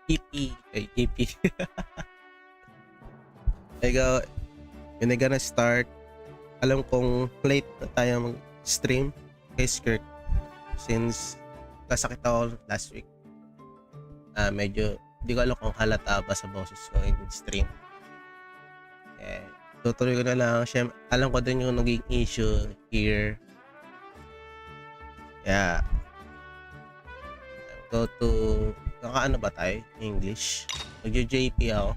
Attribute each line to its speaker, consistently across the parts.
Speaker 1: EP. Ay, EP. I go, when I gonna start, alam kong late na tayo mag-stream kay Skirk since kasakit ako last week. Medyo, hindi ko alam kung halata ba sa boses ko in stream. Eh, tutuloy ko na lang. Siyempre, alam ko din yung naging issue here. Yeah. Go to, kakaano ba tayo? English. Mag-JP ako.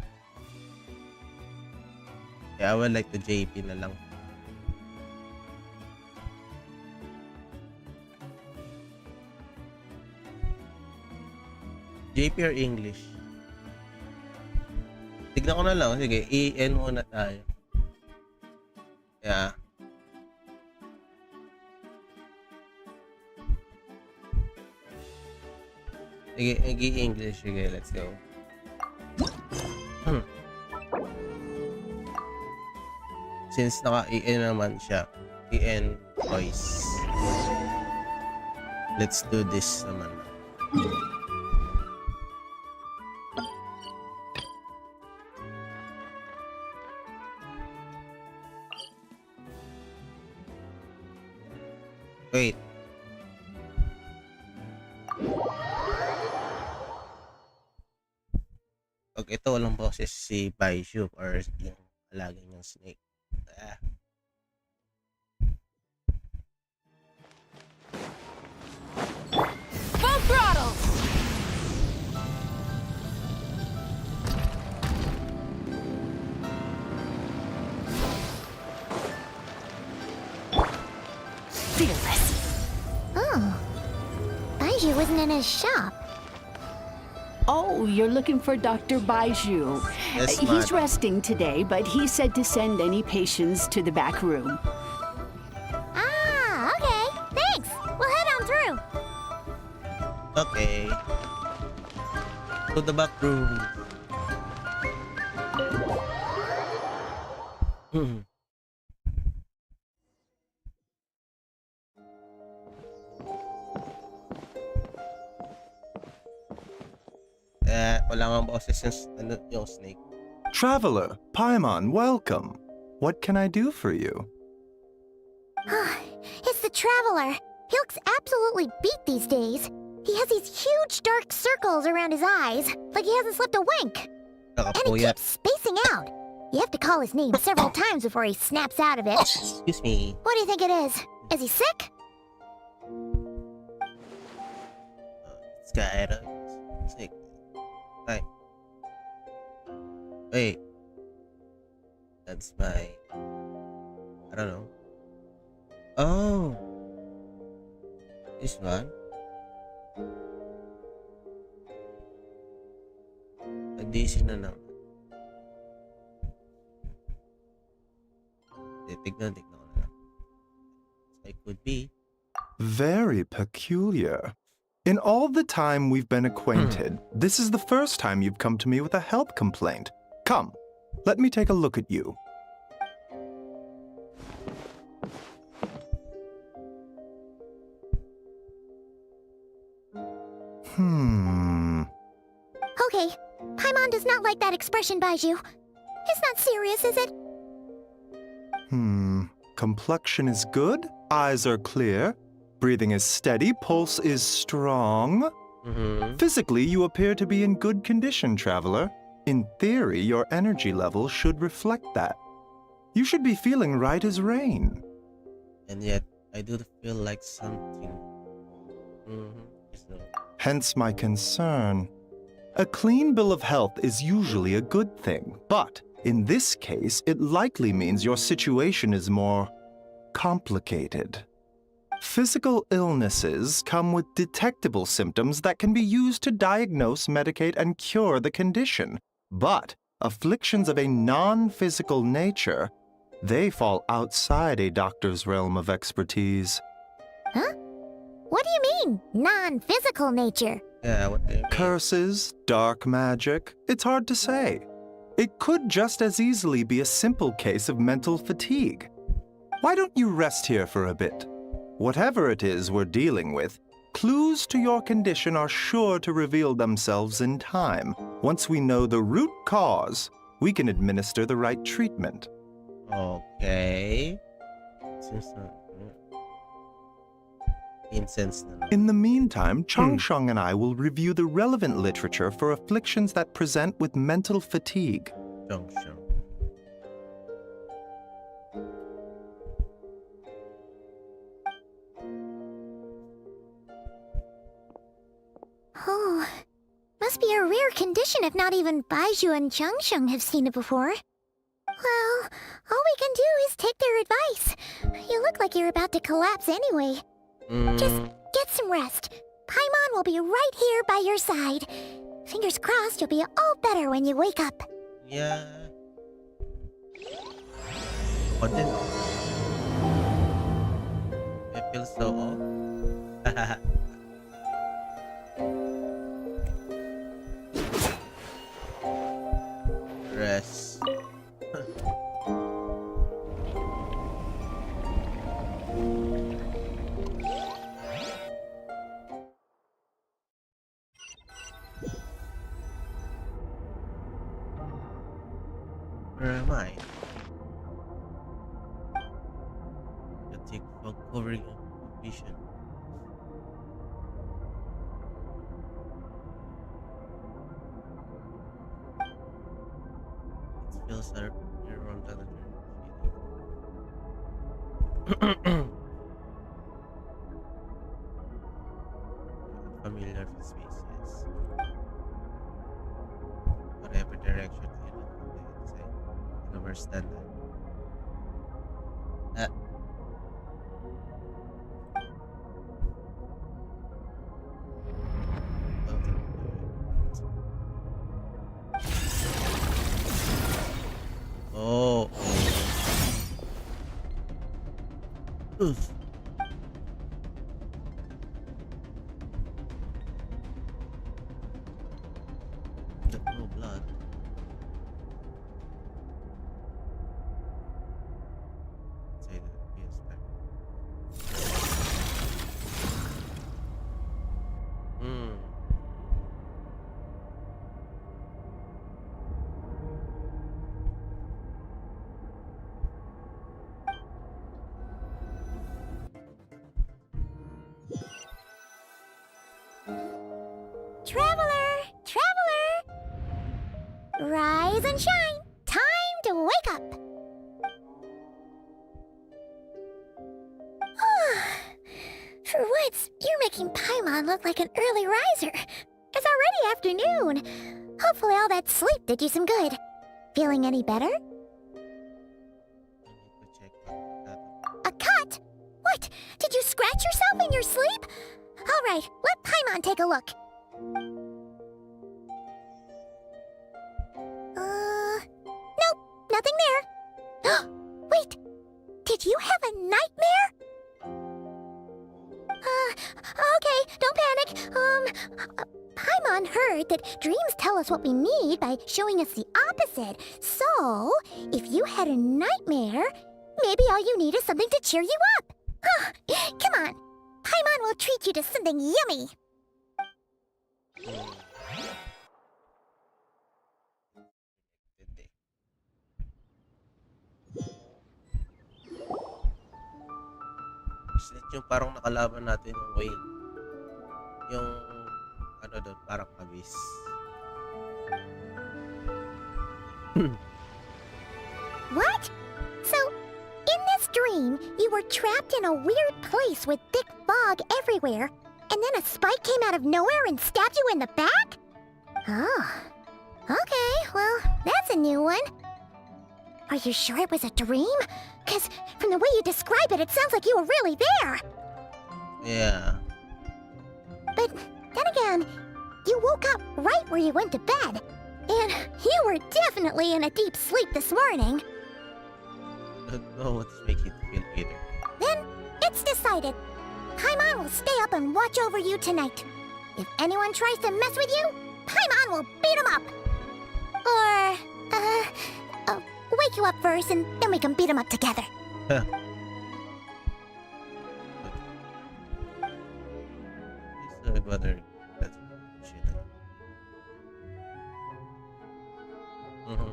Speaker 1: Yeah, I would like to JP na lang. JP or English? Tignan ko na lang. Sige, EN muna tayo. Yeah. Sige, English. Sige, let's go. Since naka-EN naman siya. EN voice. Let's do this naman. Wait. Pag ito walang boses si Baishu or yung alaga niyang snake.
Speaker 2: Full throttle! Fearless.
Speaker 3: Oh. Baiju wasn't in his shop.
Speaker 2: Oh, you're looking for Dr. Baiju.
Speaker 1: Yes,
Speaker 2: He's
Speaker 1: ma'am.
Speaker 2: resting today, but he said to send any patients to the back room.
Speaker 3: Ah, okay. Thanks. We'll head on through.
Speaker 1: Okay. To the back room. Wala nga boses yung snake.
Speaker 4: Traveler, Paimon, welcome. What can I do for you?
Speaker 3: It's the Traveler. He looks absolutely beat these days. He has these huge dark circles around his eyes, like he hasn't slept a wink. And he
Speaker 1: Nakapuyat.
Speaker 3: keeps spacing out. You have to call his name several times before he snaps out of it.
Speaker 1: Excuse me.
Speaker 3: What do you think it is? Is he sick?
Speaker 1: Skyra. Snake. Hi. Wait. That's my... I don't know. Oh! This one? DC na lang. Tignan ko na lang. So it could be.
Speaker 4: Very peculiar. In all the time we've been acquainted, this is the first time you've come to me with a health complaint. Come, let me take a look at you.
Speaker 3: Okay. Paimon does not like that expression, Baiju. It's not serious, is it?
Speaker 4: Complexion is good, eyes are clear, breathing is steady, pulse is strong. Physically, you appear to be in good condition, traveler. In theory, your energy level should reflect that. You should be feeling right as rain.
Speaker 1: And yet, I do feel like something. So,
Speaker 4: Hence my concern. A clean bill of health is usually a good thing, but in this case, it likely means your situation is more complicated. Physical illnesses come with detectable symptoms that can be used to diagnose, medicate, and cure the condition. But afflictions of a non-physical nature, they fall outside a doctor's realm of expertise.
Speaker 3: Huh? What do you mean, non-physical nature?
Speaker 1: yeah, what do you mean?
Speaker 4: Curses, dark magic, it's hard to say. It could just as easily be a simple case of mental fatigue. Why don't you rest here for a bit? Whatever it is we're dealing with, Clues to your condition are sure to reveal themselves in time. Once we know the root cause, we can administer the right treatment.
Speaker 1: Okay. Seems na... Incense na lang.
Speaker 4: In the meantime, Changsheng and I will review the relevant literature for afflictions that present with mental fatigue.
Speaker 1: Junction.
Speaker 3: Oh, must be a rare condition if not even Baizhu and Changsheng have seen it before. Well, all we can do is take their advice. You look like you're about to collapse anyway. Just get some rest. Paimon will be right here by your side. Fingers crossed you'll be all better when you wake up.
Speaker 1: Yeah. Ako din. I feel so old. Rest. Where am I? The thick fog covering up vision. It feels like you're on the other familiar with spaces. Whatever direction you look on the inside. I understand that. Oh. Oof. No blood. Say that yes, back.
Speaker 3: Traveler! Traveler! Rise and shine! Time to wake up! For once, you're making Paimon look like an early riser. It's already afternoon. Hopefully all that sleep did you some good. Feeling any better?
Speaker 1: I need to check that.
Speaker 3: A cut? What? Did you scratch yourself in your sleep? All right, let Paimon take a look. Nope, nothing there. Wait, did you have a nightmare? Okay, don't panic. Paimon heard that dreams tell us what we need by showing us the opposite. So, if you had a nightmare, maybe all you need is something to cheer you up. Come on, Paimon will treat you to something yummy.
Speaker 1: Isn't yung parang nakalaban natin yung whale. Yung ano doon, parang abyss.
Speaker 3: What? So, in this dream, you were trapped in a weird place with thick fog everywhere, and then a spike came out of nowhere and stabbed you in the back? Oh. Okay, well, that's a new one. Are you sure it was a dream? Because from the way you describe it, it sounds like you were really there.
Speaker 1: Yeah.
Speaker 3: But then again, you woke up right where you went to bed. And you were definitely in a deep sleep this morning.
Speaker 1: I don't know what's making it feel either.
Speaker 3: Then, it's decided. Paimon will stay up and watch over you tonight. If anyone tries to mess with you, Paimon will beat him up. Or, wake you up first and then we can beat him up together.
Speaker 1: brother. That's shit. Mm-hmm.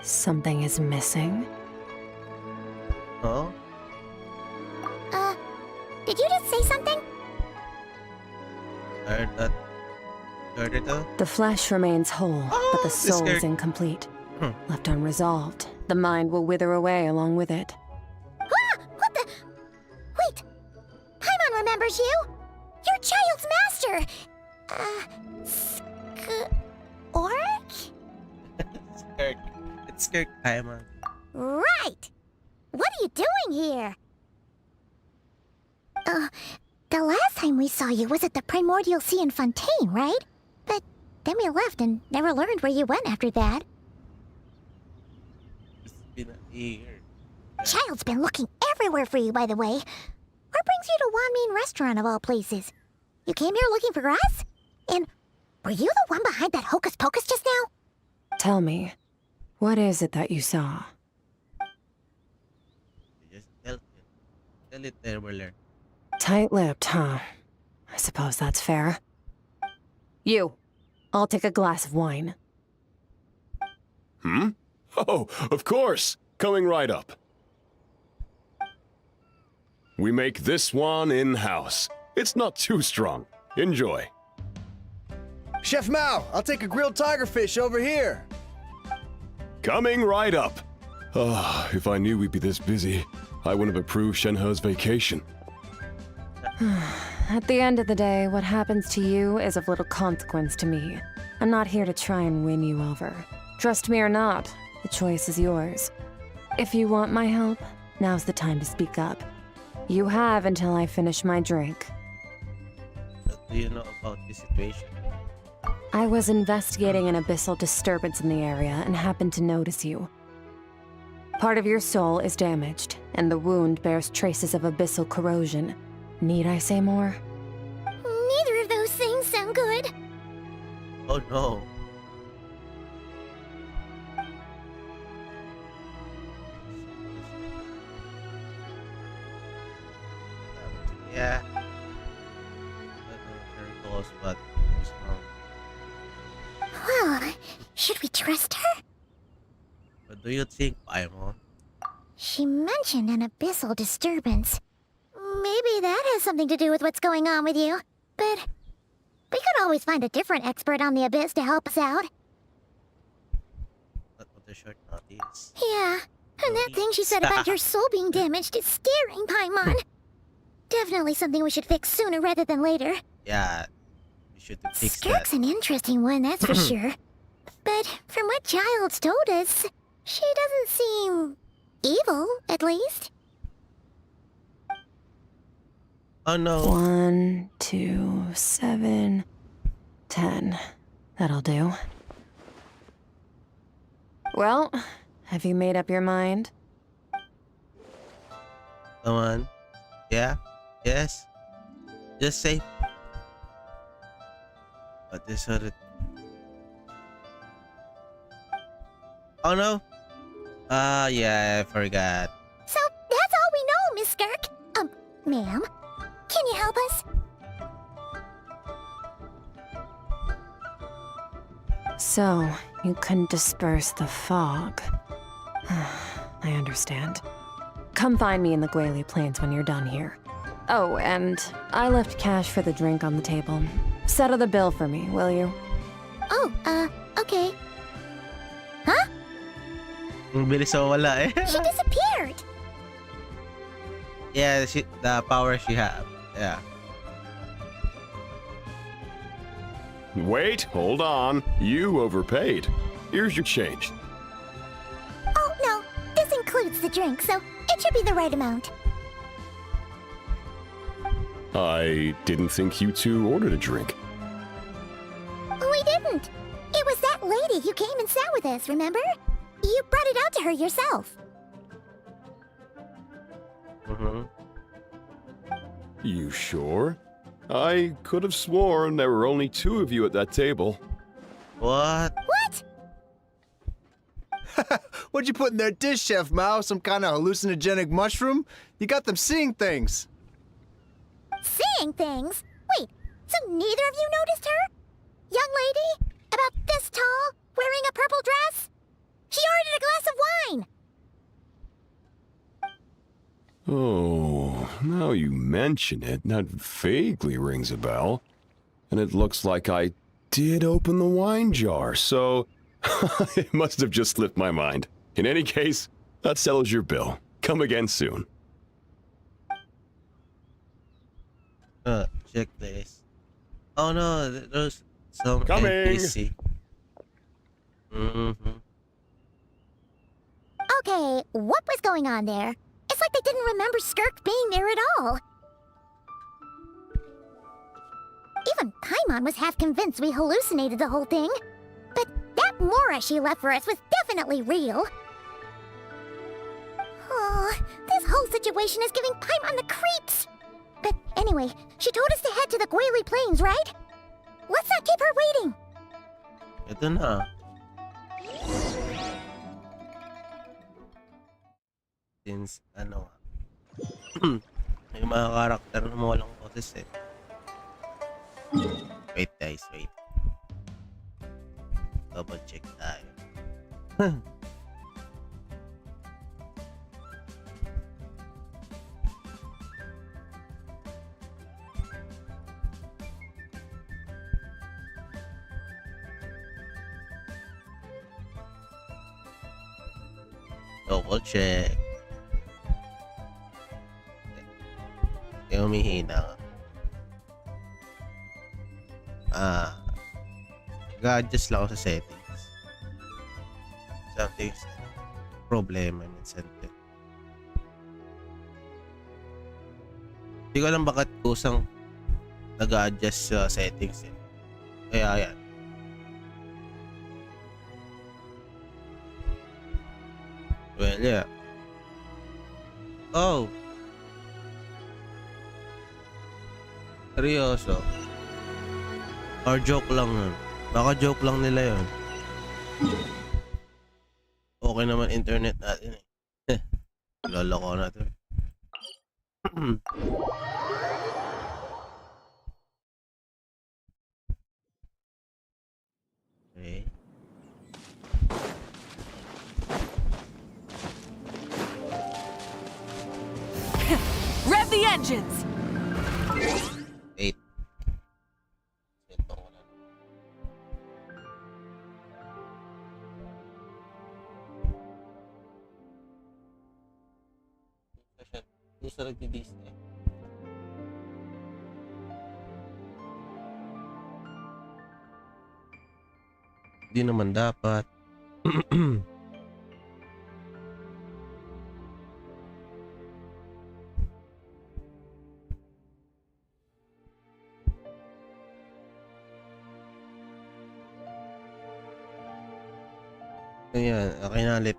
Speaker 5: Something is missing.
Speaker 1: Oh?
Speaker 3: Did you just say something?
Speaker 1: Heard that. Heard it though?
Speaker 5: The flesh remains whole, but the soul is incomplete.
Speaker 1: Hmm.
Speaker 5: Left unresolved, the mind will wither away along with it.
Speaker 3: Ah! What the? Wait! Paimon remembers you! Your child's master!
Speaker 1: Skirk. It's Skirk time, man.
Speaker 3: Right! What are you doing here? The last time we saw you was at the Primordial Sea in Fontaine, right? But then we left and never learned where you went after that.
Speaker 1: It's been a year.
Speaker 3: Child's been looking everywhere for you, by the way. What brings you to Wanmin Restaurant of all places? You came here looking for us? And were you the one behind that hocus pocus just now?
Speaker 5: Tell me, what is it that you saw?
Speaker 1: Just tell it. Tell it there, Willer.
Speaker 5: Tight-lipped, huh? I suppose that's fair. You, I'll take a glass of wine.
Speaker 6: Hmm? Oh, of course. Coming right up. We make this one in-house. It's not too strong. Enjoy.
Speaker 7: Chef Mao, I'll take a grilled tigerfish over here.
Speaker 6: Coming right up. Ah, if I knew we'd be this busy, I wouldn't have approved Shenhe's vacation.
Speaker 5: At the end of the day, what happens to you is of little consequence to me. I'm not here to try and win you over. Trust me or not, the choice is yours. If you want my help, now's the time to speak up. You have until I finish my drink.
Speaker 1: What do you know about this situation?
Speaker 5: I was investigating an abyssal disturbance in the area and happened to notice you. Part of your soul is damaged, and the wound bears traces of abyssal corrosion. Need I say more?
Speaker 3: Neither of those things sound good.
Speaker 1: Oh no. Yeah. I don't know very close, but it's wrong.
Speaker 3: Well, should we trust her?
Speaker 1: What do you think, Paimon?
Speaker 3: She mentioned an abyssal disturbance. Maybe that has something to do with what's going on with you. But we could always find a different expert on the abyss to help us out.
Speaker 1: Not what the short notice.
Speaker 3: Yeah, and that thing she said about your soul being damaged is scaring, Paimon. Definitely something we should fix sooner rather than later.
Speaker 1: Yeah, we should fix
Speaker 3: Skirk's
Speaker 1: that.
Speaker 3: an interesting one, that's for sure. But from what Child's told us, she doesn't seem evil, at least.
Speaker 1: Oh no.
Speaker 5: 1, 2, 7, 10. That'll do. Well, have you made up your mind?
Speaker 1: Come on. Yeah? Yes? Just say. But this other. Oh no? Yeah, I forgot.
Speaker 3: So that's all we know, Miss Skirk. Ma'am, can you help us?
Speaker 5: So, you couldn't disperse the fog. I understand. Come find me in the Guili Plains when you're done here. Oh, and I left cash for the drink on the table. Settle the bill for me, will you?
Speaker 3: Oh, okay. Huh?
Speaker 1: Ang bilis na wala eh.
Speaker 3: She disappeared.
Speaker 1: Yeah, the power she have. Yeah.
Speaker 6: Wait, hold on. You overpaid. Here's your change.
Speaker 3: Oh, no. This includes the drink, so it should be the right amount.
Speaker 6: I didn't think you two ordered a drink.
Speaker 3: We didn't. It was that lady who came and sat with us, remember? You brought it out to her yourself.
Speaker 1: Mm-hmm.
Speaker 6: You sure? I could have sworn there were only two of you at that table.
Speaker 1: What?
Speaker 3: What?
Speaker 7: What'd you put in their dish, Chef Mao? Some kind of hallucinogenic mushroom? You got them seeing things.
Speaker 3: Seeing things? Wait, so neither of you noticed her? Young lady? About this tall? Wearing a purple dress? She ordered a glass of wine!
Speaker 6: Oh, now you mention it, that vaguely rings a bell. And it looks like I did open the wine jar, so it must have just slipped my mind. In any case, that settles your bill. Come again soon.
Speaker 1: Check this. Oh no, there's some
Speaker 6: Coming.
Speaker 1: NPC. Mm-hmm.
Speaker 3: Okay, what was going on there? It's like they didn't remember Skirk being there at all. Even Paimon was half convinced we hallucinated the whole thing. But that Mora she left for us was definitely real. Oh, this whole situation is giving Paimon the creeps. But anyway, she told us to head to the Guili Plains, right? Let's not keep her waiting.
Speaker 1: Ito na. Since, ano may mga karakter na walang boses eh. Wait guys, wait. Double check tayo. Double check. Kaya humihina nga. Nag-adjust lang ako sa settings. Something's problema minsan. Hindi ko alam bakit kusang nag-adjust sa settings eh. Kaya yan. Well, yeah. Oh. Seryoso. Or joke lang nun. Baka joke lang nila yun. Okay naman internet natin eh. Loloko na to. Okay.
Speaker 2: Rev the engines!
Speaker 1: 8. Ito ko na. Gusto nagdi-Disney. Di naman dapat. Ayan, okay na ulit.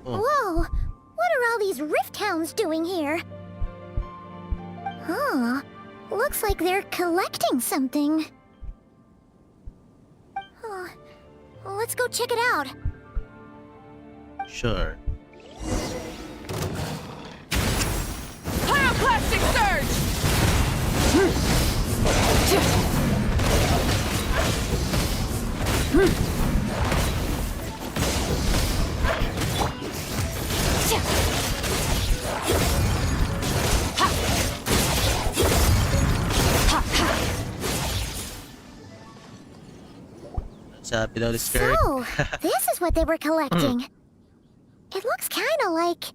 Speaker 3: Whoa, what are all these rift hounds doing here? Huh, looks like they're collecting something. Huh. Let's go check it out.
Speaker 1: Sure.
Speaker 2: Pyroclastic surge!
Speaker 1: Sabi daw ni Skirk.
Speaker 3: So, this is what they were collecting. It looks kinda like...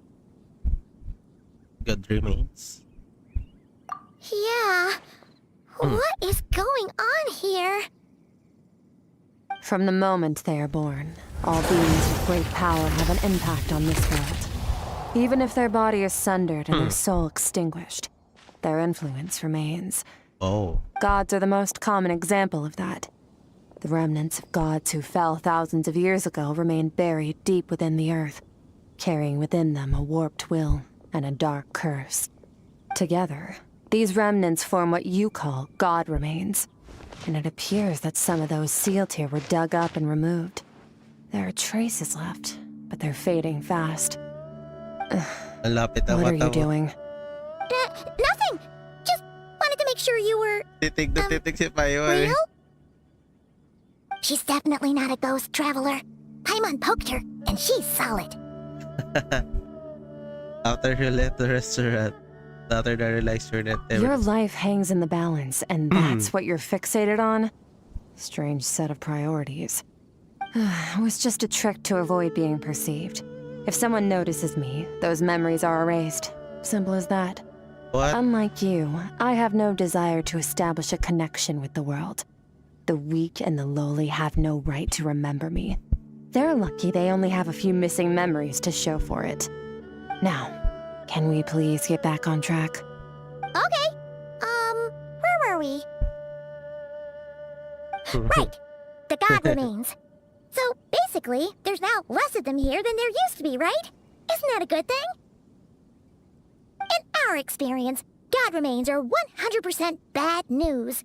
Speaker 1: God remains.
Speaker 3: Yeah. What is going on here?
Speaker 5: From the moment they are born, all beings with great power have an impact on this world. Even if their body is sundered and their soul extinguished, their influence remains.
Speaker 1: Oh.
Speaker 5: Gods are the most common example of that. The remnants of gods who fell thousands of years ago remain buried deep within the earth, carrying within them a warped will and a dark curse. Together, These remnants form what you call god remains. And it appears that some of those sealed here were dug up and removed. There are traces left, but they're fading fast.
Speaker 1: Ang lapit ang
Speaker 5: What are
Speaker 1: mata
Speaker 5: you
Speaker 1: mo.
Speaker 5: doing?
Speaker 3: Nothing! Just wanted to make sure you were
Speaker 1: Titig na titig si Paimon.
Speaker 3: real? She's definitely not a ghost traveler. Paimon poked her, and she's solid.
Speaker 1: After he left the restaurant, daughter that realized her that
Speaker 5: Your life hangs in the balance, and that's what you're fixated on? Strange set of priorities. It was just a trick to avoid being perceived. If someone notices me, those memories are erased. Simple as that.
Speaker 1: What?
Speaker 5: Unlike you, I have no desire to establish a connection with the world. The weak and the lowly have no right to remember me. They're lucky they only have a few missing memories to show for it. Now, can we please get back on track?
Speaker 3: Okay. Where were we? Right. The god remains. So, basically, there's now less of them here than there used to be, right? Isn't that a good thing? In our experience, god remains are 100% bad news.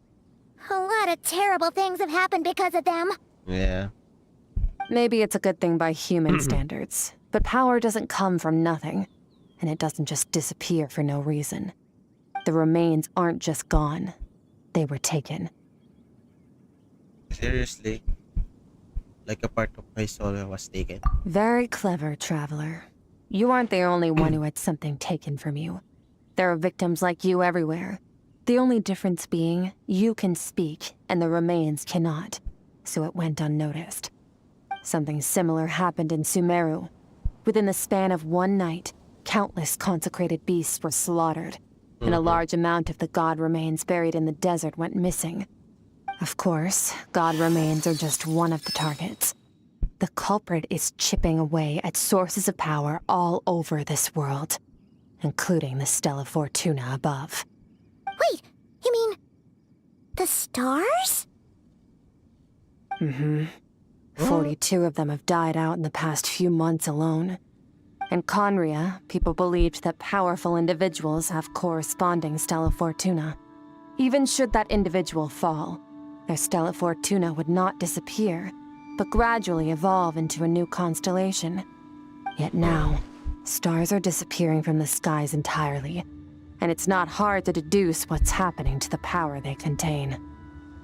Speaker 3: A lot of terrible things have happened because of them.
Speaker 1: Yeah.
Speaker 5: Maybe it's a good thing by human standards, but power doesn't come from nothing, and it doesn't just disappear for no reason. The remains aren't just gone, they were taken.
Speaker 1: Seriously? Like a part of my soul was taken.
Speaker 5: Very clever, traveler. You aren't the only one who had something taken from you. There are victims like you everywhere. The only difference being, you can speak, and the remains cannot, so it went unnoticed. Something similar happened in Sumeru. Within the span of one night, countless consecrated beasts were slaughtered, and a large amount of the god remains buried in the desert went missing. Of course, god remains are just one of the targets. The culprit is chipping away at sources of power all over this world, including the Stella Fortuna above.
Speaker 3: Wait, you mean... the stars?
Speaker 5: 42 of them have died out in the past few months alone. In Conria, people believed that powerful individuals have corresponding Stella Fortuna. Even should that individual fall, their Stella Fortuna would not disappear, but gradually evolve into a new constellation. Yet now, stars are disappearing from the skies entirely, and it's not hard to deduce what's happening to the power they contain.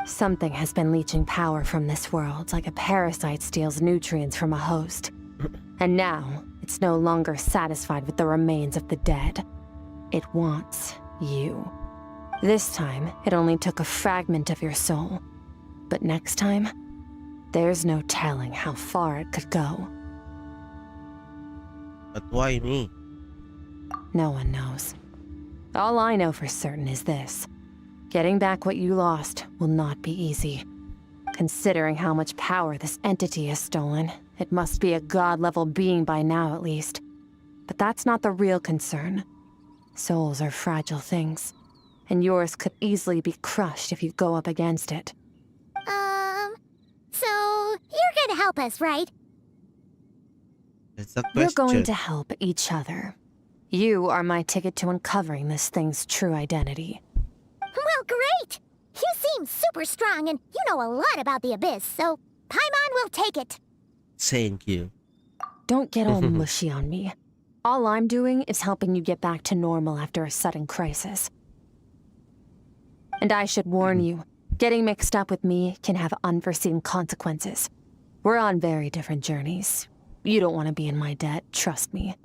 Speaker 5: Something has been leeching power from this world like a parasite steals nutrients from a host. And now, it's no longer satisfied with the remains of the dead. It wants you. This time, it only took a fragment of your soul. But next time, there's no telling how far it could go.
Speaker 1: But why me?
Speaker 5: No one knows. All I know for certain is this. Getting back what you lost will not be easy. Considering how much power this entity has stolen, it must be a god-level being by now at least. But that's not the real concern. Souls are fragile things, and yours could easily be crushed if you go up against it.
Speaker 3: So you're gonna help us, right?
Speaker 1: It's a
Speaker 5: We're
Speaker 1: question.
Speaker 5: going to help each other. You are my ticket to uncovering this thing's true identity.
Speaker 3: Well, great! You seem super strong and you know a lot about the Abyss, so Paimon will take it.
Speaker 1: Thank you.
Speaker 5: Don't get all mushy on me. All I'm doing is helping you get back to normal after a sudden crisis. And I should warn you, getting mixed up with me can have unforeseen consequences. We're on very different journeys. You don't want to be in my debt, trust me.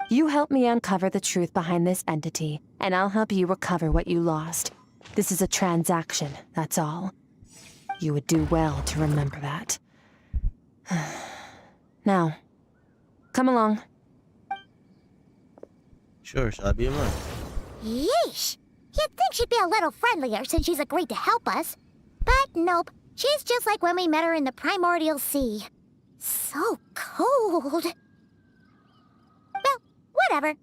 Speaker 5: You help me uncover the truth behind this entity, and I'll help you recover what you lost. This is a transaction, that's all. You would do well to remember that. Now, come along.
Speaker 1: Sure, sabi mo.
Speaker 3: Yeesh! You'd think she'd be a little friendlier since she's agreed to help us. But nope, she's just like when we met her in the primordial sea. So cold. Well, whatever.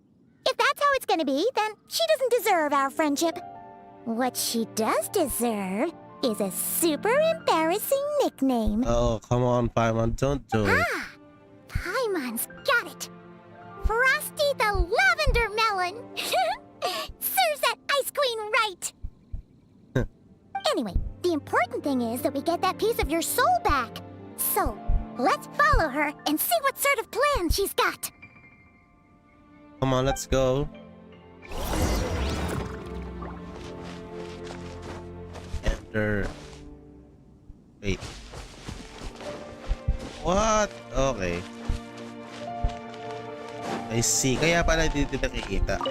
Speaker 3: If that's how it's gonna be, then she doesn't deserve our friendship. What she does deserve is a super embarrassing nickname.
Speaker 1: Oh, come on, Paimon, don't do it.
Speaker 3: Ah! Paimon's got it. Frosty the Lavender Melon. Serves that ice Yes, Queen, right! Anyway, the important thing is that we get that piece of your soul back. So, let's follow her and see what sort of plan she's got.
Speaker 1: Come on, let's go. Enter. Wait. What? Okay. I see. Kaya pala dito nakikita.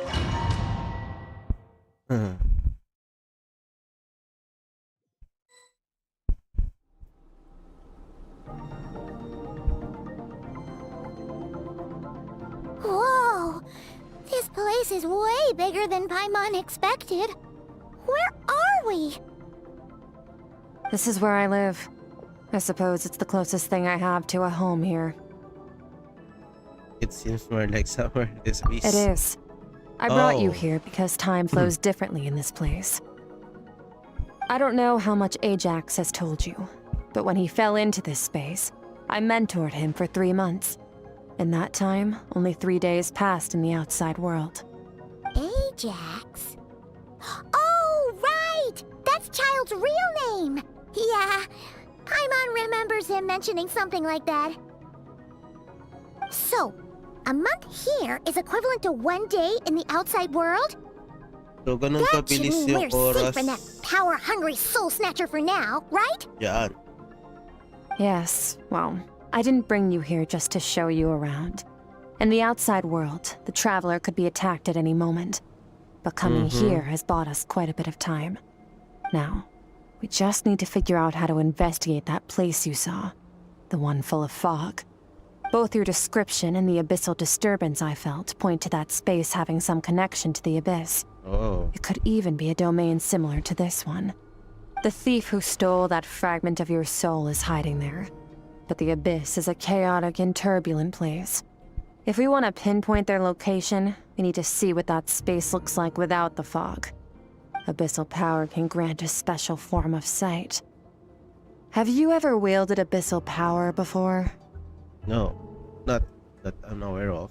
Speaker 3: Whoa! This place is way bigger than Paimon expected. Where are we?
Speaker 5: This is where I live. I suppose it's the closest thing I have to a home here.
Speaker 1: It seems more like somewhere this beast.
Speaker 5: It is. I brought you
Speaker 1: Oh.
Speaker 5: here because time flows differently in this place. I don't know how much Ajax has told you, but when he fell into this space, I mentored him for 3 months. In that time, only 3 days passed in the outside world.
Speaker 3: Ajax? Oh, right! That's Child's real name! Yeah, Paimon remembers him mentioning something like that. So, a month here is equivalent to 1 day in the outside world?
Speaker 1: So, ganun
Speaker 3: That should
Speaker 1: kabilis
Speaker 3: mean
Speaker 1: yung
Speaker 3: we're safe
Speaker 1: oras.
Speaker 3: from that power-hungry soul snatcher for now, right?
Speaker 1: Yan.
Speaker 5: Yes, well, I didn't bring you here just to show you around. In the outside world, the Traveler could be attacked at any moment. But coming here has bought us quite a bit of time. Now, we just need to figure out how to investigate that place you saw. The one full of fog. Both your description and the abyssal disturbance I felt point to that space having some connection to the abyss.
Speaker 1: Oh.
Speaker 5: It could even be a domain similar to this one. The thief who stole that fragment of your soul is hiding there. But the abyss is a chaotic and turbulent place. If we want to pinpoint their location, we need to see what that space looks like without the fog. Abyssal power can grant a special form of sight. Have you ever wielded abyssal power before?
Speaker 1: No. Not that I'm aware of.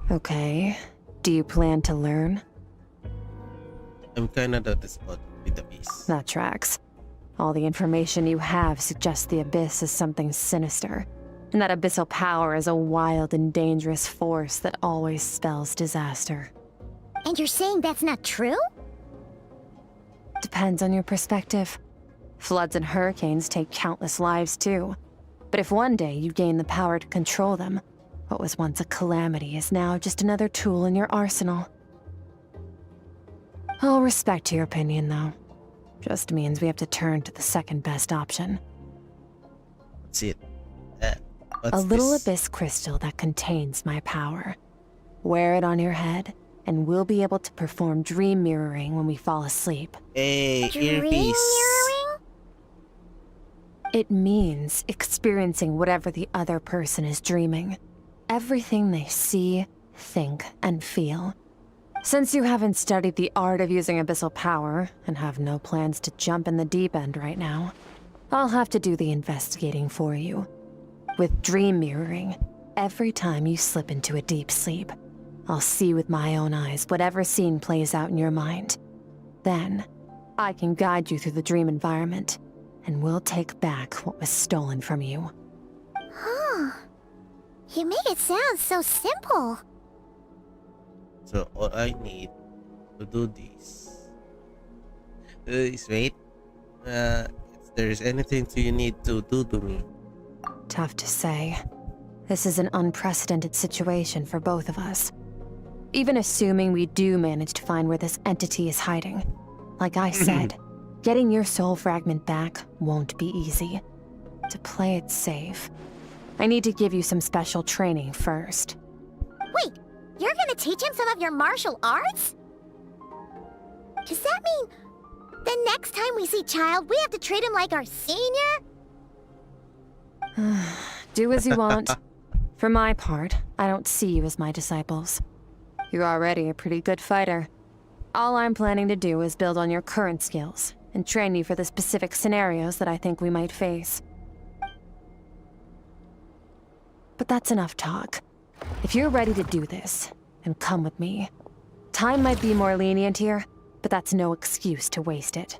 Speaker 5: Okay. Do you plan to learn?
Speaker 1: I'm kinda at the spot with the beast.
Speaker 5: That tracks. All the information you have suggests the abyss is something sinister, and that abyssal power is a wild and dangerous force that always spells disaster.
Speaker 3: And you're saying that's not true?
Speaker 5: Depends on your perspective. Floods and hurricanes take countless lives too. But if one day you gain the power to control them, what was once a calamity is now just another tool in your arsenal. I'll respect your opinion, though. Just means we have to turn to the second best option.
Speaker 1: That's it. What's
Speaker 5: A little
Speaker 1: this?
Speaker 5: abyss crystal that contains my power. Wear it on your head, and we'll be able to perform dream mirroring when we fall asleep.
Speaker 1: Hey,
Speaker 3: Dream
Speaker 1: earpiece.
Speaker 3: mirroring?
Speaker 5: It means experiencing whatever the other person is dreaming. Everything they see, think, and feel. Since you haven't studied the art of using abyssal power, and have no plans to jump in the deep end right now, I'll have to do the investigating for you. With dream mirroring, every time you slip into a deep sleep, I'll see with my own eyes whatever scene plays out in your mind. Then, I can guide you through the dream environment, and we'll take back what was stolen from you.
Speaker 3: Huh. You make it sound so simple.
Speaker 1: So all I need to do this is wait. If there's anything you need to do to me.
Speaker 5: Tough to say. This is an unprecedented situation for both of us. Even assuming we do manage to find where this entity is hiding. Like I said, getting your soul fragment back won't be easy. To play it safe, I need to give you some special training first.
Speaker 3: Wait, you're gonna teach him some of your martial arts? Does that mean the next time we see Child, we have to treat him like our senior?
Speaker 5: Do as you want. For my part, I don't see you as my disciples. You're already a pretty good fighter. All I'm planning to do is build on your current skills and train you for the specific scenarios that I think we might face. But that's enough talk. If you're ready to do this, then come with me. Time might be more lenient here, but that's no excuse to waste it.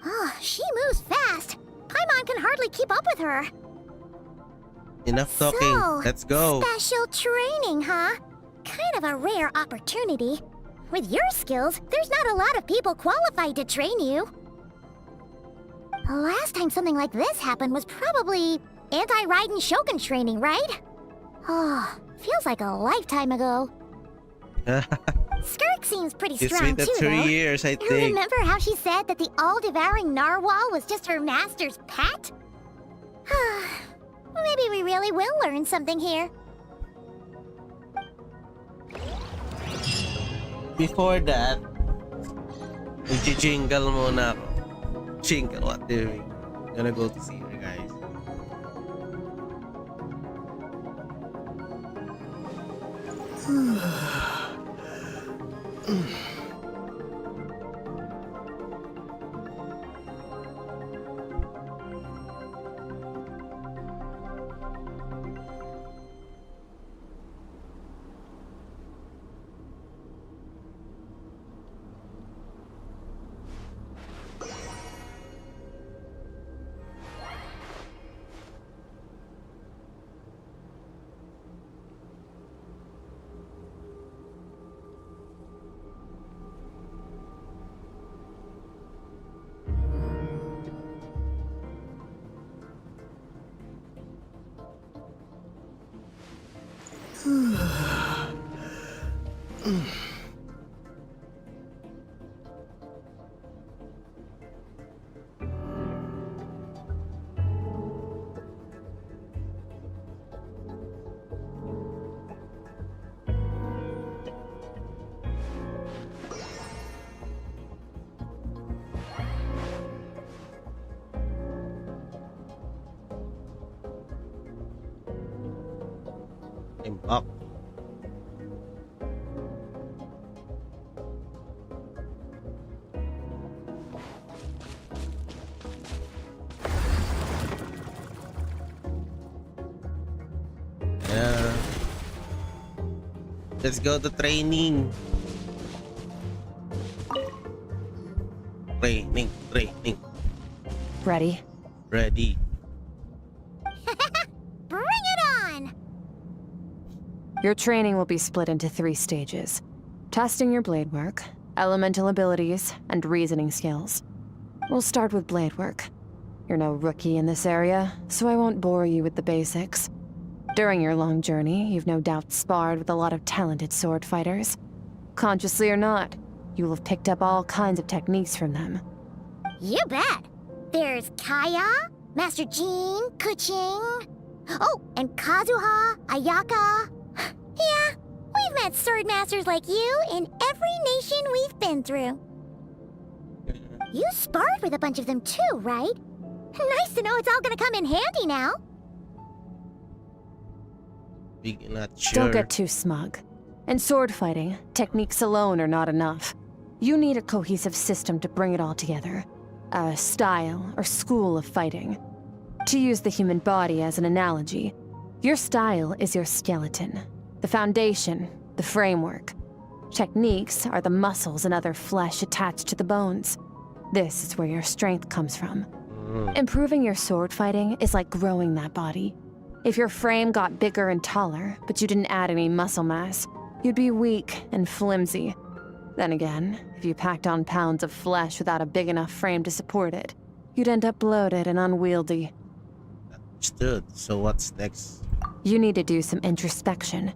Speaker 3: Oh, she moves fast. Paimon can hardly keep up with her.
Speaker 1: Enough talking.
Speaker 3: So,
Speaker 1: Let's go.
Speaker 3: Special training, huh? Kind of a rare opportunity. With your skills, there's not a lot of people qualified to train you. The last time something like this happened was probably anti-Raiden Shogun training, right? Oh, feels like a lifetime ago. Skirk seems pretty
Speaker 1: It's
Speaker 3: strong
Speaker 1: been
Speaker 3: too,
Speaker 1: 3
Speaker 3: though.
Speaker 1: years, I
Speaker 3: You
Speaker 1: think.
Speaker 3: remember how she said that the all-devouring narwhal was just her master's pet? Maybe we really will learn something here.
Speaker 1: Before that, jingle muna ako. Jingle, what do you mean? Gonna go to see her, guys. I'm back. Yeah. Let's go to training. Training.
Speaker 5: Ready?
Speaker 1: Ready.
Speaker 3: Bring it on!
Speaker 5: Your training will be split into 3 stages. Testing your blade work, elemental abilities, and reasoning skills. We'll start with blade work. You're no rookie in this area, so I won't bore you with the basics. During your long journey, you've no doubt sparred with a lot of talented sword fighters. Consciously or not, you will have picked up all kinds of techniques from them.
Speaker 3: You bet! There's Kaya, Master Jean, Kuching... Oh, and Kazuha, Ayaka... Yeah, we've met sword masters like you in every nation we've been through. You sparred with a bunch of them too, right? Nice to know it's all gonna come in handy now.
Speaker 1: We're not sure.
Speaker 5: Don't get too smug. In sword fighting, techniques alone are not enough. You need a cohesive system to bring it all together. A style or school of fighting. To use the human body as an analogy, your style is your skeleton, the foundation, the framework. Techniques are the muscles and other flesh attached to the bones. This is where your strength comes from. Improving your sword fighting is like growing that body. If your frame got bigger and taller, but you didn't add any muscle mass, you'd be weak and flimsy. Then again, if you packed on pounds of flesh without a big enough frame to support it, you'd end up bloated and unwieldy.
Speaker 1: Understood. So what's next?
Speaker 5: You need to do some introspection.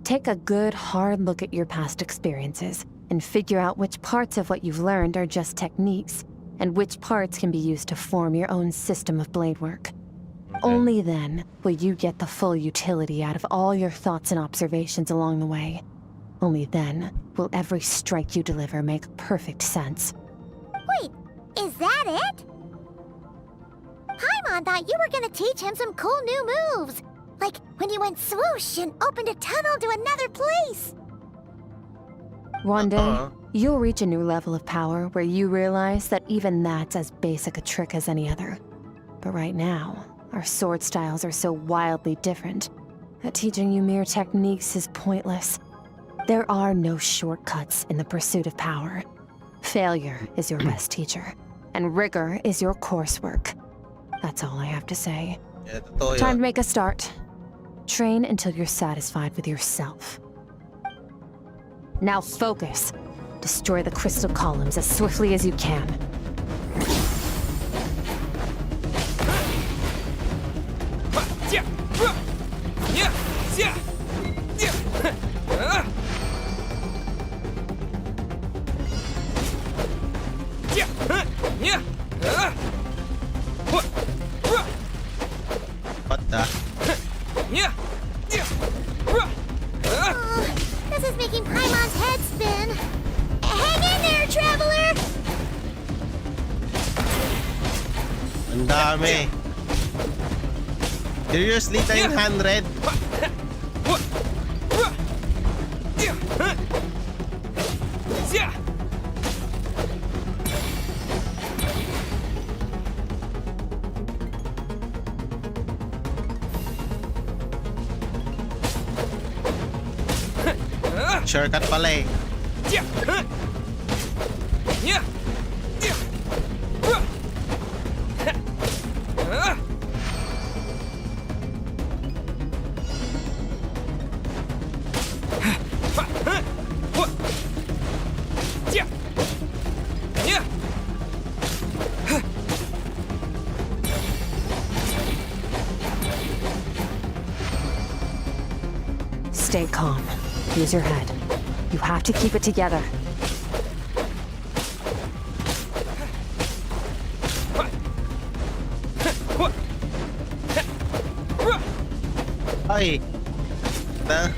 Speaker 5: Take a good, hard look at your past experiences and figure out which parts of what you've learned are just techniques, and which parts can be used to form your own system of blade work.
Speaker 1: Okay.
Speaker 5: Only then will you get the full utility out of all your thoughts and observations along the way. Only then will every strike you deliver make perfect sense.
Speaker 3: Wait, is that it? Paimon thought you were gonna teach him some cool new moves. Like when you went swoosh and opened a tunnel to another place.
Speaker 5: One day,
Speaker 1: Uh-uh.
Speaker 5: you'll reach a new level of power where you realize that even that's as basic a trick as any other. But right now, our sword styles are so wildly different that teaching you mere techniques is pointless. There are no shortcuts in the pursuit of power. Failure is your best teacher, and rigor is your coursework. That's all I have to say.
Speaker 1: Yeah, totoo
Speaker 5: Time to
Speaker 1: yun.
Speaker 5: make a start. Train until you're satisfied with yourself. Now focus. Destroy the crystal columns as swiftly as you can.
Speaker 1: What the?
Speaker 3: This is making Paimon's head spin. Hang in there, traveler!
Speaker 1: Ang dami. Seriously, 900? Shortcut pala eh.
Speaker 5: Stay calm. Use your head. You have to keep it together.
Speaker 1: Ay. Na.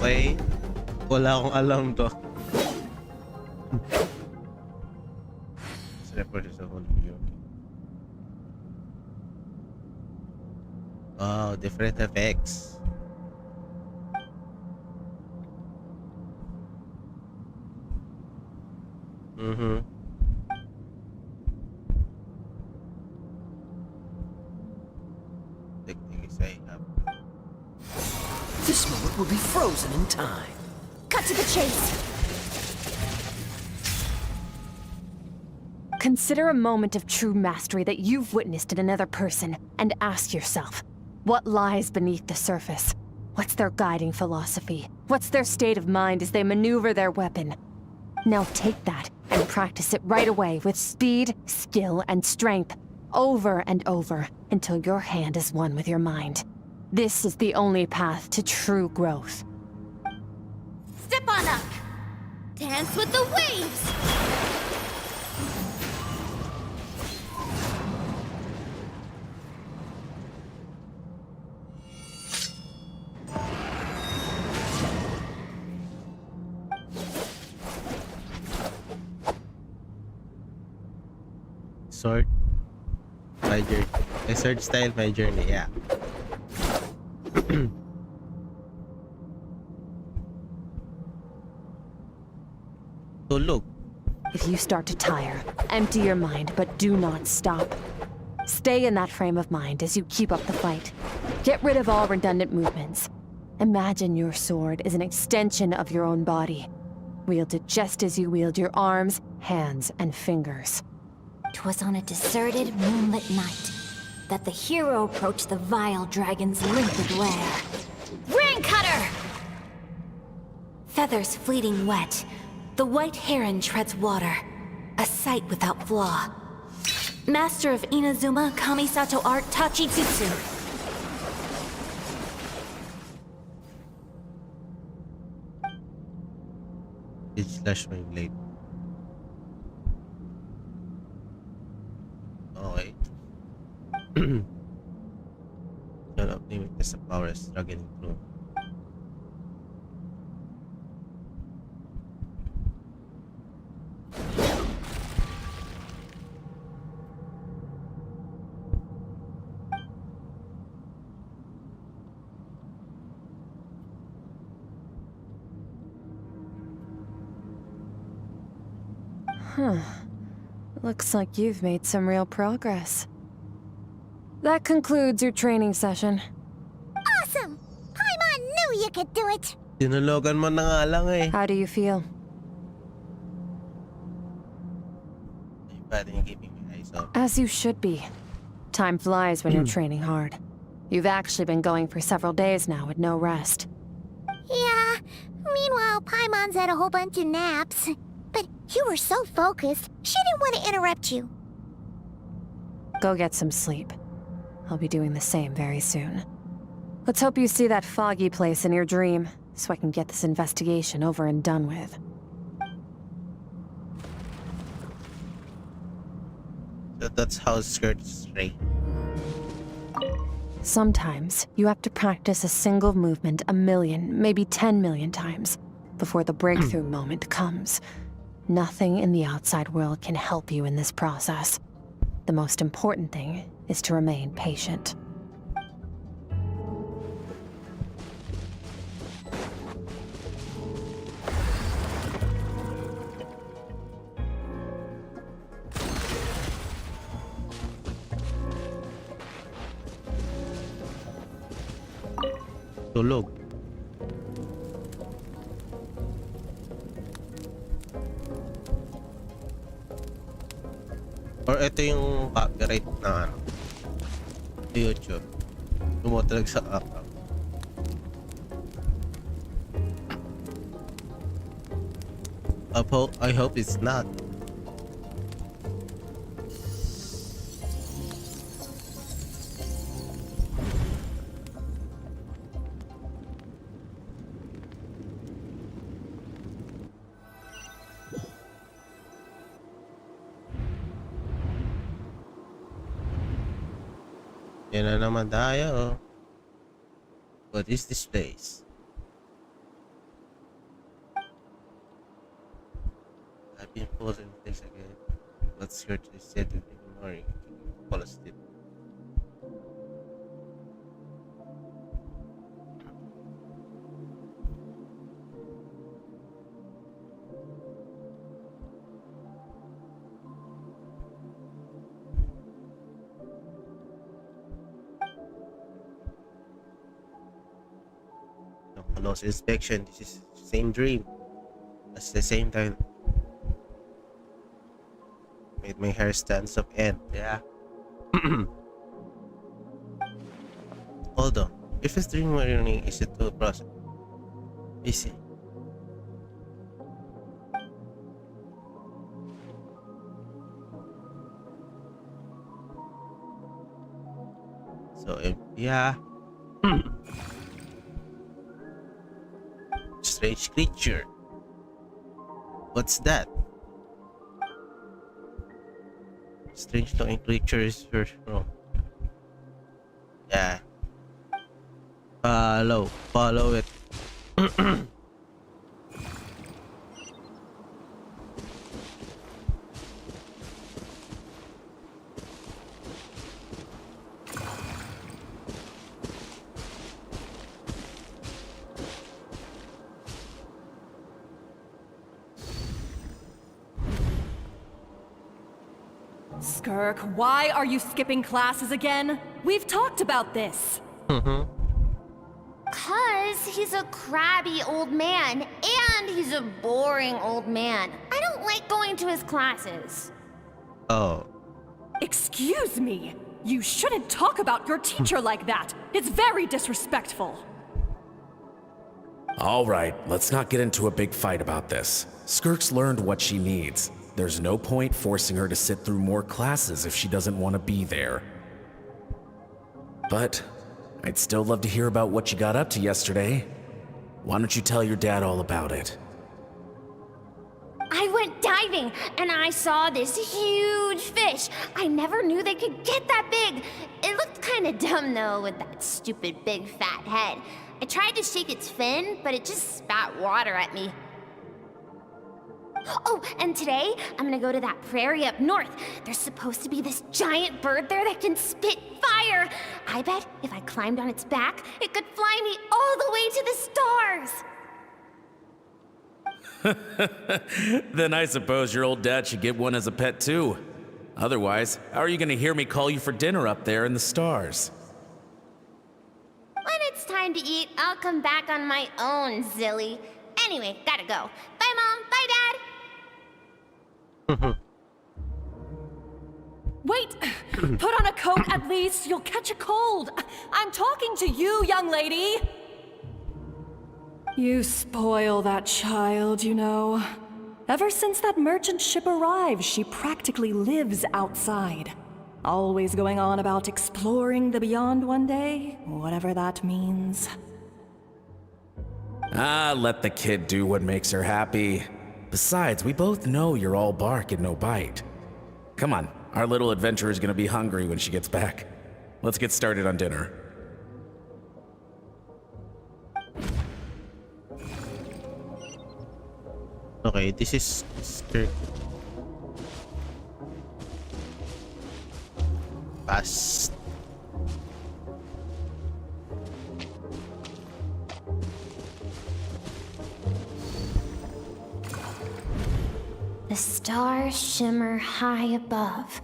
Speaker 1: Okay. Wala akong alam to. Report is a whole view. Oh, different effects. Mm-hmm. Technique is I have.
Speaker 8: This moment will be frozen in time.
Speaker 3: Cut to the chase.
Speaker 5: Consider a moment of true mastery that you've witnessed in another person, and ask yourself, what lies beneath the surface? What's their guiding philosophy? What's their state of mind as they maneuver their weapon? Now take that and practice it right away with speed, skill, and strength, over and over, until your hand is one with your mind. This is the only path to true growth.
Speaker 3: Step on up. Dance with the waves.
Speaker 1: Sword. My journey. A sword style, my journey, yeah. So look.
Speaker 5: If you start to tire, empty your mind, but do not stop. Stay in that frame of mind as you keep up the fight. Get rid of all redundant movements. Imagine your sword is an extension of your own body. Wield it just as you wield your arms, hands, and fingers.
Speaker 9: 'Twas on a deserted, moonlit night that the hero approached the vile dragon's limpid lair. Ring cutter! Feathers fleeting wet, the white heron treads water, a sight without flaw. Master of Inazuma Kamisato art Tachijutsu.
Speaker 1: Slash my blade. Okay. Turn up limit as the power is struggling through.
Speaker 5: Huh. Looks like you've made some real progress. That concludes your training session.
Speaker 3: Awesome! Paimon knew you could do it!
Speaker 1: Tinulogan mo na nga lang eh.
Speaker 5: How do you feel?
Speaker 1: Ay, pwede yung keeping my eyes up.
Speaker 5: As you should be. Time flies when you're training hard. You've actually been going for several days now with no rest.
Speaker 3: Yeah, meanwhile Paimon's had a whole bunch of naps. But you were so focused, she didn't want to interrupt you.
Speaker 5: Go get some sleep. I'll be doing the same very soon. Let's hope you see that foggy place in your dream, so I can get this investigation over and done with.
Speaker 1: So that's how skirts train.
Speaker 5: Sometimes, you have to practice a single movement 1,000,000, maybe 10,000,000 times, before the breakthrough moment comes. Nothing in the outside world can help you in this process. The most important thing is to remain patient.
Speaker 1: Tulog. Or ito yung copyright na ano, YouTube. Tumutulag sa account. I hope it's not. Yan na naman tayo. What is this place? I've been pulled in place again. But Skirk is said to be ignoring. Fall asleep. Close inspection. This is same dream. At the same time, made my hair stands up end. Yeah. Hold on. If it's dream learning, is it to process? Easy. So yeah. Strange creature. What's that? Strange looking creature is first from. Yeah. Follow it.
Speaker 10: Skirk, why are you skipping classes again? We've talked about this.
Speaker 11: Cause he's a crabby old man, and he's a boring old man. I don't like going to his classes.
Speaker 1: Oh.
Speaker 10: Excuse me. You shouldn't talk about your teacher like that. It's very disrespectful.
Speaker 12: All right, let's not get into a big fight about this. Skirk's learned what she needs. There's no point forcing her to sit through more classes if she doesn't want to be there. But I'd still love to hear about what you got up to yesterday. Why don't you tell your dad all about it?
Speaker 11: went diving, and I saw this huge fish. I never knew they could get that big. It looked kind of dumb, though, with that stupid big fat head. I tried to shake its fin, but it just spat water at me. Oh, and today, I'm gonna go to that prairie up north. There's supposed to be this giant bird there that can spit fire. I bet if I climbed on its back, it could fly me all the way to the stars.
Speaker 12: Then I suppose your old dad should get one as a pet too. Otherwise, how are you gonna hear me call you for dinner up there in the stars?
Speaker 11: When it's time to eat, I'll come back on my own, Zilly. Anyway, gotta go. Bye, Mom. Bye, Dad.
Speaker 10: Wait! Put on a coat at least. You'll catch a cold. I'm talking to you, young lady. You spoil that child, you know. Ever since that merchant ship arrived, she practically lives outside. Always going on about exploring the beyond one day, whatever that means.
Speaker 12: Let the kid do what makes her happy. Besides, we both know you're all bark and no bite. Come on, our little adventurer is gonna be hungry when she gets back. Let's get started on dinner.
Speaker 1: Okay, this is Skirk. Fast.
Speaker 11: The stars shimmer high above.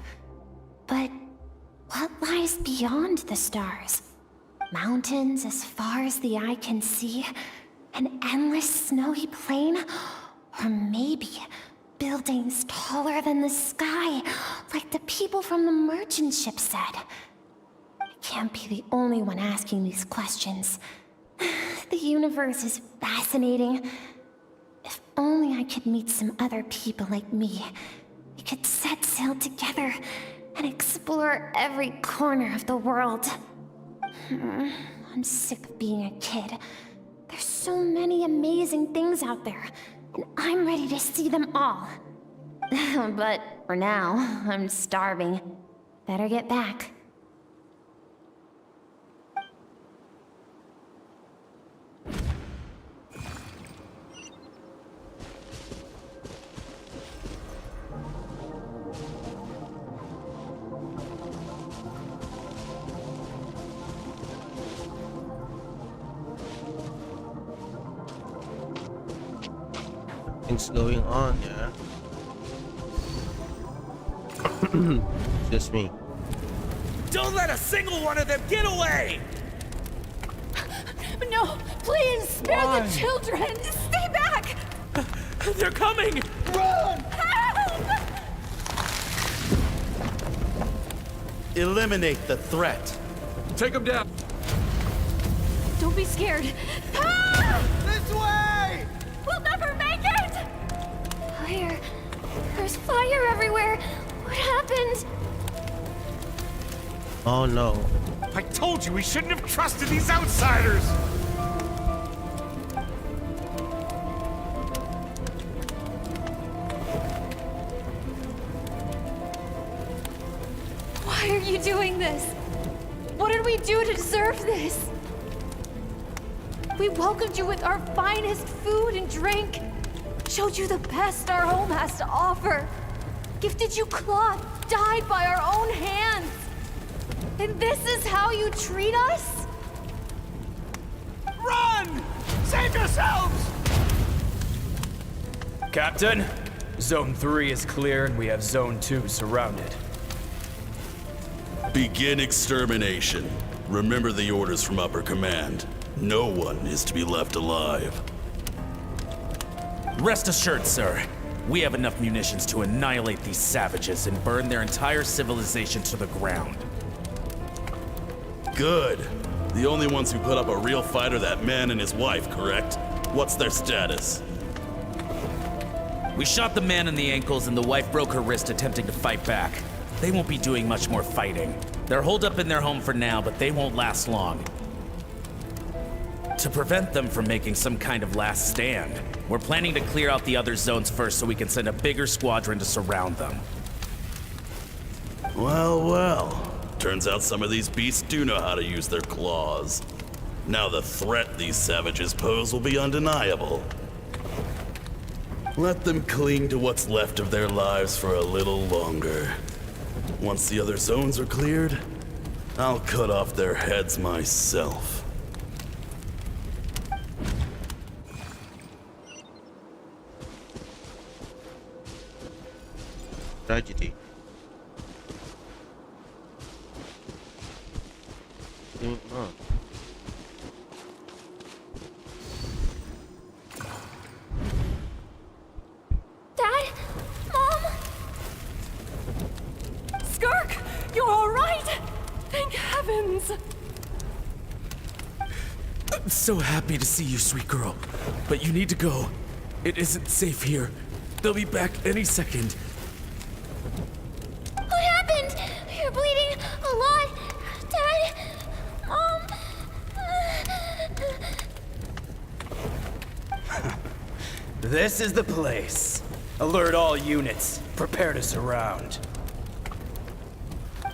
Speaker 11: But what lies beyond the stars? Mountains as far as the eye can see? An endless snowy plain? Or maybe buildings taller than the sky, like the people from the merchant ship said. I can't be the only one asking these questions. The universe is fascinating. If only I could meet some other people like me. We could set sail together and explore every corner of the world. I'm sick of being a kid. There's so many amazing things out there, and I'm ready to see them all. But for now, I'm starving. Better get back.
Speaker 1: Things going on, yeah. Just me.
Speaker 8: Don't let a single one of them get away!
Speaker 10: No, please, spare the children! Stay back!
Speaker 8: They're coming!
Speaker 10: Run! Help!
Speaker 8: Eliminate the threat.
Speaker 6: Take them down.
Speaker 10: Don't be scared. Ah!
Speaker 8: This way!
Speaker 10: We'll never make it!
Speaker 11: Fire. There's fire everywhere. What happened?
Speaker 1: Oh no.
Speaker 8: I told you we shouldn't have trusted these outsiders!
Speaker 10: Why are you doing this? What did we do to deserve this? We welcomed you with our finest food and drink, showed you the best our home has to offer, gifted you cloth dyed by our own hands. And this is how you treat us?
Speaker 8: Run! Save yourselves!
Speaker 13: Captain, Zone 3 is clear and we have Zone 2 surrounded.
Speaker 14: Begin extermination. Remember the orders from upper command. No one is to be left alive.
Speaker 12: Rest assured, sir. We have enough munitions to annihilate these savages and burn their entire civilization to the ground.
Speaker 14: Good. The only ones who put up a real fight are that man and his wife, correct? What's their status?
Speaker 12: We shot the man in the ankles and the wife broke her wrist attempting to fight back. They won't be doing much more fighting. They're holed up in their home for now, but they won't last long. to prevent them from making some kind of last stand. We're planning to clear out the other zones first so we can send a bigger squadron to surround them.
Speaker 14: Well, well. Turns out some of these beasts do know how to use their claws. Now the threat these savages pose will be undeniable. Let them cling to what's left of their lives for a little longer. Once the other zones are cleared, I'll cut off their heads myself.
Speaker 1: Tragedy. Oh.
Speaker 10: Dad? Mom? Skirk, you're all right? Thank heavens.
Speaker 12: I'm so happy to see you, sweet girl. But you need to go. It isn't safe here. They'll be back any second.
Speaker 11: What happened? You're bleeding a lot. Dad? Mom?
Speaker 13: This is the place. Alert all units. Prepare to surround.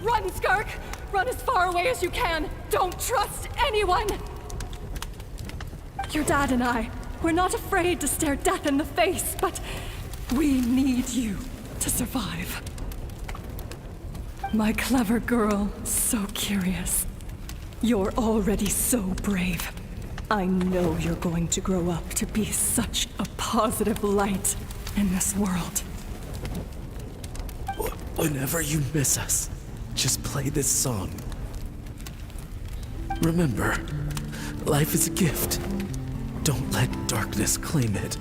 Speaker 10: Run, Skirk! Run as far away as you can! Don't trust anyone! Your dad and I, we're not afraid to stare death in the face, but we need you to survive. My clever girl, so curious. You're already so brave. I know you're going to grow up to be such a positive light in this world.
Speaker 12: Whenever you miss us, just play this song. Remember, life is a gift. Don't let darkness claim it.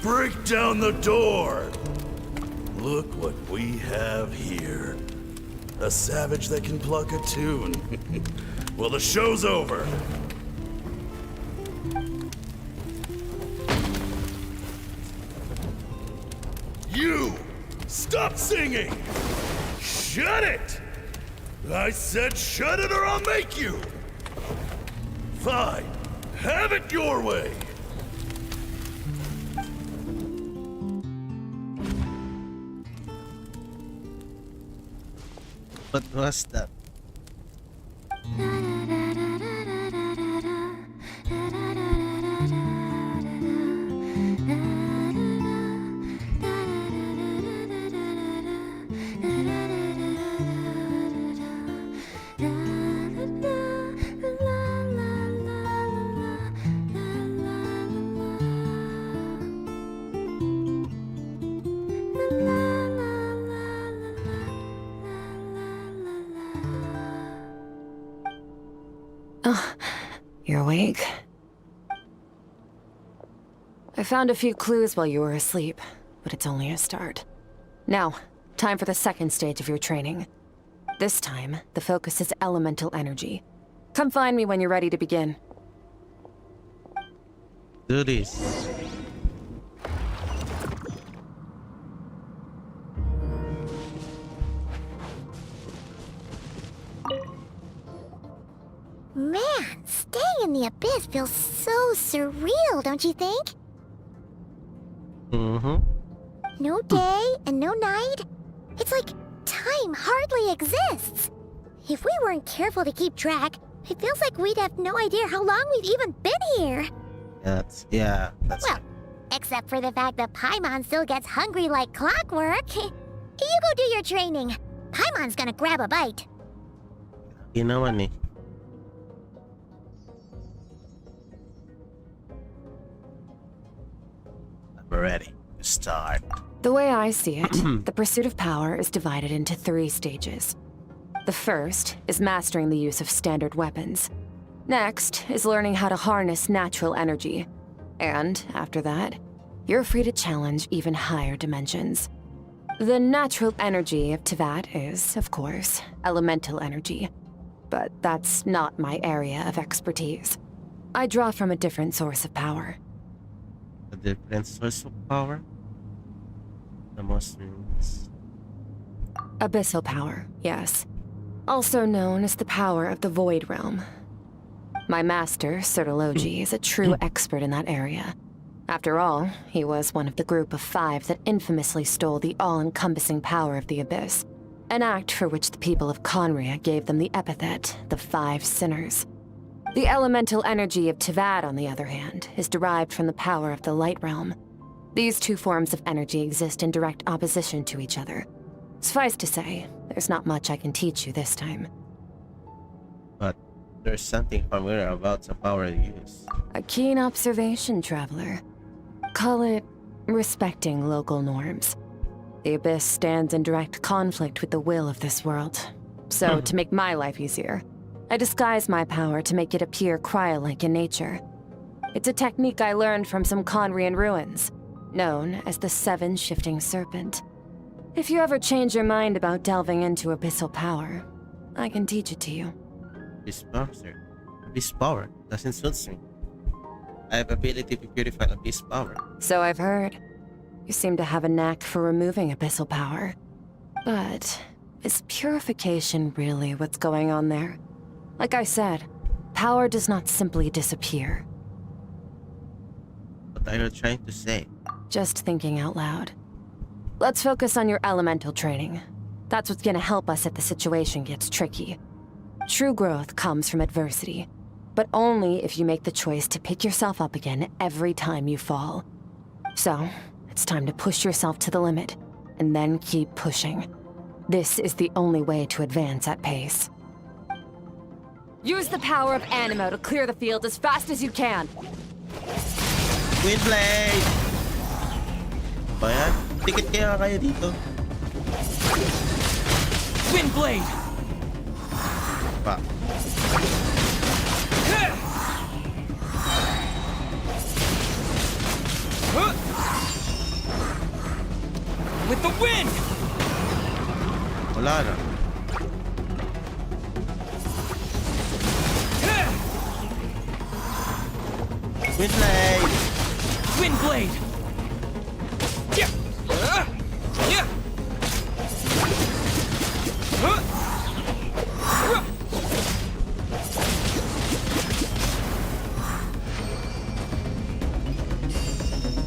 Speaker 14: Break down the door! Look what we have here. A savage that can pluck a tune. Well, the show's over. You! Stop singing! Shut it! I said shut it or I'll make you! Fine. Have it your way!
Speaker 1: What was that?
Speaker 5: You're awake? I found a few clues while you were asleep, but it's only a start. Now, time for the second stage of your training. This time, the focus is elemental energy. Come find me when you're ready to begin.
Speaker 1: Do this.
Speaker 3: Man, staying in the abyss feels so surreal, don't you think?
Speaker 1: Mm-hmm.
Speaker 3: No day and no night. It's like time hardly exists. If we weren't careful to keep track, it feels like we'd have no idea how long we've even been here.
Speaker 1: That's
Speaker 3: Well, except for the fact that Paimon still gets hungry like clockwork. You go do your training. Paimon's gonna grab a bite.
Speaker 1: you know what, eh? I'm ready to start.
Speaker 5: The way I see it, the pursuit of power is divided into 3 stages. The first is mastering the use of standard weapons. Next is learning how to harness natural energy. And after that, you're free to challenge even higher dimensions. The natural energy of Teyvat is, of course, elemental energy. But that's not my area of expertise. I draw from a different source of power.
Speaker 1: A different source of power? The Muslims.
Speaker 5: Abyssal power, yes. Also known as the power of the Void Realm. My master, Sertologi, is a true expert in that area. After all, he was one of the group of 5 that infamously stole the all-encompassing power of the Abyss, an act for which the people of Conria gave them the epithet, the 5 Sinners. The elemental energy of Tivad, on the other hand, is derived from the power of the Light Realm. These 2 forms of energy exist in direct opposition to each other. Suffice to say, there's not much I can teach you this time.
Speaker 1: But there's something familiar about the power you use.
Speaker 5: A keen observation, traveler. Call it respecting local norms. The Abyss stands in direct conflict with the will of this world. So, to make my life easier, I disguise my power to make it appear cryo-like in nature. It's a technique I learned from some Conrian ruins, known as the 7 Shifting Serpent. If you ever change your mind about delving into abyssal power, I can teach it to you.
Speaker 1: Abyss power, sir. Abyss power doesn't suit me. I have ability to purify abyss power.
Speaker 5: So I've heard. You seem to have a knack for removing abyssal power. But is purification really what's going on there? Like I said, power does not simply disappear.
Speaker 1: What are you trying to say?
Speaker 5: Just thinking out loud. Let's focus on your elemental training. That's what's gonna help us if the situation gets tricky. True growth comes from adversity, but only if you make the choice to pick yourself up again every time you fall. So, it's time to push yourself to the limit, and then keep pushing. This is the only way to advance at pace. Use the power of Animo to clear the field as fast as you can.
Speaker 1: Windblade! Ba yan? Tikit kaya kayo dito.
Speaker 13: Windblade!
Speaker 1: Pa.
Speaker 13: With the wind!
Speaker 1: Wala na. Windblade!
Speaker 13: Windblade!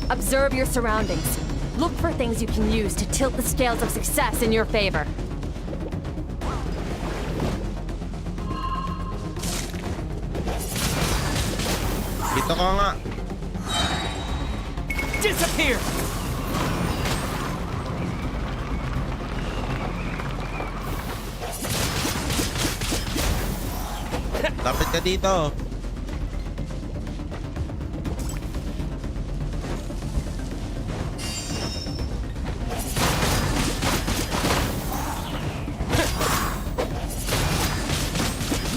Speaker 5: Observe your surroundings. Look for things you can use to tilt the scales of success in your favor.
Speaker 1: Dito ka nga.
Speaker 13: Disappear!
Speaker 1: Lapit ka dito.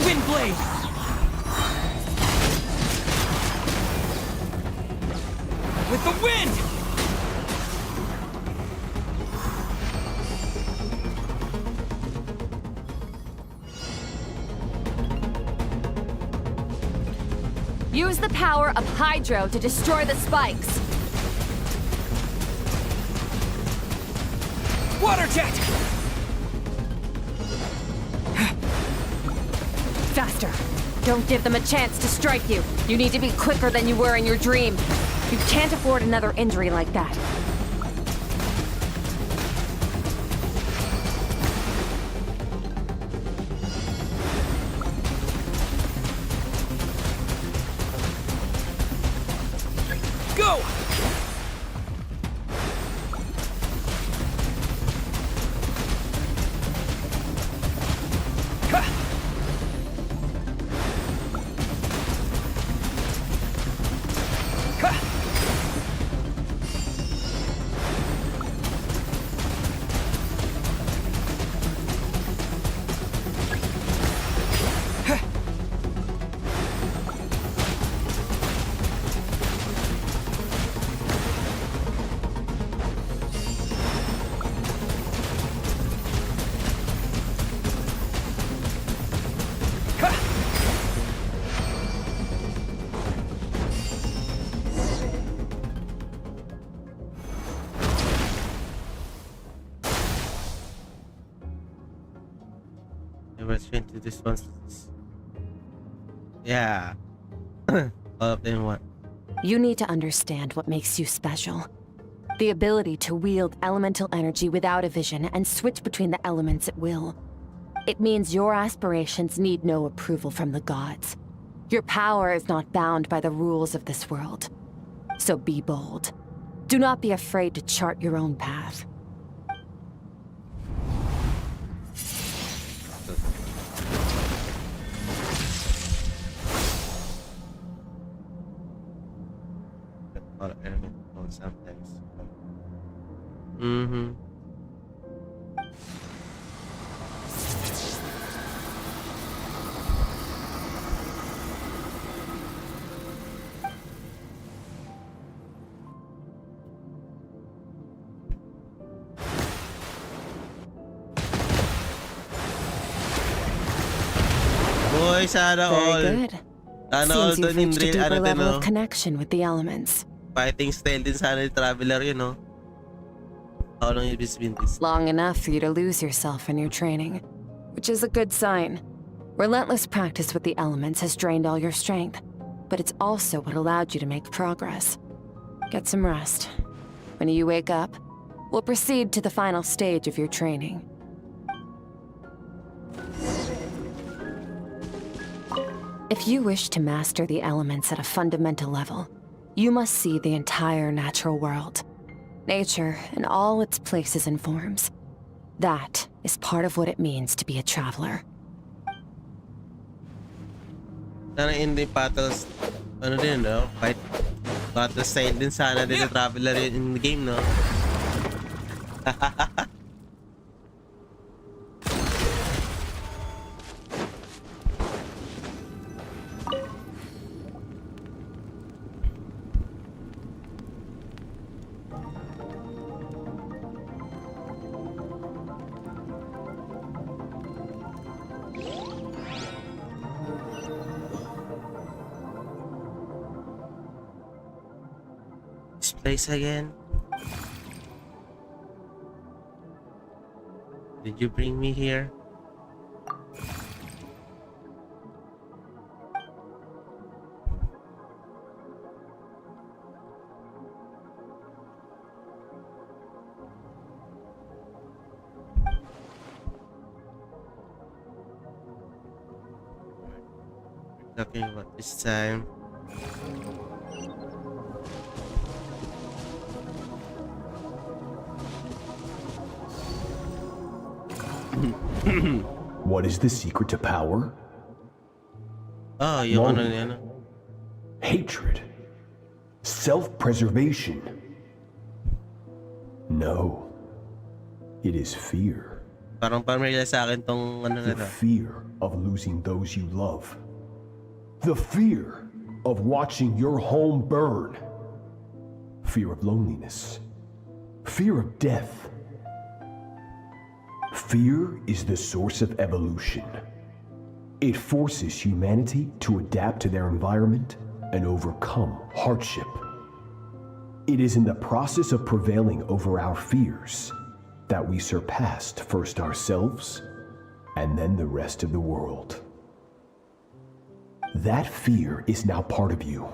Speaker 13: Windblade! With the wind!
Speaker 5: Use the power of Hydro to destroy the spikes.
Speaker 13: Water jet!
Speaker 5: Faster. Don't give them a chance to strike you. You need to be quicker than you were in your dream. You can't afford another injury like that.
Speaker 13: Go!
Speaker 1: Never trained to this one. Yeah. All of them what?
Speaker 5: You need to understand what makes you special. The ability to wield elemental energy without a vision and switch between the elements at will. It means your aspirations need no approval from the gods. Your power is not bound by the rules of this world. So be bold. Do not be afraid to chart your own path.
Speaker 1: All element sometimes. Mm-hmm. Boy, sana all.
Speaker 5: Very good.
Speaker 1: Sana all
Speaker 5: Seems you've
Speaker 1: dun in
Speaker 5: reached a
Speaker 1: real,
Speaker 5: deeper
Speaker 1: ano din,
Speaker 5: level
Speaker 1: no?
Speaker 5: of connection with the elements.
Speaker 1: Fighting style din sana ni Traveler yun, no? How long have you been this?
Speaker 5: Long enough for you to lose yourself in your training, which is a good sign. Relentless practice with the elements has drained all your strength, but it's also what allowed you to make progress. Get some rest. When you wake up, we'll proceed to the final stage of your training. If you wish to master the elements at a fundamental level, you must see the entire natural world. Nature in all its places and forms. That is part of what it means to be a traveler.
Speaker 1: Sana in the battles, ano din, no? Fight battle style din sana din ni Traveler in the game, no? This place again? Did you bring me here? Talking about this time.
Speaker 15: What is the secret to power?
Speaker 1: Oh, yung ano niya, no?
Speaker 15: Hatred. Self-preservation. No. It is fear.
Speaker 1: Parang pamilya sa akin tong ano na
Speaker 15: The
Speaker 1: to.
Speaker 15: fear of losing those you love. The fear of watching your home burn. Fear of loneliness. Fear of death. Fear is the source of evolution. It forces humanity to adapt to their environment and overcome hardship. It is in the process of prevailing over our fears that we surpassed first ourselves and then the rest of the world. That fear is now part of you.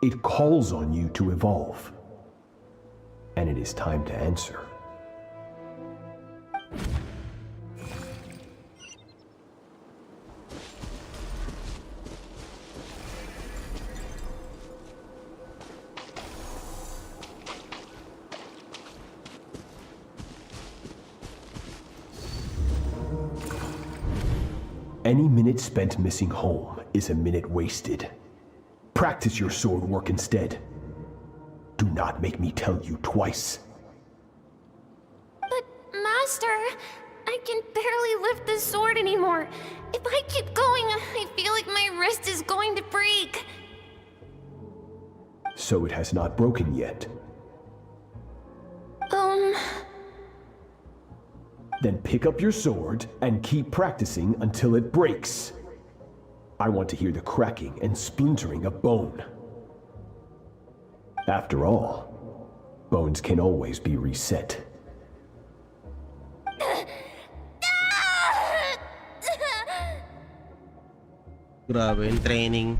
Speaker 15: It calls on you to evolve. And it is time to answer. Any minute spent missing home is a minute wasted. Practice your sword work instead. Do not make me tell you twice.
Speaker 11: But, Master, I can barely lift the sword anymore. If I keep going, I feel like my wrist is going to break.
Speaker 15: So it has not broken yet. Then pick up your sword and keep practicing until it breaks. I want to hear the cracking and splintering of bone. After all, bones can always be reset.
Speaker 1: Grabe yung training.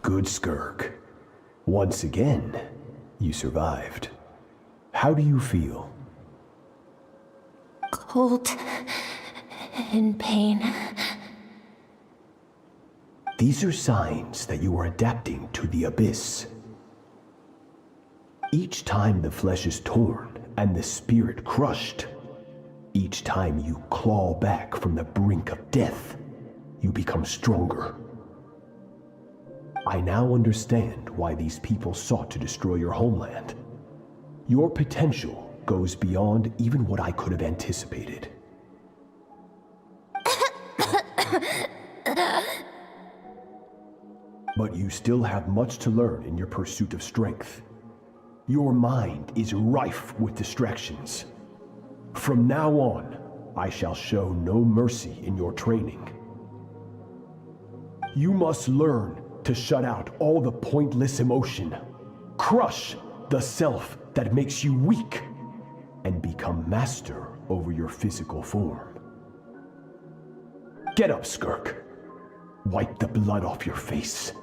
Speaker 15: Good, Skirk. Once again, you survived. How do you feel?
Speaker 11: Cold. In pain.
Speaker 15: These are signs that you are adapting to the abyss. Each time the flesh is torn and the spirit crushed, each time you claw back from the brink of death, you become stronger. I now understand why these people sought to destroy your homeland. Your potential goes beyond even what I could have anticipated. But you still have much to learn in your pursuit of strength. Your mind is rife with distractions. From now on, I shall show no mercy in your training. You must learn to shut out all the pointless emotion, crush the self that makes you weak, and become master over your physical form. Get up, Skirk. Wipe the blood off your face.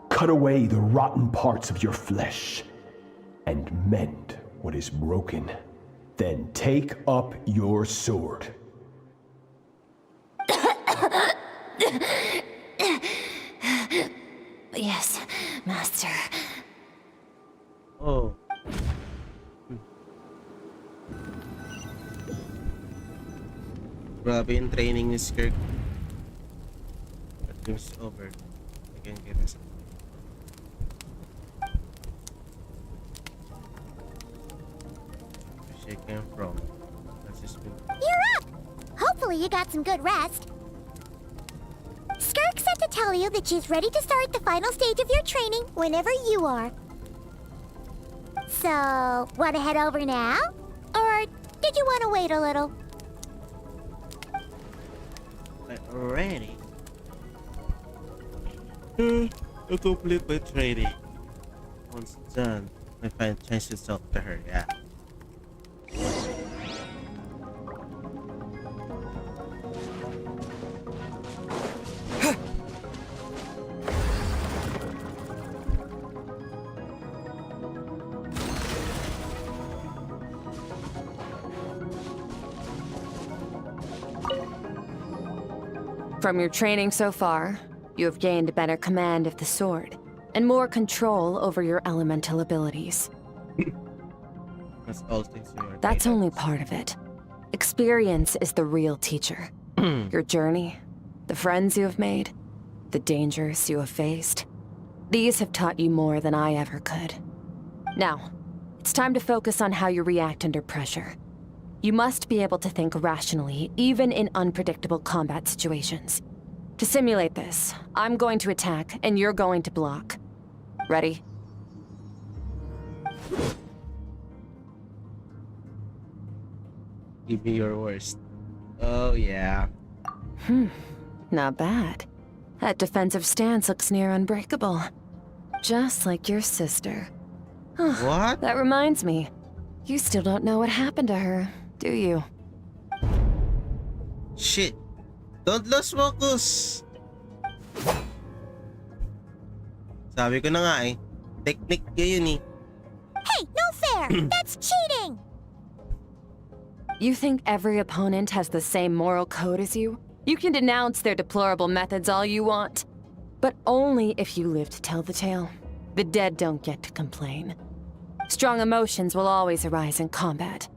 Speaker 15: Cut away the rotten parts of your flesh, and mend what is broken. Then take up your sword.
Speaker 11: Yes, Master.
Speaker 1: Oh. Grabe yung training ni Skirk. That game's over. I can get us. Where she came from. That's just been.
Speaker 3: You're up! Hopefully you got some good rest. Skirk said to tell you that she's ready to start the final stage of your training whenever you are. So, want to head over now? Or did you want to wait a little?
Speaker 1: Already. To complete my training. Once done, I find a chance to talk to her, yeah.
Speaker 5: From your training so far, you have gained better command of the sword and more control over your elemental abilities.
Speaker 1: That's all things you are.
Speaker 5: That's only part of it. Experience is the real teacher. Your journey, the friends you have made, the dangers you have faced. These have taught you more than I ever could. Now, it's time to focus on how you react under pressure. You must be able to think rationally, even in unpredictable combat situations. To simulate this, I'm going to attack, and you're going to block. Ready?
Speaker 1: Give me your worst. Oh, yeah.
Speaker 5: Not bad. That defensive stance looks near unbreakable. Just like your sister.
Speaker 1: What?
Speaker 5: That reminds me. You still don't know what happened to her, do you?
Speaker 1: Shit. Don't lose focus. Sabi ko na nga eh. Technique ko yun eh.
Speaker 3: Hey, no fair! That's cheating!
Speaker 5: You think every opponent has the same moral code as you? You can denounce their deplorable methods all you want. But only if you live to tell the tale. The dead don't get to complain. Strong emotions will always arise in combat.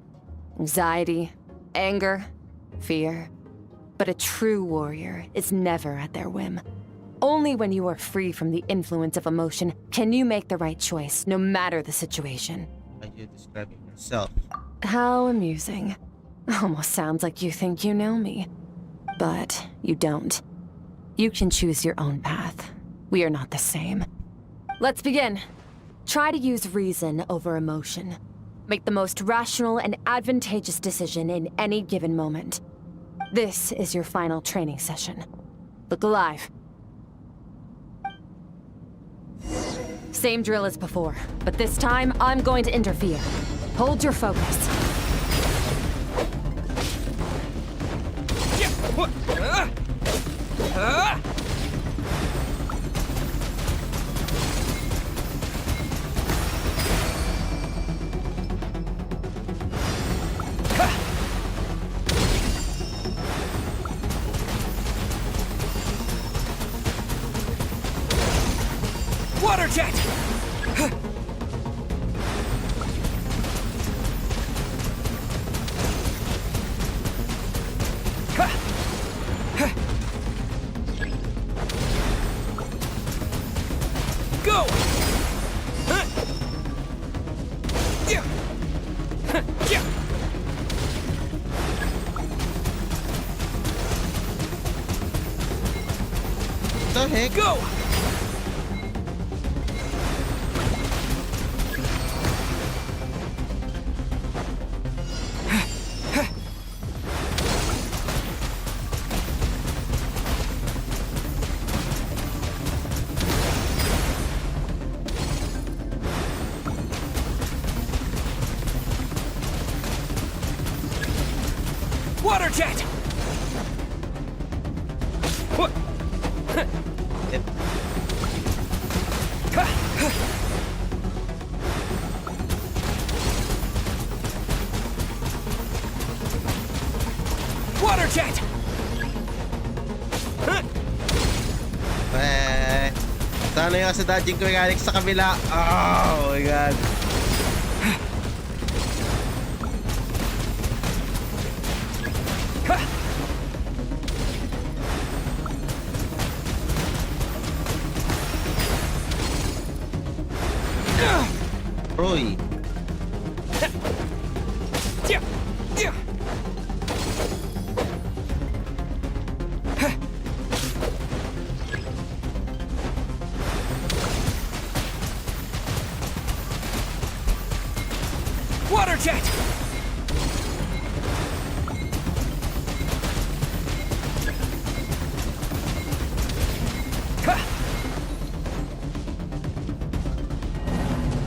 Speaker 5: Anxiety, anger, fear. But a true warrior is never at their whim. Only when you are free from the influence of emotion can you make the right choice, no matter the situation.
Speaker 1: Are you describing yourself?
Speaker 5: How amusing. Almost sounds like you think you know me. But you don't. You can choose your own path. We are not the same. Let's begin. Try to use reason over emotion. Make the most rational and advantageous decision in any given moment. This is your final training session. Look alive. Same drill as before, but this time I'm going to interfere. Hold your focus.
Speaker 13: Water jet! Go!
Speaker 1: The heck?
Speaker 13: Go! Water jet! What? Water jet!
Speaker 1: Sana yung sa dodging mechanics sa kabila. Oh my god. Roy.
Speaker 13: Water jet!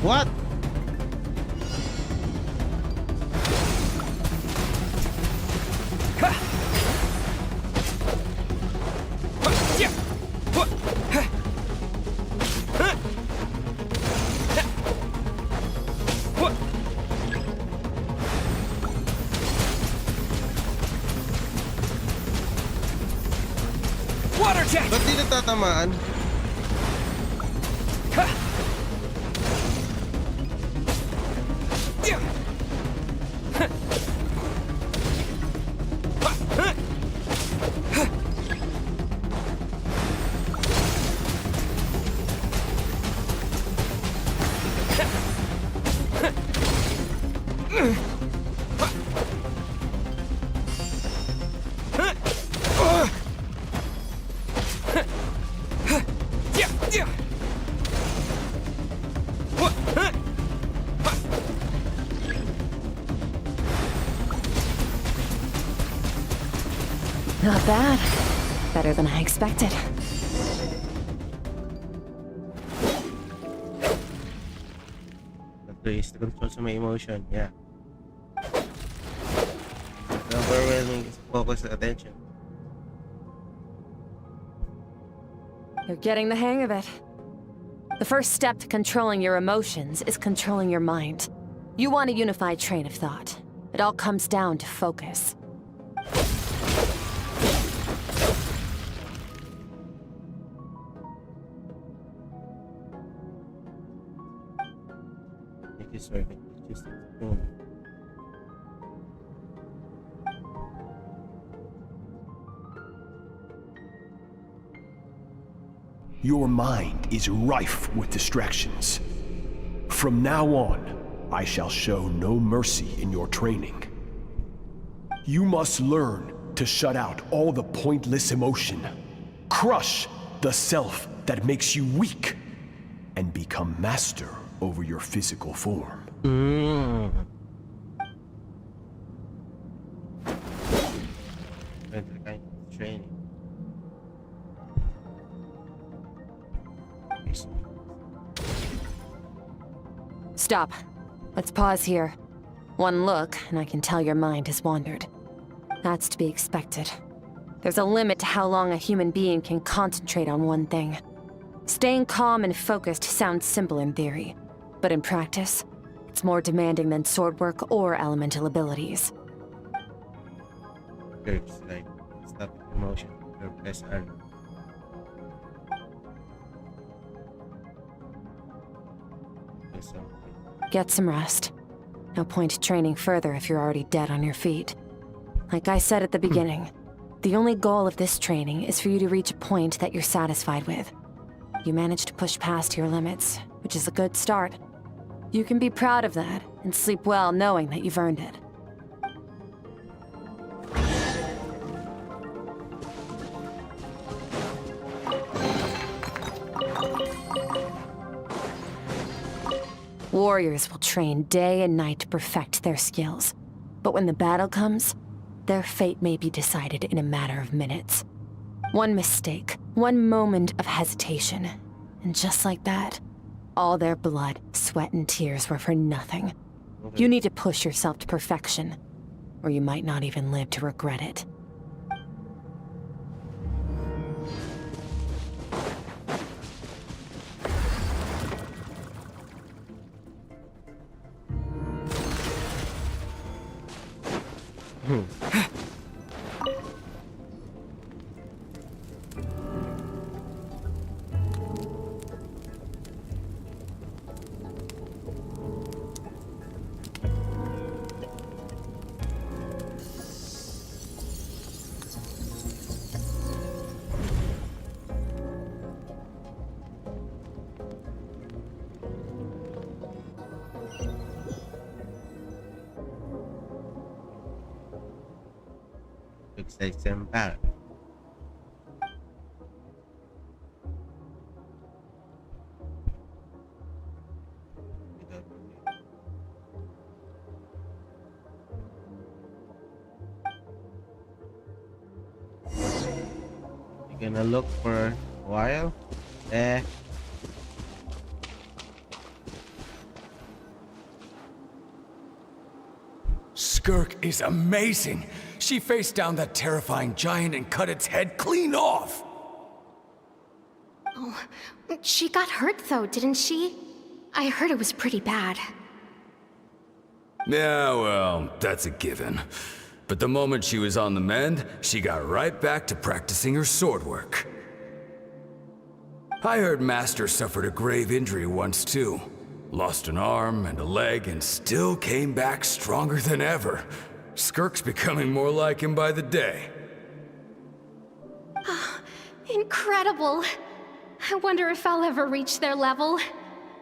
Speaker 1: What?
Speaker 13: Water jet!
Speaker 1: Ba't di natatamaan?
Speaker 5: Not bad. Better than I expected.
Speaker 1: That is to control my emotion, yeah. The overwhelming is focus and attention.
Speaker 5: You're getting the hang of it. The first step to controlling your emotions is controlling your mind. You want a unified train of thought. It all comes down to focus.
Speaker 15: Your mind is rife with distractions. From now on, I shall show no mercy in your training. You must learn to shut out all the pointless emotion, crush the self that makes you weak, and become master over your physical form.
Speaker 5: Stop. Let's pause here. One look, and I can tell your mind has wandered. That's to be expected. There's a limit to how long a human being can concentrate on one thing. Staying calm and focused sounds simple in theory, but in practice, it's more demanding than sword work or elemental abilities.
Speaker 1: Curves like stop emotion or press R.
Speaker 5: Get some rest. No point training further if you're already dead on your feet. Like I said at the beginning, the only goal of this training is for you to reach a point that you're satisfied with. You managed to push past your limits, which is a good start. You can be proud of that and sleep well knowing that you've earned it. Warriors will train day and night to perfect their skills. But when the battle comes, their fate may be decided in a matter of minutes. One mistake, one moment of hesitation, and just like that, all their blood, sweat, and tears were for nothing. You need to push yourself to perfection, or you might not even live to regret it.
Speaker 1: Looks like some back. You're gonna look for a while?
Speaker 14: Skirk is amazing. She faced down that terrifying giant and cut its head clean off.
Speaker 11: Oh, she got hurt though, didn't she? I heard it was pretty bad.
Speaker 14: Yeah, well, that's a given. But the moment she was on the mend, she got right back to practicing her sword work. I heard Master suffered a grave injury once too. Lost an arm and a leg and still came back stronger than ever. Skirk's becoming more like him by the day.
Speaker 11: Incredible. I wonder if I'll ever reach their level.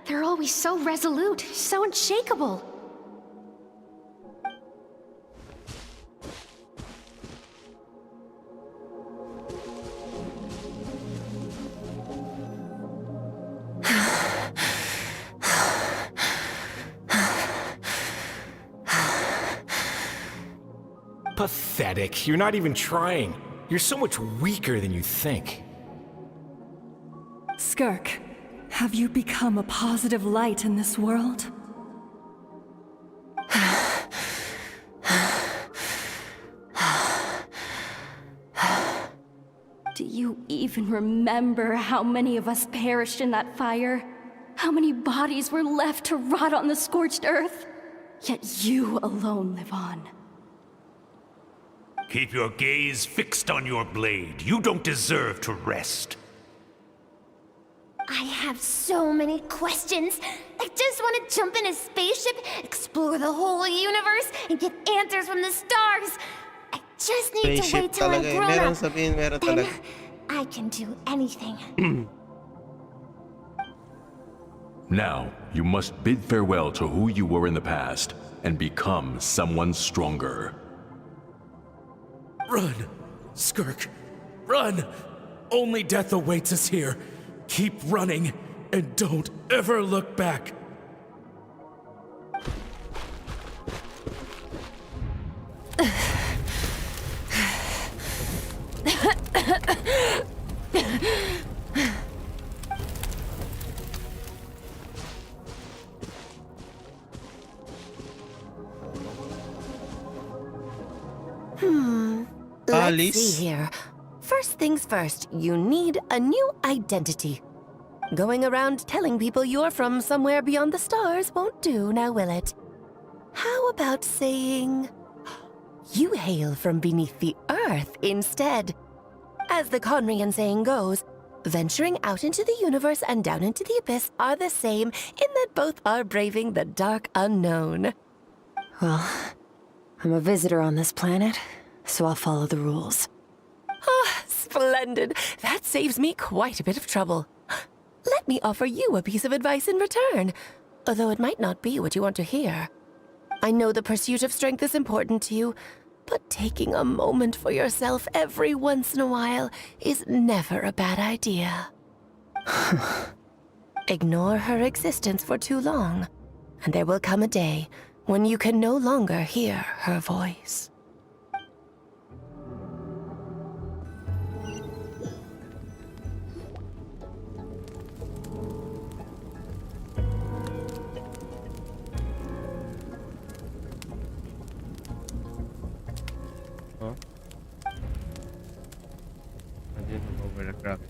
Speaker 11: They're always so resolute, so unshakable.
Speaker 16: Pathetic. You're not even trying. You're so much weaker than you think.
Speaker 17: Skirk, have you become a positive light in this world?
Speaker 10: Do you even remember how many of us perished in that fire? How many bodies were left to rot on the scorched earth? Yet you alone live on.
Speaker 14: Keep your gaze fixed on your blade. You don't deserve to rest.
Speaker 11: I have so many questions. I just want to jump in a spaceship, explore the whole universe, and get answers from the stars. I just need to wait till I'm grown up. Then I can do anything.
Speaker 18: Now, you must bid farewell to who you were in the past and become someone stronger.
Speaker 14: Run, Skirk, run! Only death awaits us here. Keep running, and don't ever look back.
Speaker 19: Let's see here. First things first, you need a new identity. Going around telling people you're from somewhere beyond the stars won't do, now will it? How about saying you hail from beneath the earth instead? As the Conrian saying goes, venturing out into the universe and down into the abyss are the same in that both are braving the dark unknown.
Speaker 5: Well, I'm a visitor on this planet, so I'll follow the rules.
Speaker 19: Ah, splendid. That saves me quite a bit of trouble. Let me offer you a piece of advice in return, although it might not be what you want to hear. I know the pursuit of strength is important to you, but taking a moment for yourself every once in a while is never a bad idea. Ignore her existence for too long, and there will come a day when you can no longer hear her voice.
Speaker 1: I didn't know where the crap is.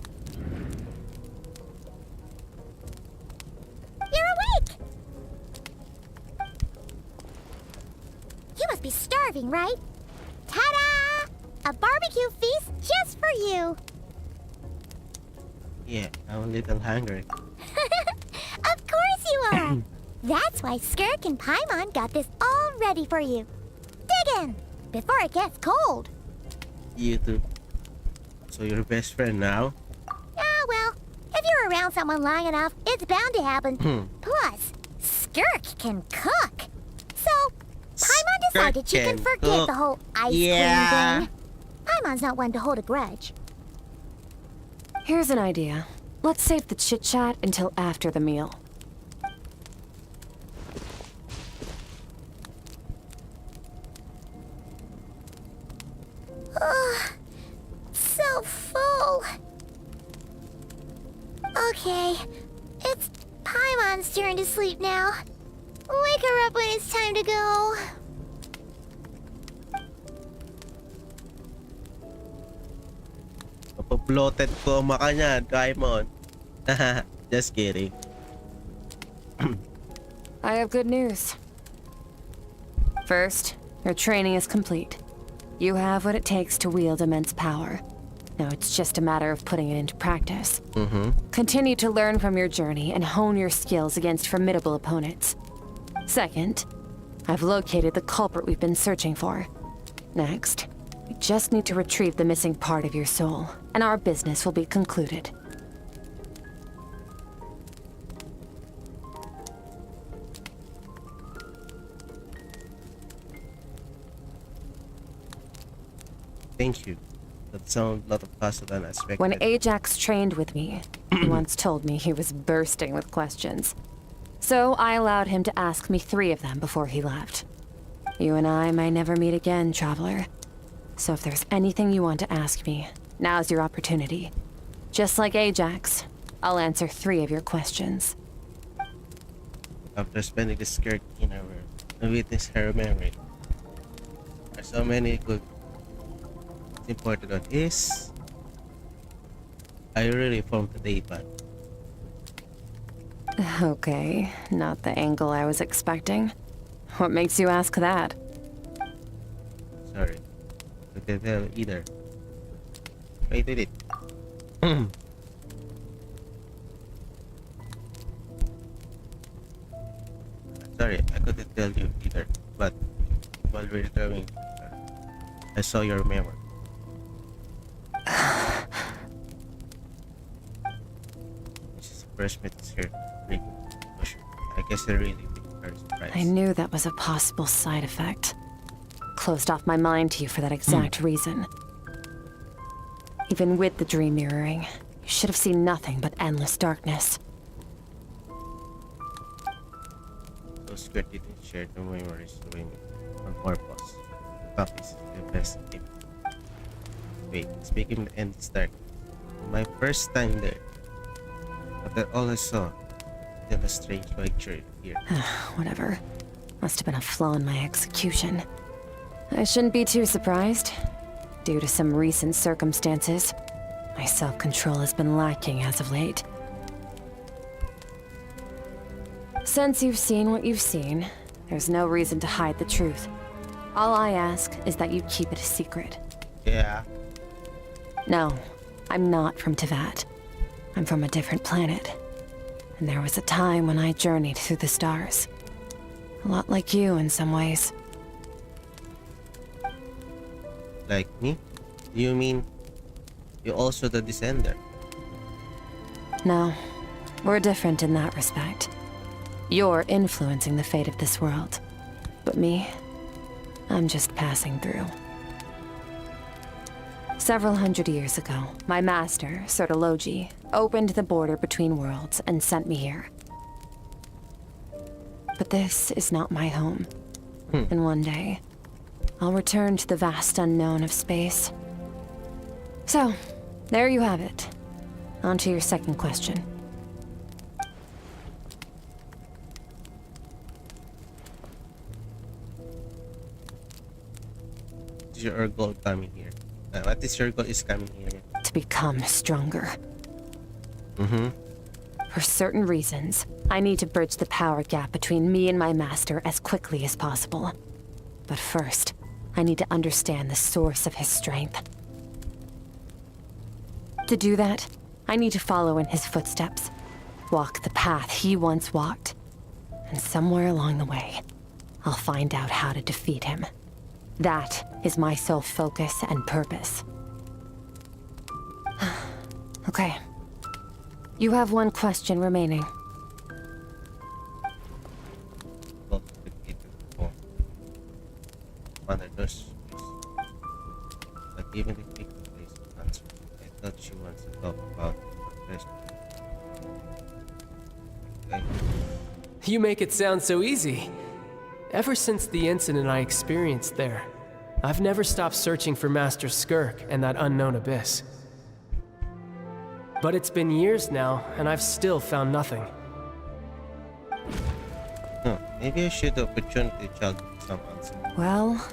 Speaker 3: You're awake! You must be starving, right? Ta-da! A barbecue feast just for you!
Speaker 1: Yeah, I'm a little hungry.
Speaker 3: Of course you are! That's why Skirk and Paimon got this all ready for you. Dig in, before it gets cold.
Speaker 1: You too. So you're best friend now?
Speaker 3: Ah, well, if you're around someone long enough, it's bound to happen. Plus, Skirk can cook. So, Paimon decided she can forget the whole ice cream thing. Paimon's not one to hold a grudge.
Speaker 5: Here's an idea. Let's save the chit-chat until after the meal.
Speaker 3: So full. Okay, it's Paimon's turn to sleep now. Wake her up when it's time to go.
Speaker 1: Mapaploted ko maka niyan, Paimon. Just kidding.
Speaker 5: I have good news. First, your training is complete. You have what it takes to wield immense power. Now it's just a matter of putting it into practice. Continue to learn from your journey and hone your skills against formidable opponents. Second, I've located the culprit we've been searching for. Next, we just need to retrieve the missing part of your soul, and our business will be concluded.
Speaker 1: Thank you. That sounds a lot faster than expected.
Speaker 5: When Ajax trained with me, he once told me he was bursting with questions. So I allowed him to ask me 3 of them before he left. You and I may never meet again, Traveler. So if there's anything you want to ask me, now's your opportunity. Just like Ajax, I'll answer 3 of your questions.
Speaker 1: After spending the Skirk in our witness her memory. There's so many good. What's important one is I really formed the day plan.
Speaker 5: Okay, not the angle I was expecting. What makes you ask that?
Speaker 1: Sorry. I can't tell either. I did it. Sorry, I couldn't tell you either. But while we're going, I saw your memory. This is the first meet here. I guess I really big surprise.
Speaker 5: I knew that was a possible side effect. Closed off my mind to you for that exact reason. Even with the dream mirroring, you should have seen nothing but endless darkness.
Speaker 1: So Skirk didn't share the memories with me on purpose. That is the best thing. Wait, speaking of end dark, my first time there, after all I saw, then a strange picture here.
Speaker 5: Whatever. Must have been a flaw in my execution. I shouldn't be too surprised. Due to some recent circumstances, my self-control has been lacking as of late. Since you've seen what you've seen, there's no reason to hide the truth. All I ask is that you keep it a secret.
Speaker 1: Yeah.
Speaker 5: No, I'm not from Teyvat. I'm from a different planet. And there was a time when I journeyed through the stars. A lot like you in some ways.
Speaker 1: Like me? You mean you're also the descender?
Speaker 5: No, we're different in that respect. You're influencing the fate of this world. But me, I'm just passing through. Several hundred years ago, my master, Sertologi, opened the border between worlds and sent me here. But this is not my home. And one day, I'll return to the vast unknown of space. So, there you have it. On to your second question.
Speaker 1: Your goal coming here? What is your goal is coming here?
Speaker 5: To become stronger. For certain reasons, I need to bridge the power gap between me and my master as quickly as possible. But first, I need to understand the source of his strength. To do that, I need to follow in his footsteps, walk the path he once walked, and somewhere along the way, I'll find out how to defeat him. That is my sole focus and purpose. Okay. You have one question remaining.
Speaker 1: One of those. But even if we could place the answer, I thought she wants to talk about the question. Okay.
Speaker 20: You make it sound so easy. Ever since the incident I experienced there, I've never stopped searching for Master Skirk and that unknown abyss. But it's been years now, and I've still found nothing.
Speaker 1: Maybe I should opportunity child some answer.
Speaker 5: Well,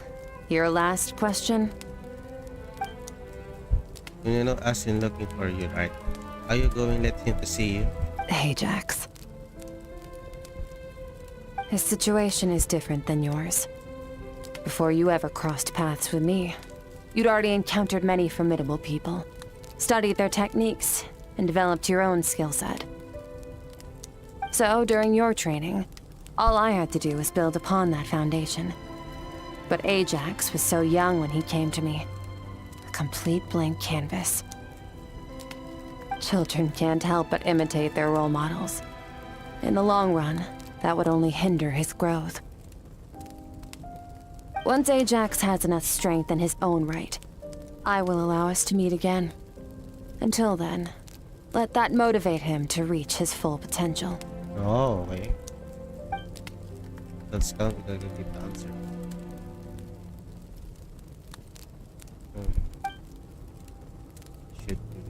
Speaker 5: your last question?
Speaker 1: When you know us in looking for you, right? Are you going to let him to see you?
Speaker 5: Ajax. His situation is different than yours. Before you ever crossed paths with me, you'd already encountered many formidable people, studied their techniques, and developed your own skill set. So, during your training, all I had to do was build upon that foundation. But Ajax was so young when he came to me. A complete blank canvas. Children can't help but imitate their role models. In the long run, that would only hinder his growth. Once Ajax has enough strength in his own right, I will allow us to meet again. Until then, let that motivate him to reach his full potential.
Speaker 1: Oh, okay. Let's count because I give the answer. Should be.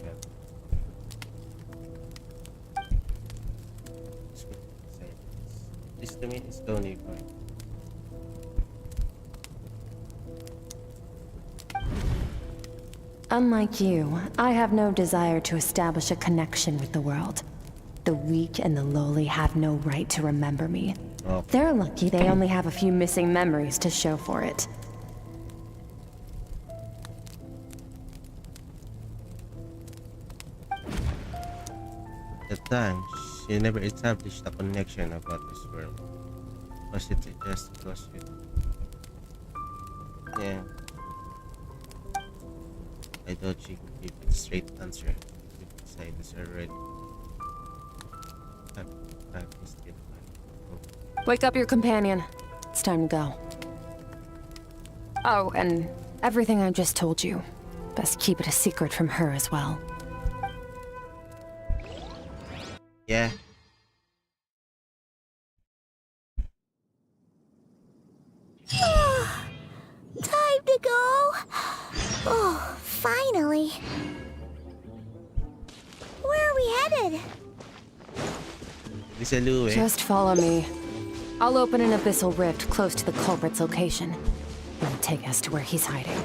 Speaker 1: Yeah. This to me is the only point.
Speaker 5: Unlike you, I have no desire to establish a connection with the world. The weak and the lowly have no right to remember me.
Speaker 1: Oh.
Speaker 5: They're lucky they only have a few missing memories to show for it.
Speaker 1: At times, she never established a connection about this world. Was it just because it... Yeah. I thought she could give a straight answer. Decide this already.
Speaker 5: Wake up your companion. It's time to go. Oh, and everything I just told you. Best keep it a secret from her as well.
Speaker 1: Yeah.
Speaker 3: Time to go. Oh, finally. Where are we headed?
Speaker 5: Just follow me. I'll open an abyssal rift close to the culprit's location. It will take us to where he's hiding.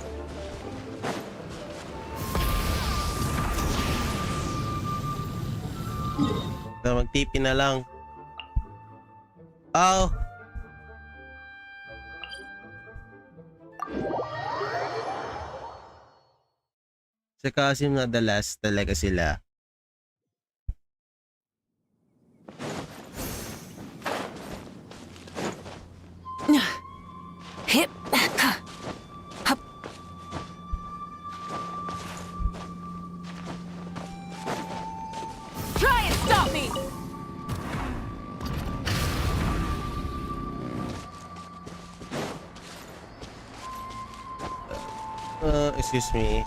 Speaker 1: So, mag-TP na lang. Oh! Saka kasi madalas talaga sila.
Speaker 19: Hip. Hup.
Speaker 10: Try and stop me!
Speaker 1: Excuse me.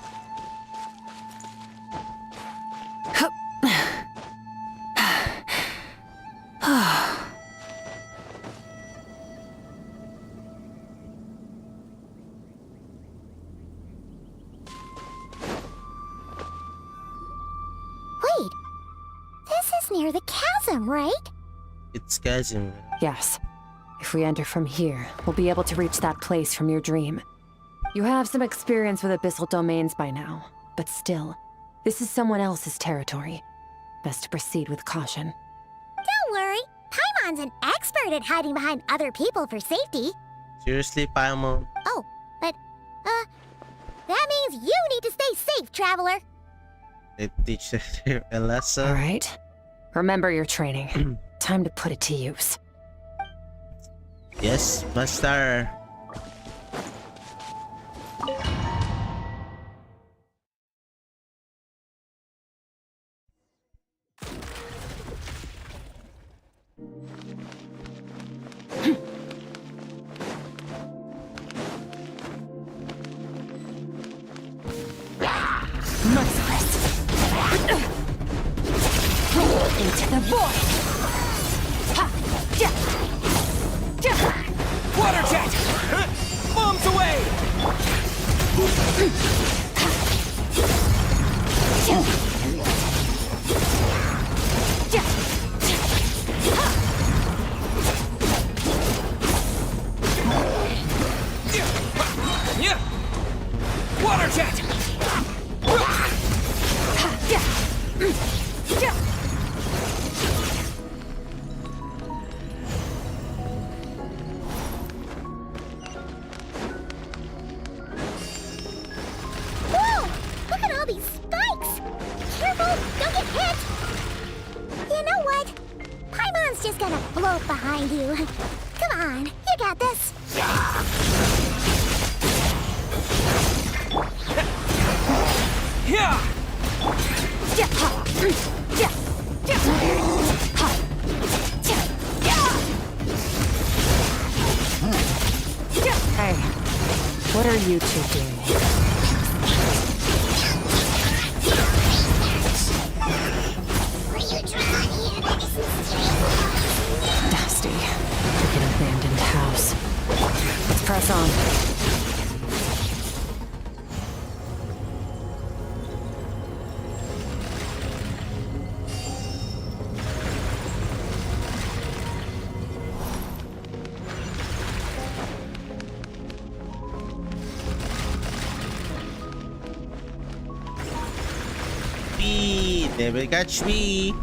Speaker 3: Wait, this is near the chasm, right?
Speaker 1: It's chasm.
Speaker 5: Yes. If we enter from here, we'll be able to reach that place from your dream. You have some experience with abyssal domains by now, but still, this is someone else's territory. Best to proceed with caution.
Speaker 3: Don't worry, Paimon's an expert at hiding behind other people for safety.
Speaker 1: Seriously, Paimon?
Speaker 3: Oh, but, that means you need to stay safe, traveler.
Speaker 1: They teach her a lesson.
Speaker 5: All right. Remember your training. Time to put it to use.
Speaker 1: Yes, master.
Speaker 10: Merciless! Into the void! Ha! Ja! Ja!
Speaker 13: Water jet! Bombs away!
Speaker 10: Ja! Ja! Ha!
Speaker 13: Yeah! Water jet!
Speaker 10: Ja! Ja!
Speaker 3: Whoa! Look at all these spikes! Careful, don't get hit! You know what? Paimon's just gonna float behind you. Come on, you got this.
Speaker 13: Yeah!
Speaker 10: Ja! Ja! Ja! Ha! Ja! Ja!
Speaker 5: Hey, what are you two doing here? Dusty, like an abandoned house. Let's press on.
Speaker 1: Never catch me.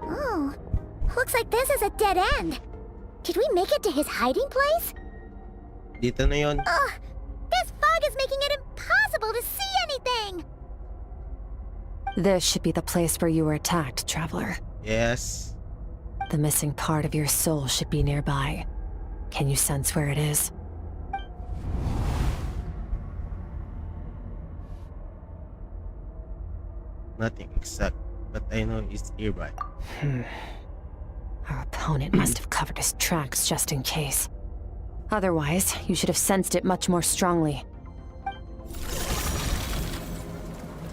Speaker 3: Oh, looks like this is a dead end. Did we make it to his hiding place?
Speaker 1: Dito na yon.
Speaker 3: Ugh, this fog is making it impossible to see anything.
Speaker 5: This should be the place where you were attacked, traveler.
Speaker 1: Yes.
Speaker 5: The missing part of your soul should be nearby. Can you sense where it is?
Speaker 1: Nothing exact, but I know it's nearby.
Speaker 5: Our opponent must have covered his tracks just in case. Otherwise, you should have sensed it much more strongly.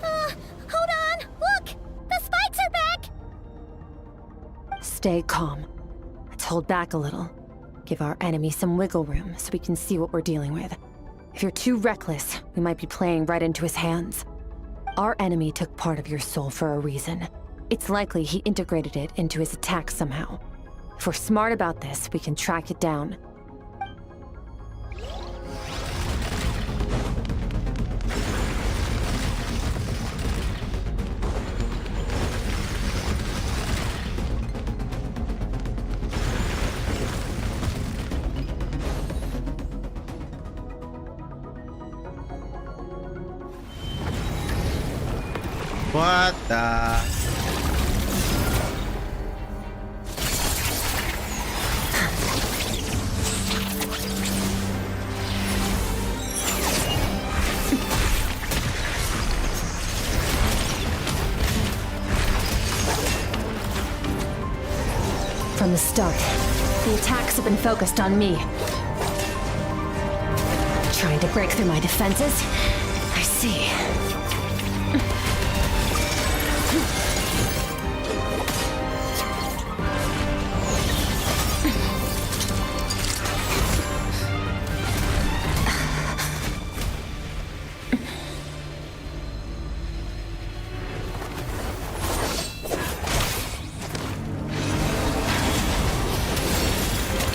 Speaker 3: Hold on! Look! The spikes are back!
Speaker 5: Stay calm. Let's hold back a little. Give our enemy some wiggle room so we can see what we're dealing with. If you're too reckless, we might be playing right into his hands. Our enemy took part of your soul for a reason. It's likely he integrated it into his attack somehow. If we're smart about this, we can track it down.
Speaker 1: What the?
Speaker 5: From the start, the attacks have been focused on me. Trying to break through my defenses? I see.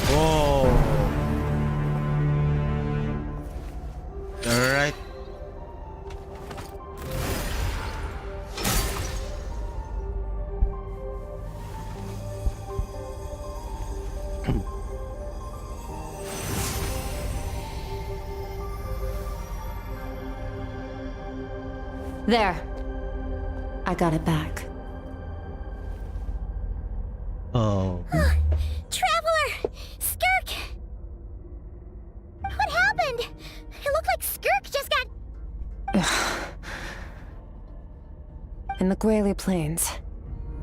Speaker 1: Whoa. Alright.
Speaker 5: There. I got it back.
Speaker 1: Oh.
Speaker 3: Traveler! Skirk! What happened? It looked like Skirk just got...
Speaker 5: In the Guili Plains,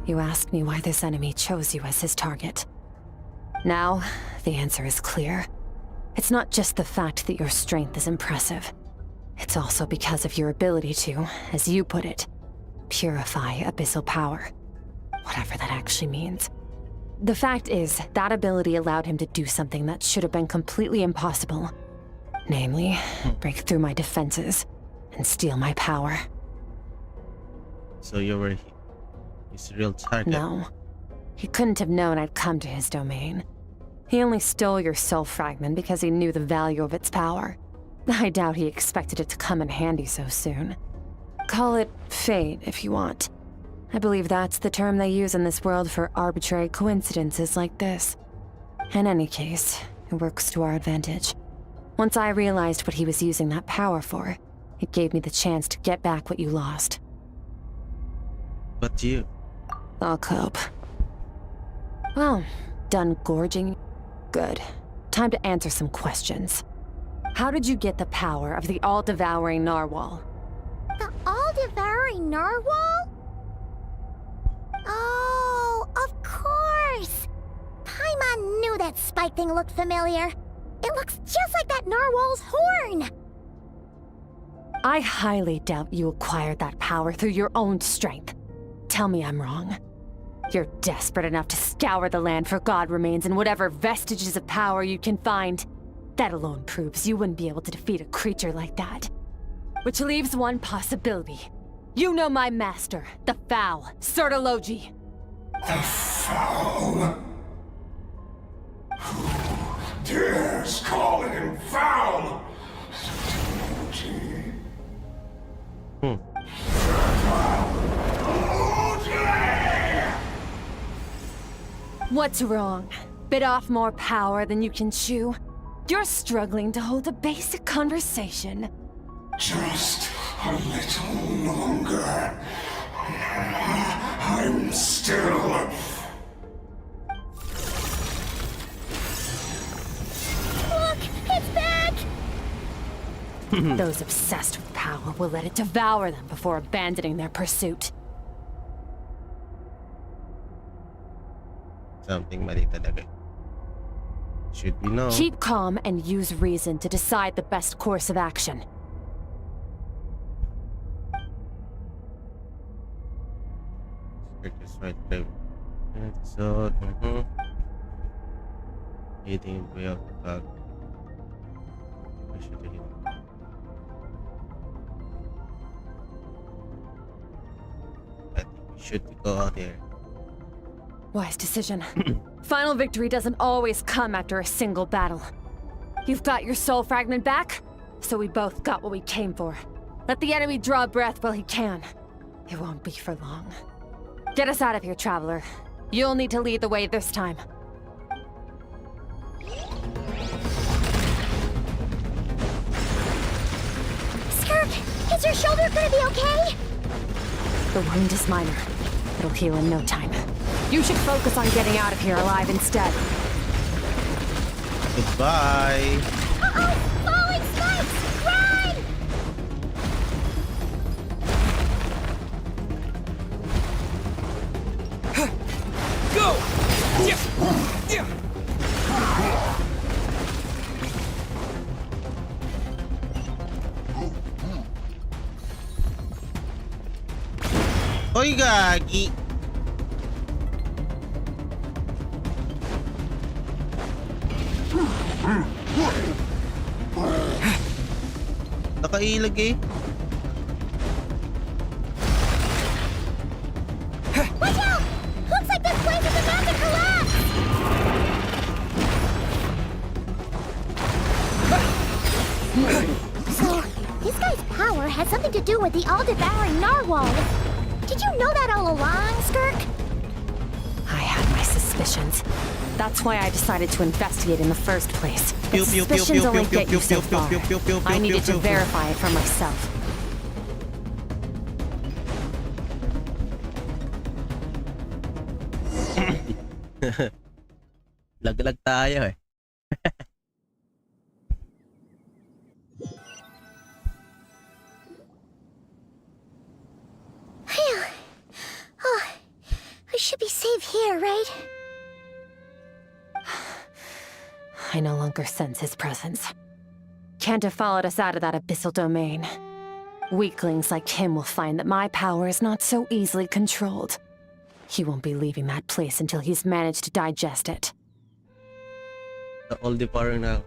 Speaker 5: you asked me why this enemy chose you as his target. Now, the answer is clear. It's not just the fact that your strength is impressive. It's also because of your ability to, as you put it, purify abyssal power. Whatever that actually means. The fact is, that ability allowed him to do something that should have been completely impossible. Namely, break through my defenses and steal my power.
Speaker 1: So you were his real target?
Speaker 5: No. He couldn't have known I'd come to his domain. He only stole your soul fragment because he knew the value of its power. I doubt he expected it to come in handy so soon. Call it fate, if you want. I believe that's the term they use in this world for arbitrary coincidences like this. In any case, it works to our advantage. Once I realized what he was using that power for, it gave me the chance to get back what you lost.
Speaker 1: But you...
Speaker 5: I'll cope. Well, done gorging? Good. Time to answer some questions. How did you get the power of the all-devouring narwhal?
Speaker 3: The all-devouring narwhal? Oh, of course! Paimon knew that spike thing looked familiar. It looks just like that narwhal's horn!
Speaker 5: I highly doubt you acquired that power through your own strength. Tell me I'm wrong. You're desperate enough to scour the land for god remains and whatever vestiges of power you can find. That alone proves you wouldn't be able to defeat a creature like that. Which leaves one possibility. You know my master, the Foul, Sertologi.
Speaker 14: The Foul? Who dares call him Foul?
Speaker 5: What's wrong? Bit off more power than you can chew? You're struggling to hold a basic conversation.
Speaker 14: Just a little longer. I'm still...
Speaker 3: Look! It's back!
Speaker 5: Those obsessed with power will let it devour them before abandoning their pursuit.
Speaker 1: Something mali talaga. Should we know?
Speaker 5: Keep calm and use reason to decide the best course of action.
Speaker 1: Skirk is right there. So, eating way of the dog. I should have hit. I think we should go out there.
Speaker 5: Wise decision. Final victory doesn't always come after a single battle. You've got your soul fragment back, so we both got what we came for. Let the enemy draw breath while he can. It won't be for long. Get us out of here, Traveler. You'll need to lead the way this time.
Speaker 3: Skirk, is your shoulder gonna be okay?
Speaker 5: The wound is minor. It'll heal in no time. You should focus on getting out of here alive instead.
Speaker 1: Goodbye.
Speaker 3: Uh-oh! Falling spikes! Run!
Speaker 13: Go! Yeah.
Speaker 1: Oy, gagi. Nakailag eh.
Speaker 3: Watch out! Looks like this place is about to collapse! So, this guy's power has something to do with the all-devouring narwhal. Did you know that all along, Skirk?
Speaker 5: I had my suspicions. That's why I decided to investigate in the first place. But suspicions only get you so far. I needed to verify it for myself.
Speaker 1: Laglag tayo eh.
Speaker 3: Phew. Oh, I should be safe here, right?
Speaker 5: I no longer sense his presence. Can't have followed us out of that abyssal domain. Weaklings like him will find that my power is not so easily controlled. He won't be leaving that place until he's managed to digest it.
Speaker 1: The all devouring now.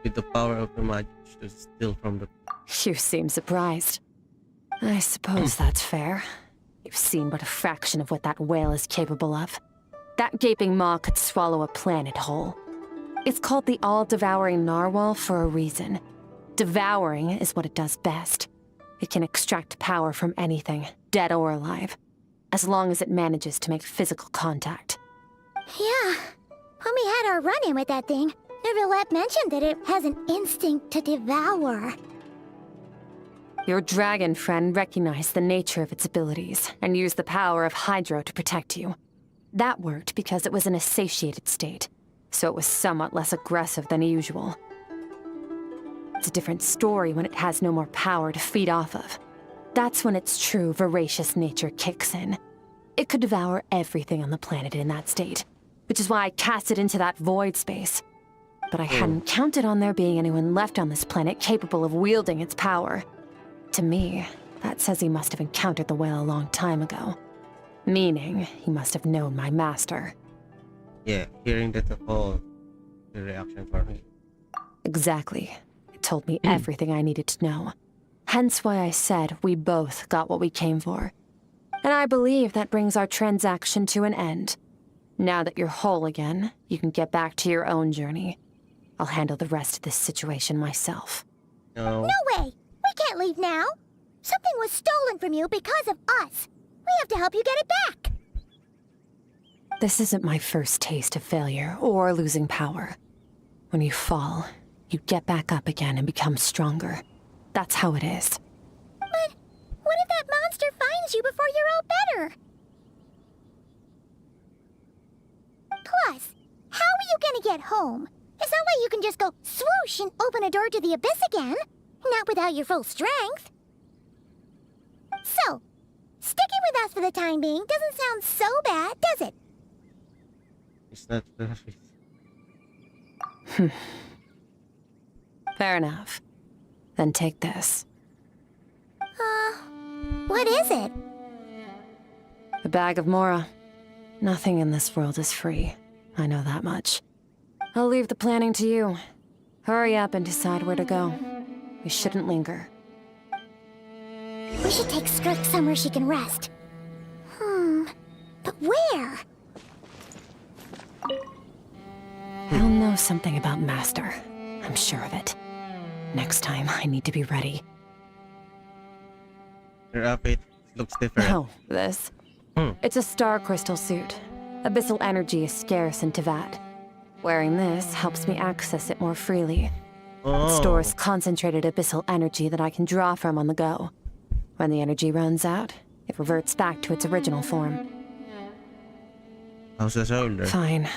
Speaker 1: With the power of the magic to steal from the...
Speaker 5: You seem surprised. I suppose that's fair. You've seen but a fraction of what that whale is capable of. That gaping maw could swallow a planet whole. It's called the all-devouring narwhal for a reason. Devouring is what it does best. It can extract power from anything, dead or alive, as long as it manages to make physical contact.
Speaker 3: Yeah. When we had our run-in with that thing, Neuvillette mentioned that it has an instinct to devour.
Speaker 5: Your dragon friend recognized the nature of its abilities and used the power of Hydro to protect you. That worked because it was in a satiated state, so it was somewhat less aggressive than usual. It's a different story when it has no more power to feed off of. That's when its true voracious nature kicks in. It could devour everything on the planet in that state, which is why I cast it into that void space. But I hadn't counted on there being anyone left on this planet capable of wielding its power. To me, that says he must have encountered the whale a long time ago. Meaning, he must have known my master.
Speaker 1: Yeah, hearing that all, the reaction for me.
Speaker 5: Exactly. It told me everything I needed to know. Hence why I said we both got what we came for. And I believe that brings our transaction to an end. Now that you're whole again, you can get back to your own journey. I'll handle the rest of this situation myself.
Speaker 1: No.
Speaker 3: No way! We can't leave now! Something was stolen from you because of us! We have to help you get it back!
Speaker 5: This isn't my first taste of failure or losing power. When you fall, you get back up again and become stronger. That's how it is.
Speaker 3: But what if that monster finds you before you're all better? Plus, how are you gonna get home? It's not like you can just go swoosh and open a door to the abyss again. Not without your full strength. So, sticking with us for the time being doesn't sound so bad, does it?
Speaker 1: It's not perfect.
Speaker 5: Fair enough. Then take this.
Speaker 3: What is it?
Speaker 5: A bag of Mora. Nothing in this world is free. I know that much. I'll leave the planning to you. Hurry up and decide where to go. We shouldn't linger.
Speaker 3: We should take Skirk somewhere she can rest. But where?
Speaker 5: knows something about Master. I'm sure of it. Next time, I need to be ready.
Speaker 1: Your outfit looks different.
Speaker 5: Oh, this? It's a star crystal suit. Abyssal energy is scarce in Tevat. Wearing this helps me access it more freely. It stores concentrated abyssal energy that I can draw from on the go. When the energy runs out, it reverts back to its original form.
Speaker 1: How's the shoulder?
Speaker 5: Fine.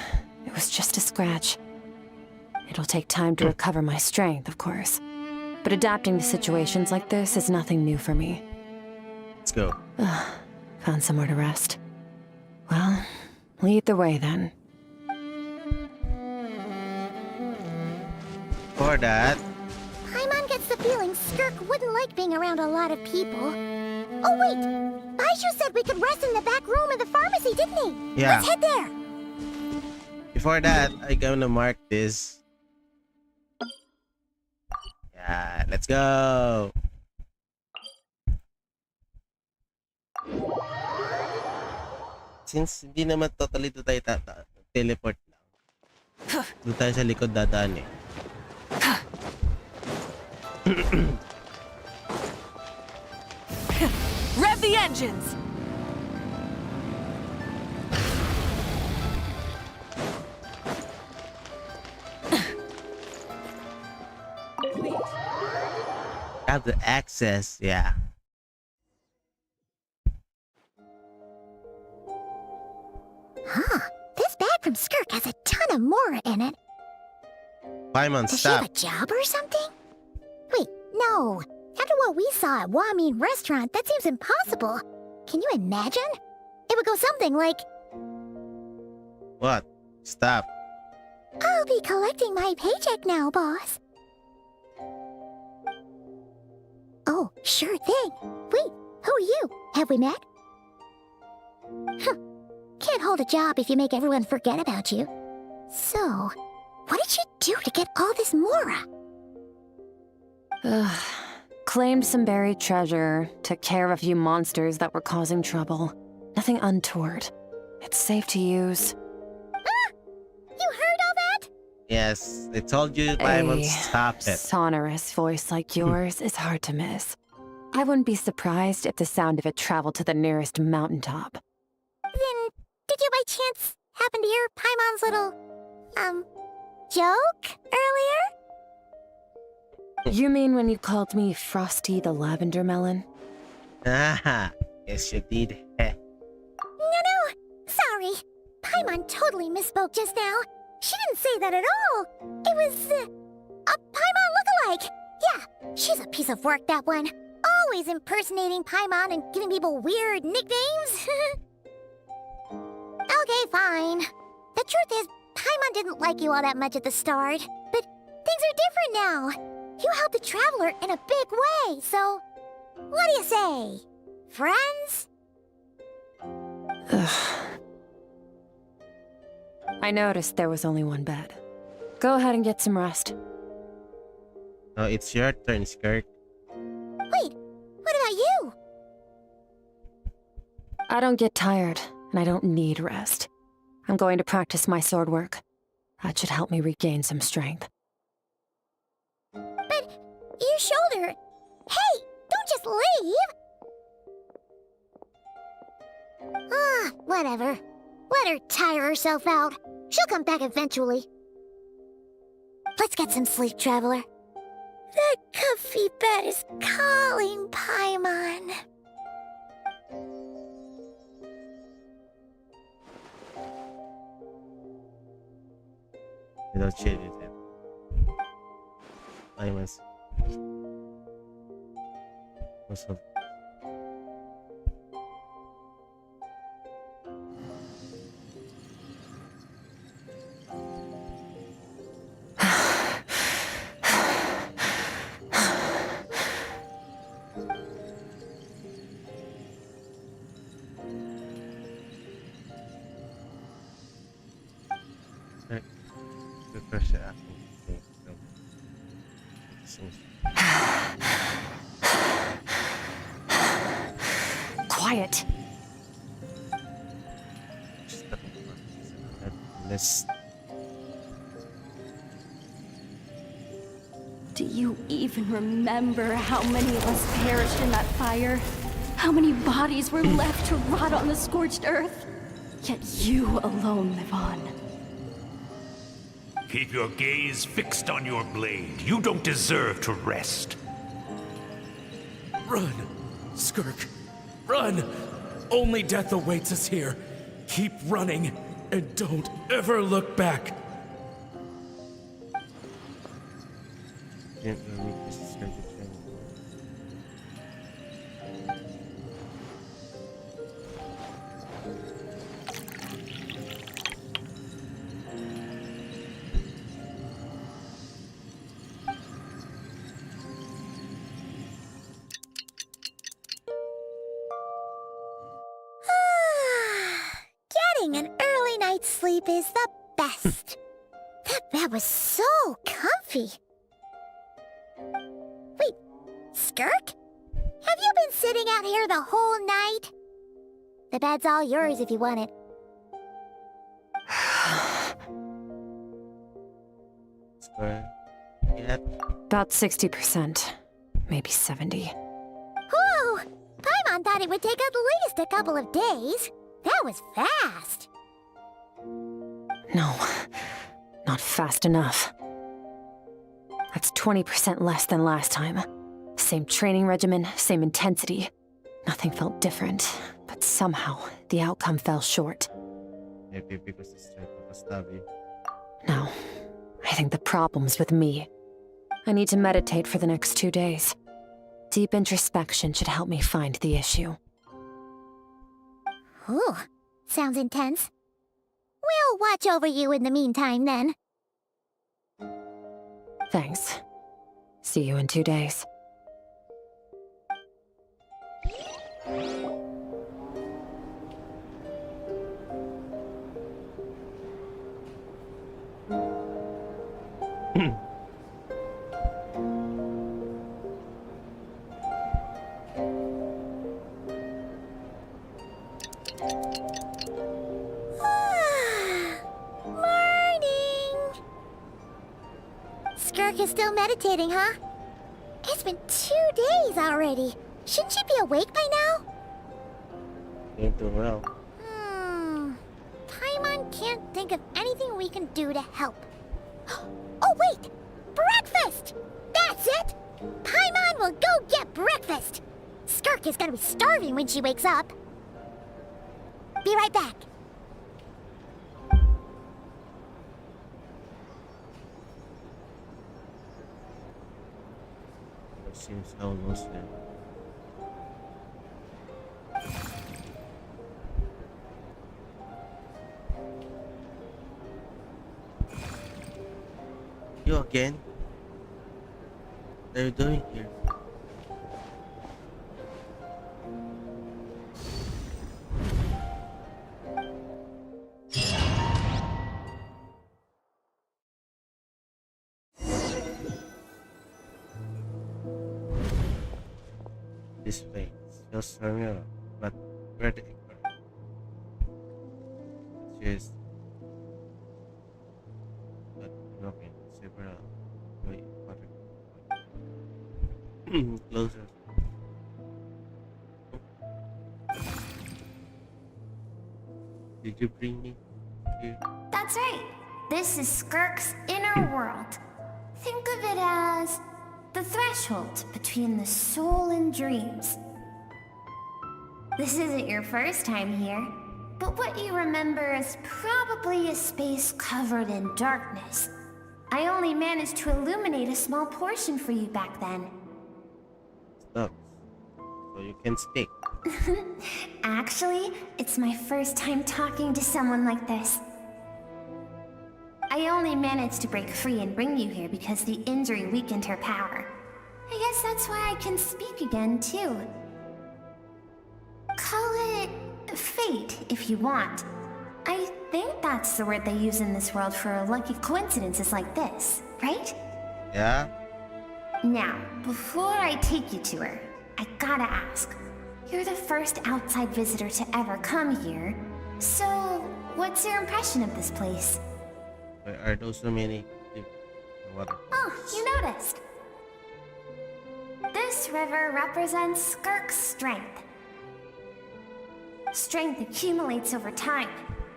Speaker 5: It was just a scratch. It'll take time to recover my strength, of course. But adapting to situations like this is nothing new for me.
Speaker 1: Let's go.
Speaker 5: Found somewhere to rest. Well, lead the way then.
Speaker 1: For that,
Speaker 3: Paimon gets the feeling Skirk wouldn't like being around a lot of people. Oh wait! Baiju said we could rest in the back room of the pharmacy, didn't he?
Speaker 1: Yeah.
Speaker 3: Let's head there!
Speaker 1: before that, I'm gonna mark this. Yeah, let's go. Since hindi naman totally to tayo teleport lang. Doon tayo sa likod dadaan eh.
Speaker 10: Rev the engines!
Speaker 1: Have the access, yeah.
Speaker 3: Huh. This bag from Skirk has a ton of Mora in it.
Speaker 1: Paimon,
Speaker 3: Does she have
Speaker 1: stop.
Speaker 3: a job or something? Wait, no. After what we saw at Wamin Restaurant, that seems impossible. Can you imagine? It would go something like,
Speaker 1: What? Stop.
Speaker 3: I'll be collecting my paycheck now, boss. Oh, sure thing. Wait, who are you? Have we met? Huh. Can't hold a job if you make everyone forget about you. So, what did you do to get all this Mora?
Speaker 5: Claimed some buried treasure, took care of a few monsters that were causing trouble. Nothing untoward. It's safe to use.
Speaker 3: Ah! You heard all that?
Speaker 1: Yes, I told you, Paimon, stop it.
Speaker 5: Sonorous voice like yours is hard to miss. I wouldn't be surprised if the sound of it traveled to the nearest mountaintop.
Speaker 3: Then, did you by chance happen to hear Paimon's little, joke earlier?
Speaker 5: You mean when you called me Frosty the Lavender Melon?
Speaker 1: Ah, yes you did.
Speaker 3: No, sorry. Paimon totally misspoke just now. She didn't say that at all. It was, a Paimon lookalike. Yeah, she's a piece of work, that one. Always impersonating Paimon and giving people weird nicknames. Okay, fine. The truth is, Paimon didn't like you all that much at the start. But things are different now. You helped the Traveler in a big way, so... What do you say? Friends?
Speaker 5: I noticed there was only one bed. Go ahead and get some rest.
Speaker 1: No, it's your turn, Skirk.
Speaker 3: Wait, what about you?
Speaker 5: I don't get tired, and I don't need rest. I'm going to practice my sword work. That should help me regain some strength.
Speaker 3: But your shoulder... Hey, don't just leave! Ah, whatever. Let her tire herself out. She'll come back eventually. Let's get some sleep, Traveler. That comfy bed is calling, Paimon.
Speaker 1: Without shit with him. Paimon's. What's up? Refresh the app.
Speaker 5: Quiet.
Speaker 1: Let's
Speaker 2: you even remember how many of us perished in that fire? How many bodies were left to rot on the scorched earth? Yet you alone live on.
Speaker 14: Keep your gaze fixed on your blade. You don't deserve to rest.
Speaker 12: Run, Skirk. Run! Only death awaits us here. Keep running, and don't ever look back.
Speaker 3: Getting an early night's sleep is the best. That bed was so comfy. Wait, Skirk? Have you been sitting out here the whole night? The bed's all yours if you want it.
Speaker 5: About 60%, maybe 70.
Speaker 3: Whew! Paimon thought it would take at least a couple of days. That was fast.
Speaker 5: No, not fast enough. That's 20% less than last time. Same training regimen, same intensity. Nothing felt different, but somehow the outcome fell short. No, I think the problem's with me. I need to meditate for the next 2 days. Deep introspection should help me find the issue.
Speaker 3: Ooh, sounds intense. We'll watch over you in the meantime, then.
Speaker 5: Thanks. See you in 2 days.
Speaker 3: Skirk is still meditating, huh? It's been 2 days already. Shouldn't she be awake by now?
Speaker 1: Doing too well.
Speaker 3: Paimon can't think of anything we can do to help. Oh, wait! Breakfast! That's it! Paimon will go get breakfast! Skirk is gonna be starving when she wakes up. Be right back.
Speaker 1: It seems almost there. You again? What are you doing here? This way. Feels familiar, but where the ignorant? Cheers. But broken. Several. Wait, water. Closer. Did you bring me here?
Speaker 11: That's right. This is Skirk's inner world. Think of it as the threshold between the soul and dreams. This isn't your first time here, but what you remember is probably a space covered in darkness. I only managed to illuminate a small portion for you back then.
Speaker 1: Stop. So you can speak.
Speaker 11: Actually, it's my first time talking to someone like this. I only managed to break free and bring you here because the injury weakened her power. I guess that's why I can speak again, too. Call it fate, if you want. I think that's the word they use in this world for lucky coincidences like this, right?
Speaker 1: Yeah?
Speaker 11: Now, before I take you to her, I gotta ask. You're the first outside visitor to ever come here, so what's your impression of this place?
Speaker 1: Why are those so many water?
Speaker 11: Oh, you noticed. This river represents Skirk's strength. Strength accumulates over time.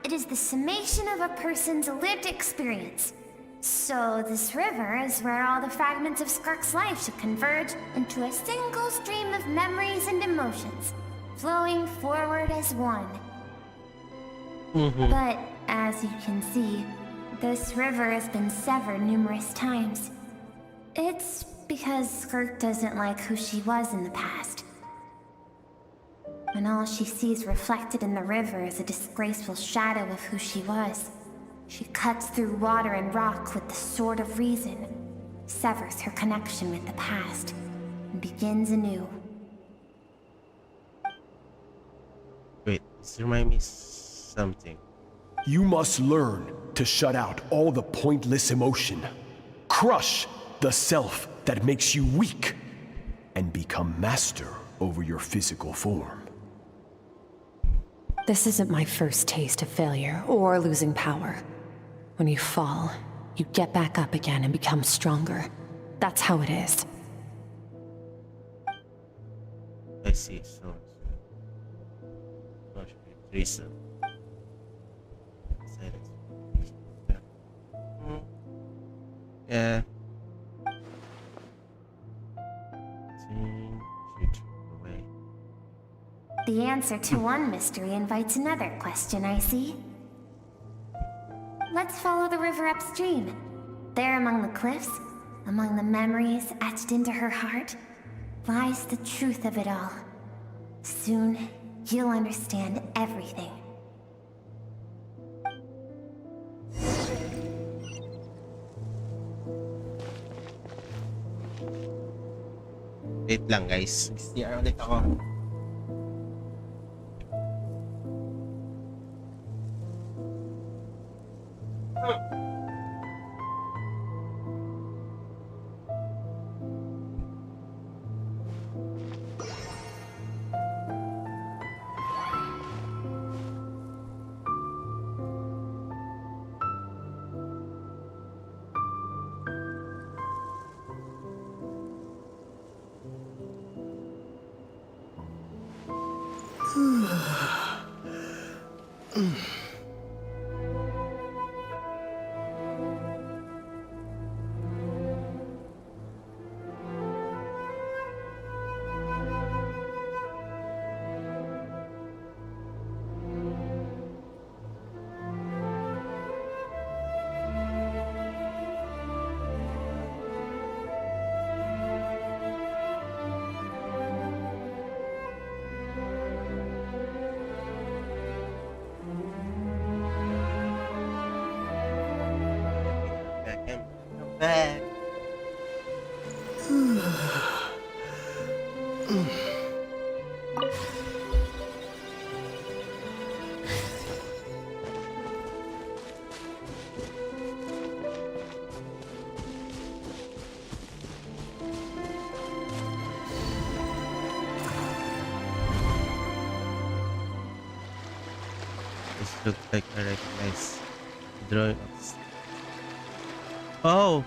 Speaker 11: It is the summation of a person's lived experience. So this river is where all the fragments of Skirk's life should converge into a single stream of memories and emotions, flowing forward as one. But as you can see, this river has been severed numerous times. It's because Skirk doesn't like who she was in the past. And all she sees reflected in the river is a disgraceful shadow of who she was. She cuts through water and rock with the sword of reason, severs her connection with the past, and begins anew.
Speaker 1: Wait, this reminds me something.
Speaker 15: You must learn to shut out all the pointless emotion. Crush the self that makes you weak, and become master over your physical form.
Speaker 5: This isn't my first taste of failure or losing power. When you fall, you get back up again and become stronger. That's how it is.
Speaker 1: I see, so much reason. Silence. Yeah.
Speaker 11: The answer to one mystery invites another question, I see. Let's follow the river upstream. There among the cliffs, among the memories etched into her heart, lies the truth of it all. Soon, you'll understand everything.
Speaker 1: Wait lang guys. CR ulit ako. Back. This looks like I recognize the drawing of this. Oh!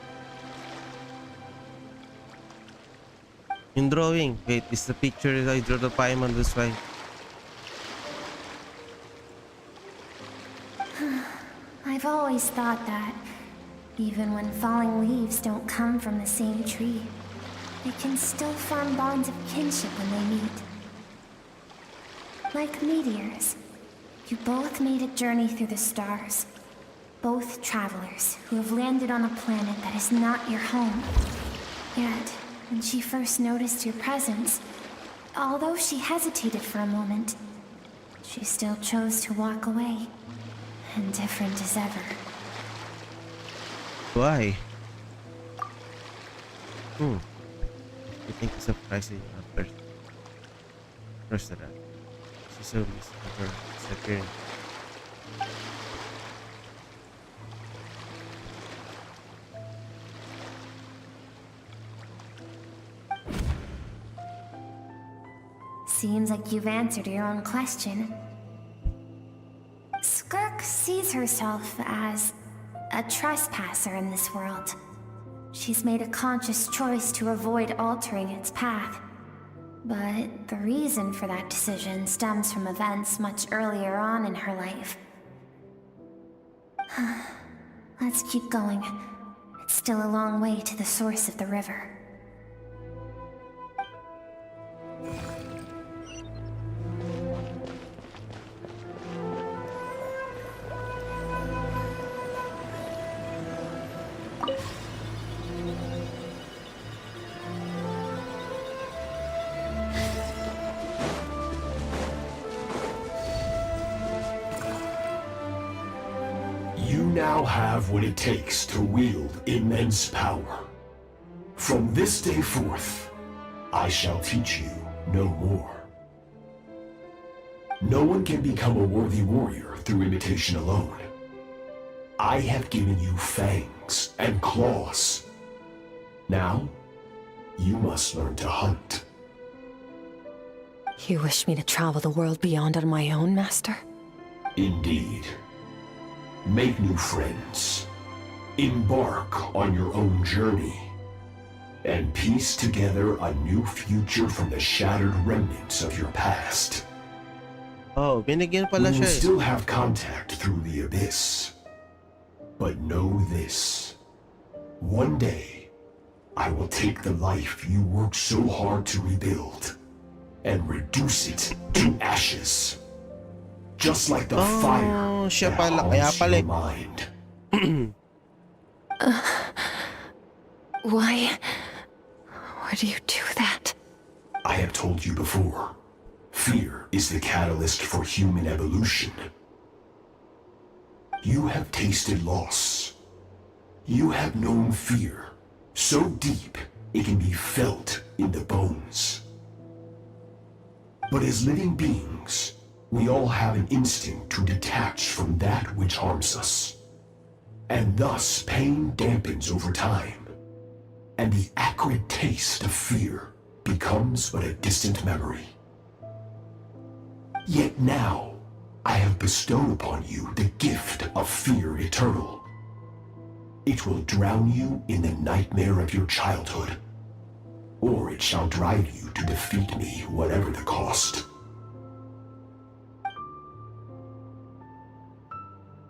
Speaker 1: In drawing. Wait, is the picture I drew the Paimon this way?
Speaker 11: I've always thought that, even when falling leaves don't come from the same tree, they can still form bonds of kinship when they meet. Like meteors, you both made a journey through the stars. Both travelers who have landed on a planet that is not your home. Yet, when she first noticed your presence, although she hesitated for a moment, she still chose to walk away, indifferent as ever.
Speaker 1: Why? You think it's surprising at first? First that she's so disappearing.
Speaker 11: Seems like you've answered your own question. Skirk sees herself as a trespasser in this world. She's made a conscious choice to avoid altering its path, But the reason for that decision stems from events much earlier on in her life. Let's keep going. It's still a long way to the source of the river.
Speaker 15: You now have what it takes to wield immense power. From this day forth, I shall teach you no more. No one can become a worthy warrior through imitation alone. I have given you fangs and claws. Now, you must learn to hunt.
Speaker 5: You wish me to travel the world beyond on my own, Master?
Speaker 15: Indeed. Make new friends. Embark on your own journey. And piece together a new future from the shattered remnants of your past.
Speaker 1: Oh, binigyan
Speaker 15: We
Speaker 1: pala
Speaker 15: will
Speaker 1: siya eh.
Speaker 15: still have contact through the abyss. But know this. One day, I will take the life you worked so hard to rebuild and reduce it to ashes. Just like the fire
Speaker 1: siya
Speaker 15: that
Speaker 1: pala, kaya
Speaker 15: haunts
Speaker 1: pala
Speaker 15: your mind.
Speaker 5: Why do you do that?
Speaker 15: I have told you before. Fear is the catalyst for human evolution. You have tasted loss. You have known fear so deep it can be felt in the bones. But as living beings, we all have an instinct to detach from that which harms us. And thus pain dampens over time, and the acrid taste of fear becomes but a distant memory. Yet now, I have bestowed upon you the gift of fear eternal. It will drown you in the nightmare of your childhood, or it shall drive you to defeat me, whatever the cost.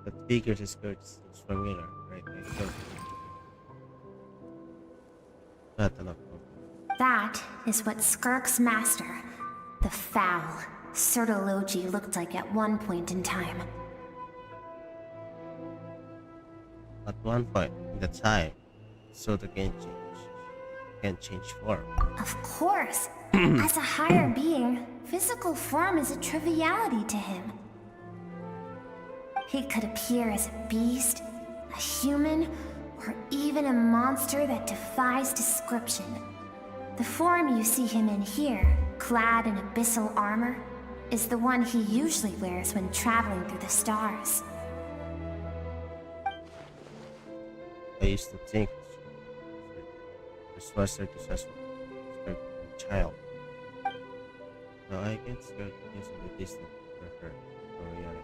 Speaker 1: The figures is good. It's familiar, right? So,
Speaker 11: That is what Skirk's master, the foul, Sertologi looked like at one point in time.
Speaker 1: at one point in the time, so the can change form.
Speaker 11: Of course. As a higher being, physical form is a triviality to him. He could appear as a beast, a human, or even a monster that defies description. The form you see him in here, clad in abyssal armor, is the one he usually wears when traveling through the stars.
Speaker 1: I used to think this was their successful child. Now I can start using the distant prefer for reality.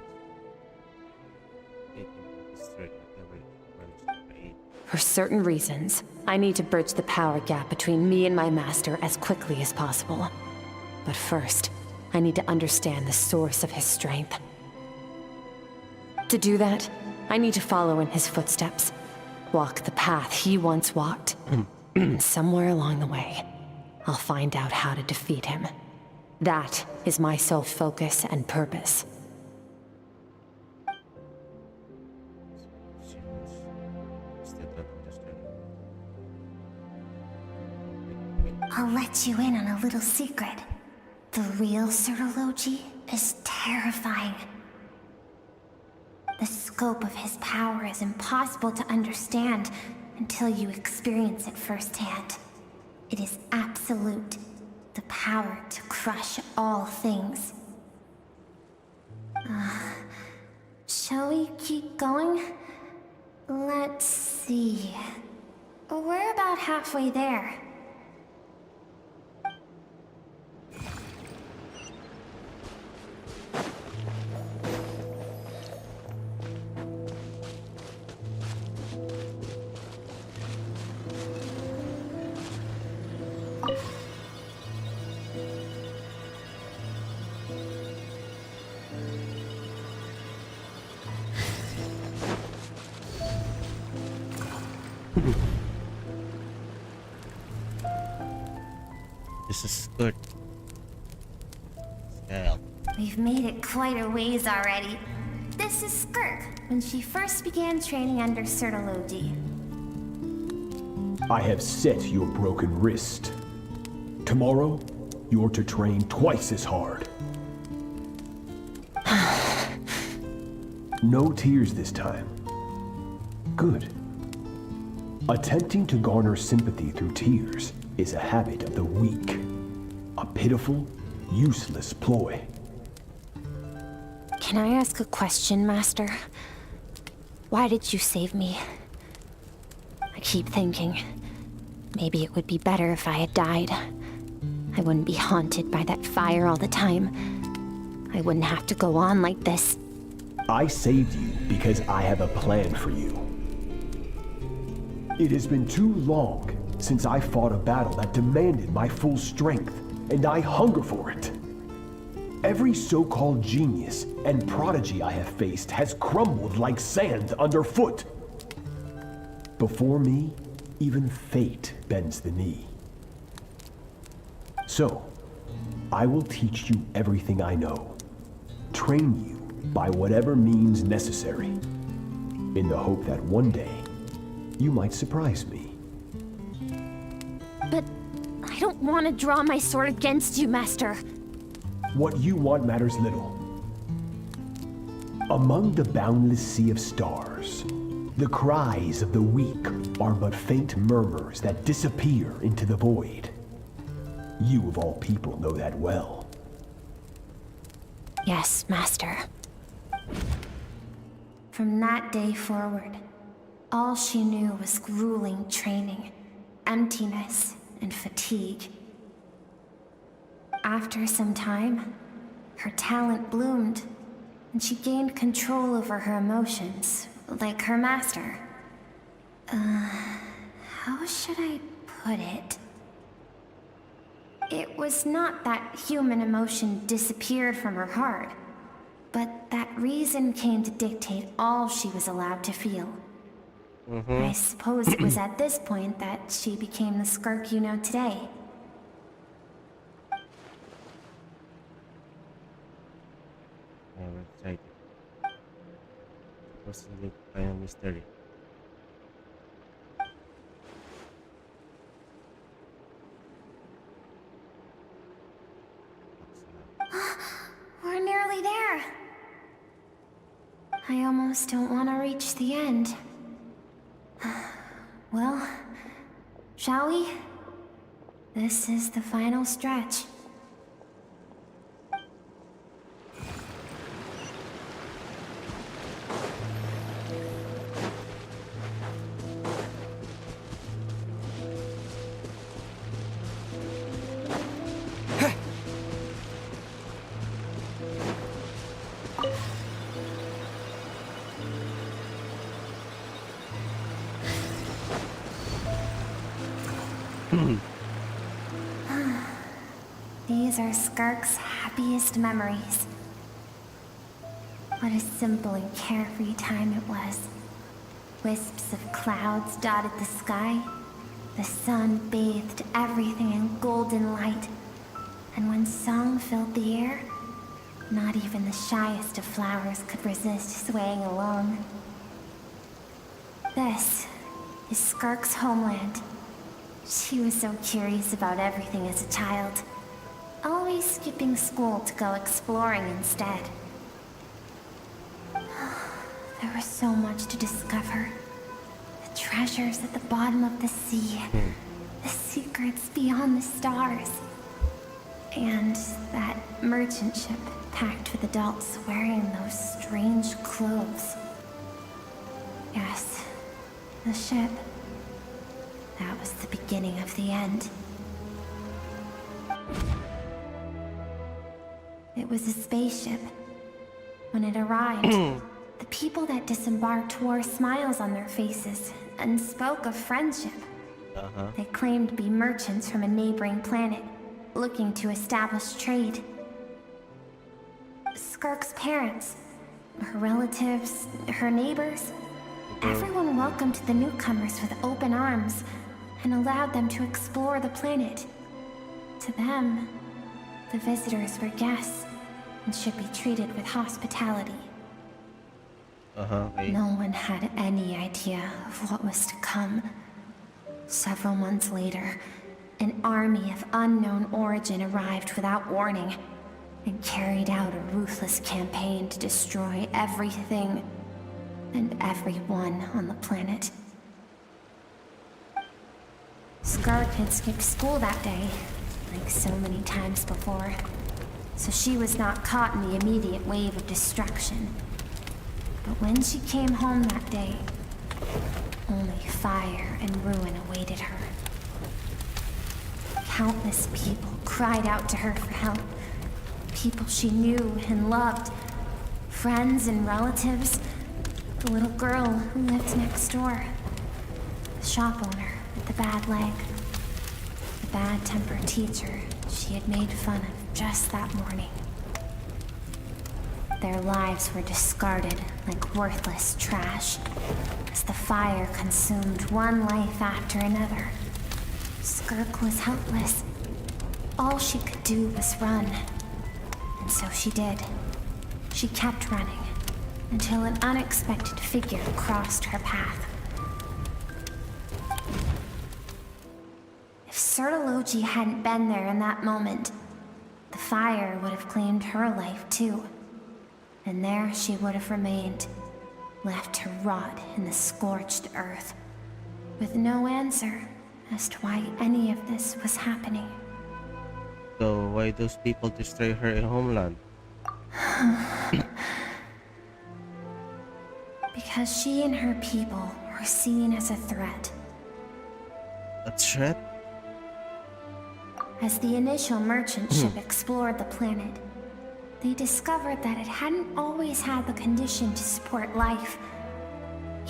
Speaker 1: Taking the district whatever it runs to create.
Speaker 5: For certain reasons, I need to bridge the power gap between me and my master as quickly as possible. But first, I need to understand the source of his strength. To do that, I need to follow in his footsteps. Walk the path he once walked. And somewhere along the way, I'll find out how to defeat him. That is my sole focus and purpose.
Speaker 11: I'll let you in on a little secret. The real Sertologi is terrifying. The scope of his power is impossible to understand until you experience it firsthand. It is absolute, the power to crush all things. Shall we keep going? Let's see. We're about halfway there.
Speaker 1: This is good. Scale.
Speaker 11: We've made it quite a ways already. This is Skirk, when she first began training under Sertalodi.
Speaker 15: I have set your broken wrist. Tomorrow, you're to train twice as hard. No tears this time. Good. Attempting to garner sympathy through tears is a habit of the weak. A pitiful, useless ploy.
Speaker 11: Can I ask a question, Master? Why did you save me? I keep thinking, maybe it would be better if I had died. I wouldn't be haunted by that fire all the time. I wouldn't have to go on like this.
Speaker 15: I saved you because I have a plan for you. It has been too long since I fought a battle that demanded my full strength, and I hunger for it. Every so-called genius and prodigy I have faced has crumbled like sand underfoot. Before me, even fate bends the knee. So, I will teach you everything I know. Train you by whatever means necessary, in the hope that one day, you might surprise me.
Speaker 11: But I don't want to draw my sword against you, Master.
Speaker 15: What you want matters little. Among the boundless sea of stars, the cries of the weak are but faint murmurs that disappear into the void. You of all people know that well.
Speaker 11: Yes, Master. From that day forward, all she knew was grueling training, emptiness, and fatigue. After some time, her talent bloomed, and she gained control over her emotions, like her master. How should I put it? It was not that human emotion disappeared from her heart, but that reason came to dictate all she was allowed to feel. I suppose it was at this point that she became the Skirk you know today.
Speaker 1: I'm excited. What's the link? Final mystery.
Speaker 11: We're nearly there. I almost don't want to reach the end. Well, shall we? This is the final stretch. These are Skirk's happiest memories. What a simple and carefree time it was. Wisps of clouds dotted the sky. The sun bathed everything in golden light. And when song filled the air, not even the shyest of flowers could resist swaying along. This is Skirk's homeland. She was so curious about everything as a child, always skipping school to go exploring instead. There was so much to discover. The treasures at the bottom of the sea, the secrets beyond the stars, and that merchant ship packed with adults wearing those strange clothes. Yes, the ship. That was the beginning of the end. It was a spaceship. When it arrived, the people that disembarked wore smiles on their faces and spoke of friendship. They claimed to be merchants from a neighboring planet, looking to establish trade. Skirk's parents, Her relatives, her neighbors, everyone welcomed the newcomers with open arms and allowed them to explore the planet. To them, the visitors were guests and should be treated with hospitality.
Speaker 1: Okay.
Speaker 11: No one had any idea of what was to come. Several months later, an army of unknown origin arrived without warning and carried out a ruthless campaign to destroy everything and everyone on the planet. Skirk had skipped school that day, like so many times before, so she was not caught in the immediate wave of destruction. But when she came home that day, only fire and ruin awaited her. Countless people cried out to her for help. People she knew and loved. Friends and relatives. The little girl who lived next door. The shop owner with the bad leg. The bad-tempered teacher she had made fun of just that morning. Their lives were discarded like worthless trash as the fire consumed one life after another. Skirk was helpless. All she could do was run. And so she did. She kept running until an unexpected figure crossed her path. If Sertology hadn't been there in that moment, the fire would have claimed her life too. And there she would have remained, left to rot in the scorched earth, with no answer as to why any of this was happening.
Speaker 1: So why those people destroy her homeland?
Speaker 11: Because she and her people were seen as a threat.
Speaker 1: A threat?
Speaker 11: As the initial merchant ship explored the planet, they discovered that it hadn't always had the condition to support life.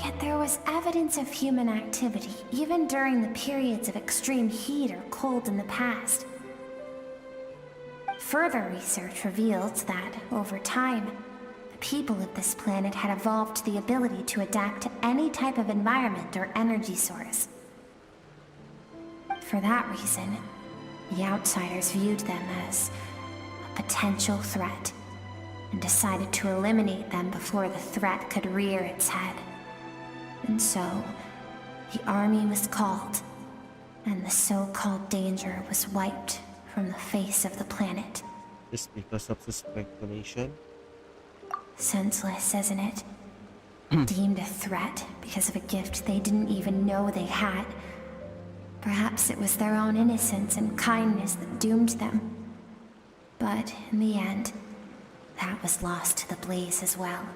Speaker 11: Yet there was evidence of human activity, even during the periods of extreme heat or cold in the past. Further research revealed that, over time, the people of this planet had evolved the ability to adapt to any type of environment or energy source. For that reason, the outsiders viewed them as a potential threat and decided to eliminate them before the threat could rear its head. And so, the army was called, and the so-called danger was wiped from the face of the planet.
Speaker 1: Just because of the speculation?
Speaker 11: Senseless, isn't it? Deemed a threat because of a gift they didn't even know they had. Perhaps it was their own innocence and kindness that doomed them. But in the end, that was lost to the blaze as well.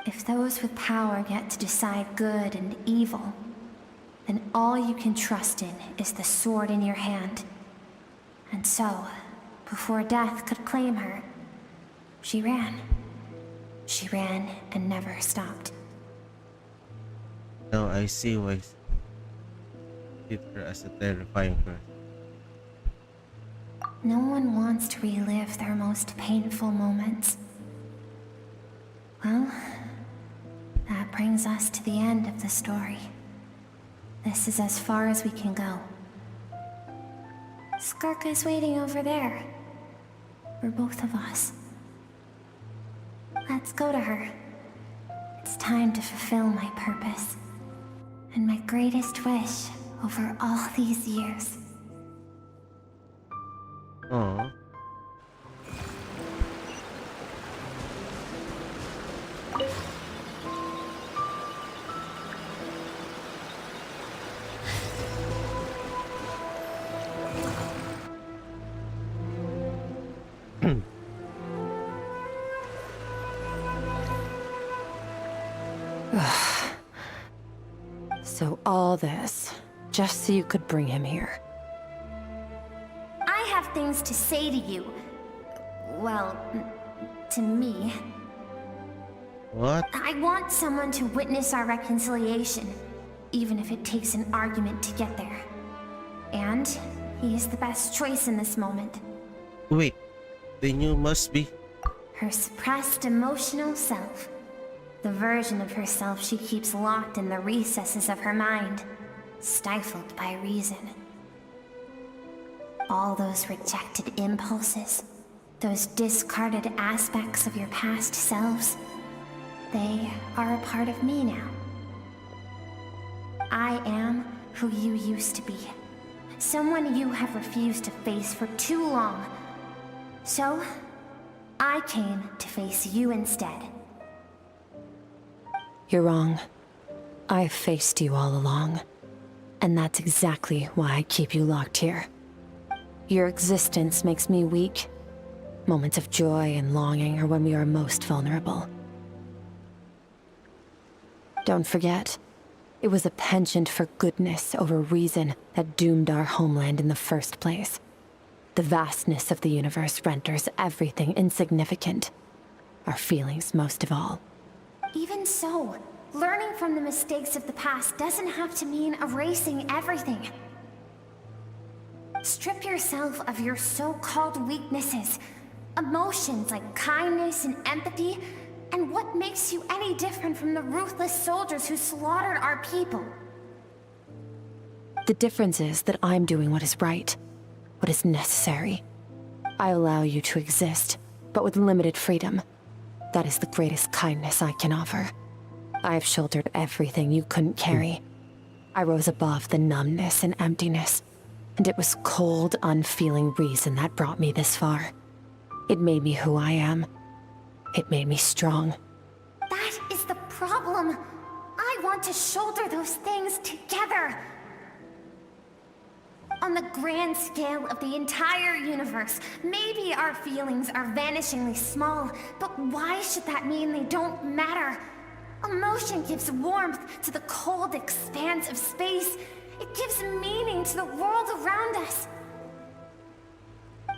Speaker 11: If those with power get to decide good and evil, then all you can trust in is the sword in your hand. And so, before death could claim her, she ran. She ran and never stopped.
Speaker 1: Now I see why did her as a terrifying threat.
Speaker 11: No one wants to relive their most painful moments. Well, that brings us to the end of the story. This is as far as we can go. Skirk is waiting over there. For both of us. Let's go to her. It's time to fulfill my purpose. And my greatest wish over all these years.
Speaker 1: Aww.
Speaker 5: So all this, just so you could bring him here.
Speaker 11: I have things to say to you. Well, to me.
Speaker 1: What?
Speaker 11: I want someone to witness our reconciliation, even if it takes an argument to get there. And he is the best choice in this moment.
Speaker 1: Wait, then you must be
Speaker 11: Her suppressed emotional self. The version of herself she keeps locked in the recesses of her mind, stifled by reason. All those rejected impulses, those discarded aspects of your past selves, they are a part of me now. I am who you used to be. Someone you have refused to face for too long. So, I came to face you instead.
Speaker 5: You're wrong. I've faced you all along. And that's exactly why I keep you locked here. Your existence makes me weak. Moments of joy and longing are when we are most vulnerable. Don't forget, it was a penchant for goodness over reason that doomed our homeland in the first place. The vastness of the universe renders everything insignificant. Our feelings most of all.
Speaker 11: Even so, learning from the mistakes of the past doesn't have to mean erasing everything. Strip yourself of your so-called weaknesses, emotions like kindness and empathy, and what makes you any different from the ruthless soldiers who slaughtered our people?
Speaker 5: The difference is that I'm doing what is right, what is necessary. I allow you to exist, but with limited freedom. That is the greatest kindness I can offer. I've shouldered everything you couldn't carry. I rose above the numbness and emptiness, and it was cold, unfeeling reason that brought me this far. It made me who I am. It made me strong.
Speaker 11: That is the problem. I want to shoulder those things together. On the grand scale of the entire universe, maybe our feelings are vanishingly small, but why should that mean they don't matter? Emotion gives warmth to the cold expanse of space. It gives meaning to the world around us.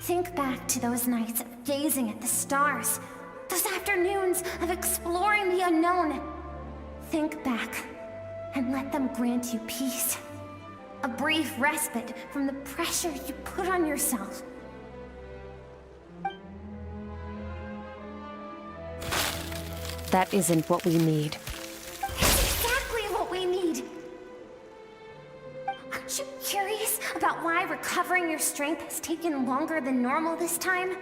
Speaker 11: Think back to those nights of gazing at the stars, those afternoons of exploring the unknown. Think back and let them grant you peace. A brief respite from the pressure you put on yourself.
Speaker 5: That isn't what we need.
Speaker 11: It's exactly what we need. Aren't you curious about why recovering your strength has taken longer than normal this time?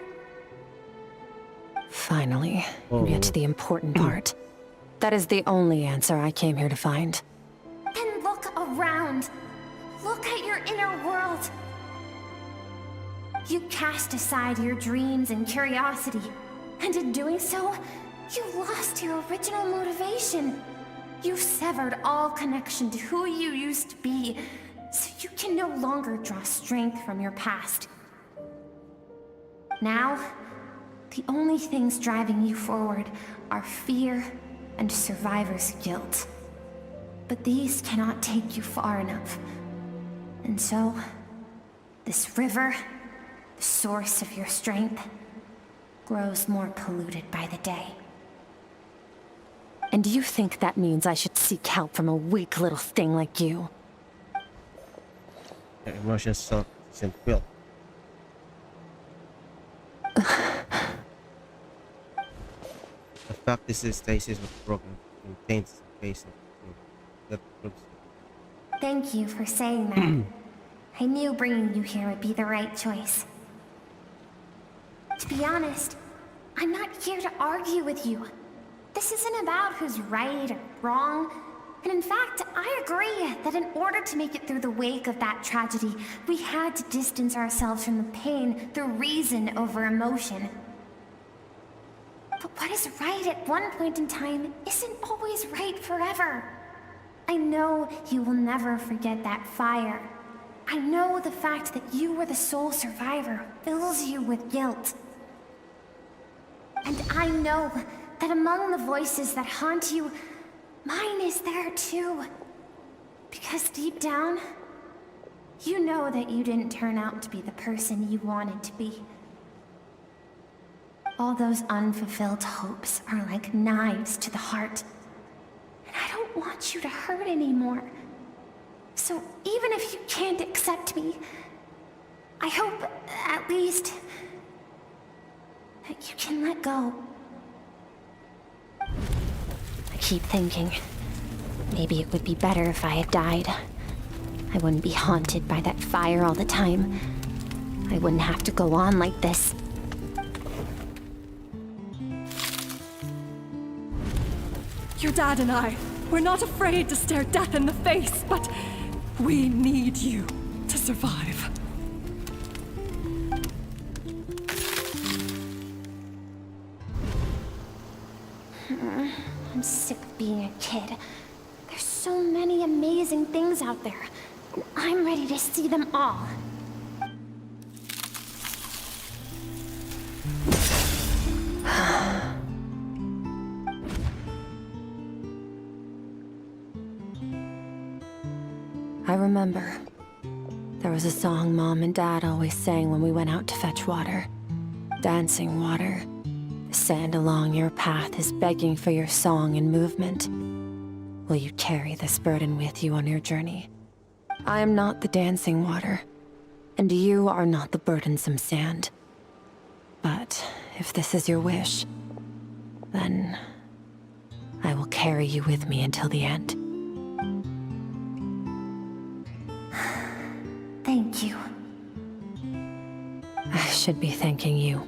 Speaker 5: Finally, we get to the important part. That is the only answer I came here to find.
Speaker 11: Then look around. Look at your inner world. You cast aside your dreams and curiosity, and in doing so, you lost your original motivation. You severed all connection to who you used to be, so you can no longer draw strength from your past. Now, the only things driving you forward are fear and survivor's guilt. But these cannot take you far enough. And so, this river, the source of your strength, grows more polluted by the day.
Speaker 5: And you think that means I should seek help from a weak little thing like you?
Speaker 1: Your emotions so simple. The fact this is stasis was broken in paints face that proves it.
Speaker 11: Thank you for saying that. I knew bringing you here would be the right choice. To be honest, I'm not here to argue with you. This isn't about who's right or wrong. And in fact, I agree that in order to make it through the wake of that tragedy, we had to distance ourselves from the pain through reason over emotion. But what is right at one point in time isn't always right forever. I know you will never forget that fire. I know the fact that you were the sole survivor fills you with guilt. And I know that among the voices that haunt you, mine is there too. Because deep down, you know that you didn't turn out to be the person you wanted to be. All those unfulfilled hopes are like knives to the heart. And I don't want you to hurt anymore. So even if you can't accept me, I hope, at least, You can let go. I keep thinking, maybe it would be better if I had died. I wouldn't be haunted by that fire all the time. I wouldn't have to go on like this.
Speaker 17: Your dad and I, we're not afraid to stare death in the face, but we need you to survive.
Speaker 11: I'm sick of being a kid. There's so many amazing things out there, and I'm ready to see them all.
Speaker 5: I remember. There was a song Mom and Dad always sang when we went out to fetch water. Dancing water. The sand along your path is begging for your song and movement. Will you carry this burden with you on your journey? I am not the dancing water, and you are not the burdensome sand. But if this is your wish, then I will carry you with me until the end.
Speaker 11: Thank you.
Speaker 5: I should be thanking you.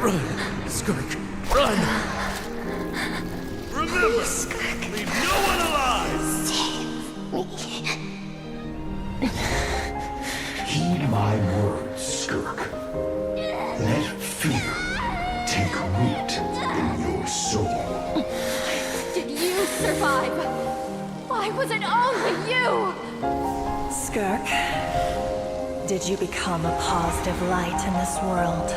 Speaker 14: Run, Skirk, run! Remember, leave no one alive!
Speaker 15: Heed my words, Skirk. Let fear take root in your soul.
Speaker 2: Did you survive? Why was it only you?
Speaker 17: Skirk, did you become a positive light in this world?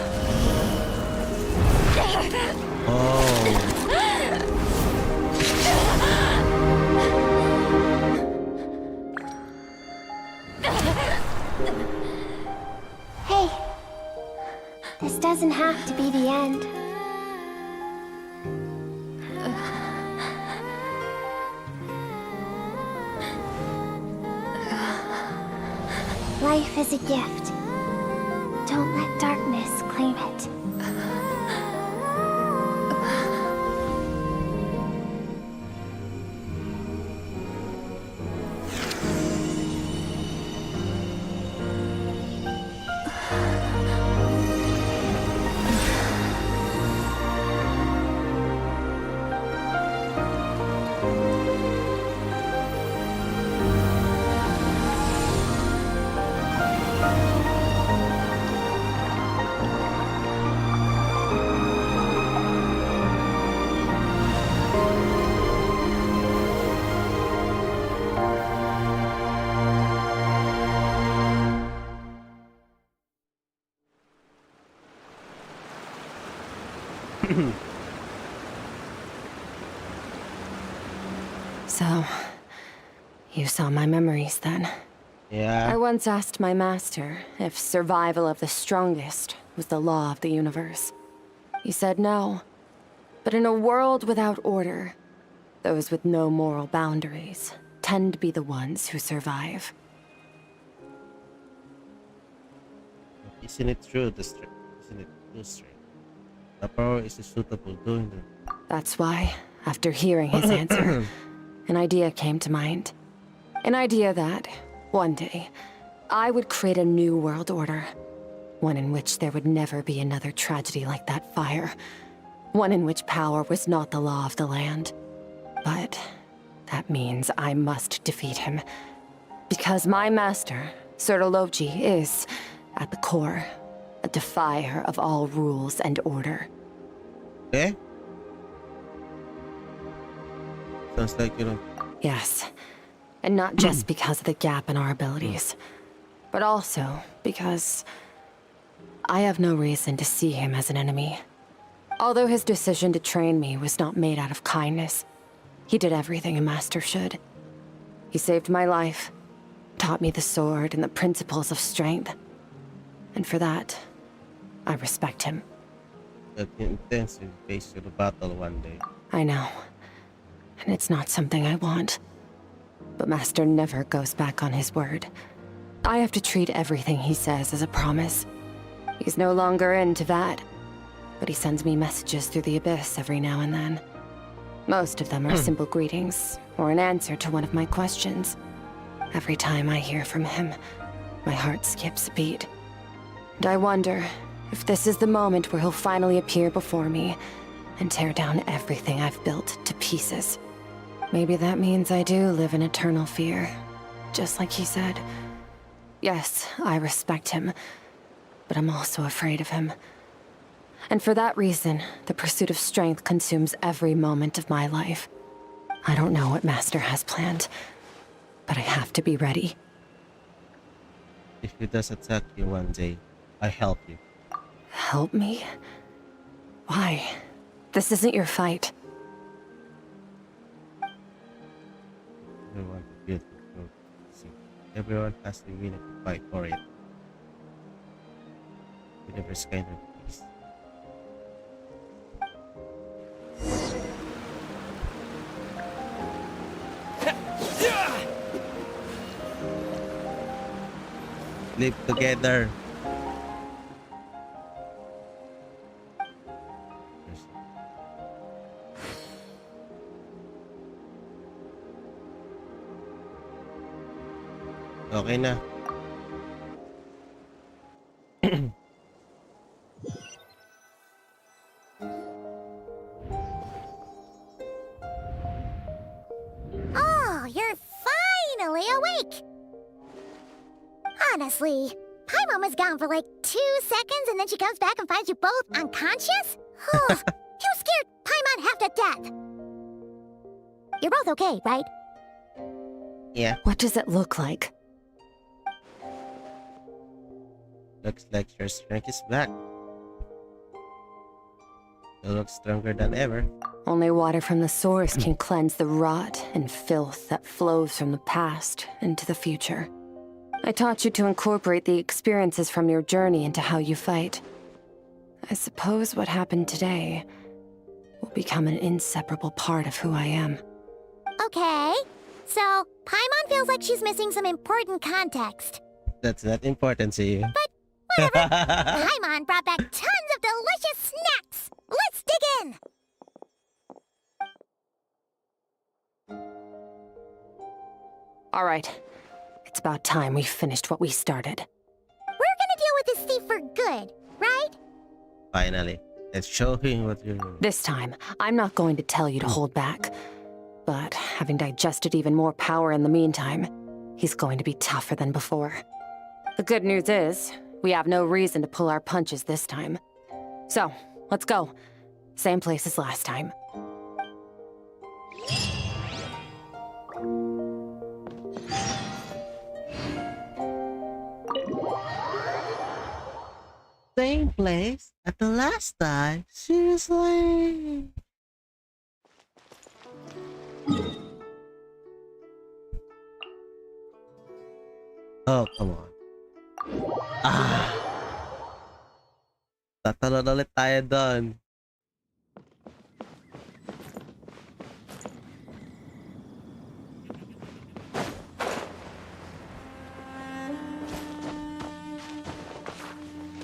Speaker 11: Hey, this doesn't have to be the end. Life is a gift. Don't let darkness claim it.
Speaker 5: So, you saw my memories then?
Speaker 1: Yeah.
Speaker 5: I once asked my master if survival of the strongest was the law of the universe. He said no. But in a world without order, those with no moral boundaries tend to be the ones who survive.
Speaker 1: Isn't it true, the strength? Isn't it true strength? The power is suitable doing the...
Speaker 5: That's why, after hearing his answer, an idea came to mind. An idea that, one day, I would create a new world order. One in which there would never be another tragedy like that fire. One in which power was not the law of the land. But that means I must defeat him. Because my master, Sir Logi, is, at the core, a defier of all rules and order.
Speaker 1: Eh? Sounds like you know.
Speaker 5: Yes. And not just because of the gap in our abilities, but also because I have no reason to see him as an enemy. Although his decision to train me was not made out of kindness, he did everything a master should. He saved my life, taught me the sword and the principles of strength. And for that, I respect him.
Speaker 1: That intensive face to the battle one day.
Speaker 5: I know. And it's not something I want. But Master never goes back on his word. I have to treat everything he says as a promise. He's no longer into that. But he sends me messages through the abyss every now and then. Most of them are simple greetings, or an answer to one of my questions. Every time I hear from him, my heart skips a beat. And I wonder if this is the moment where he'll finally appear before me and tear down everything I've built to pieces. Maybe that means I do live in eternal fear, just like he said. Yes, I respect him, but I'm also afraid of him. And for that reason, the pursuit of strength consumes every moment of my life. I don't know what Master has planned, but I have to be ready.
Speaker 1: If he does attack you one day, I help you.
Speaker 5: Help me? Why? This isn't your fight.
Speaker 1: Everyone to build the road. See, everyone has the willing to fight for it. Universe kind of peace. Live together. Okay na.
Speaker 3: Oh, you're finally awake! Honestly, Paimon was gone for like 2 seconds and then she comes back and finds you both unconscious? You scared Paimon half to death! You're both okay, right?
Speaker 1: Yeah.
Speaker 5: What does it look like?
Speaker 1: Looks like your strength is back. You look stronger than ever.
Speaker 5: Only water from the source can cleanse the rot and filth that flows from the past into the future. I taught you to incorporate the experiences from your journey into how you fight. I suppose what happened today will become an inseparable part of who I am.
Speaker 3: Okay, so Paimon feels like she's missing some important context.
Speaker 1: That's not important to you.
Speaker 3: But whatever, Paimon brought back tons of delicious snacks! Let's dig in!
Speaker 5: All right. It's about time we finished what we started.
Speaker 3: We're gonna deal with this thief for good, right?
Speaker 1: Finally. Let's show him what you're doing.
Speaker 5: This time, I'm not going to tell you to hold back. But having digested even more power in the meantime, he's going to be tougher than before. The good news is, we have no reason to pull our punches this time. So, let's go. Same place as last time.
Speaker 1: Same place at the last time. Seriously. Oh, come on. Tatalon ulit tayo doon.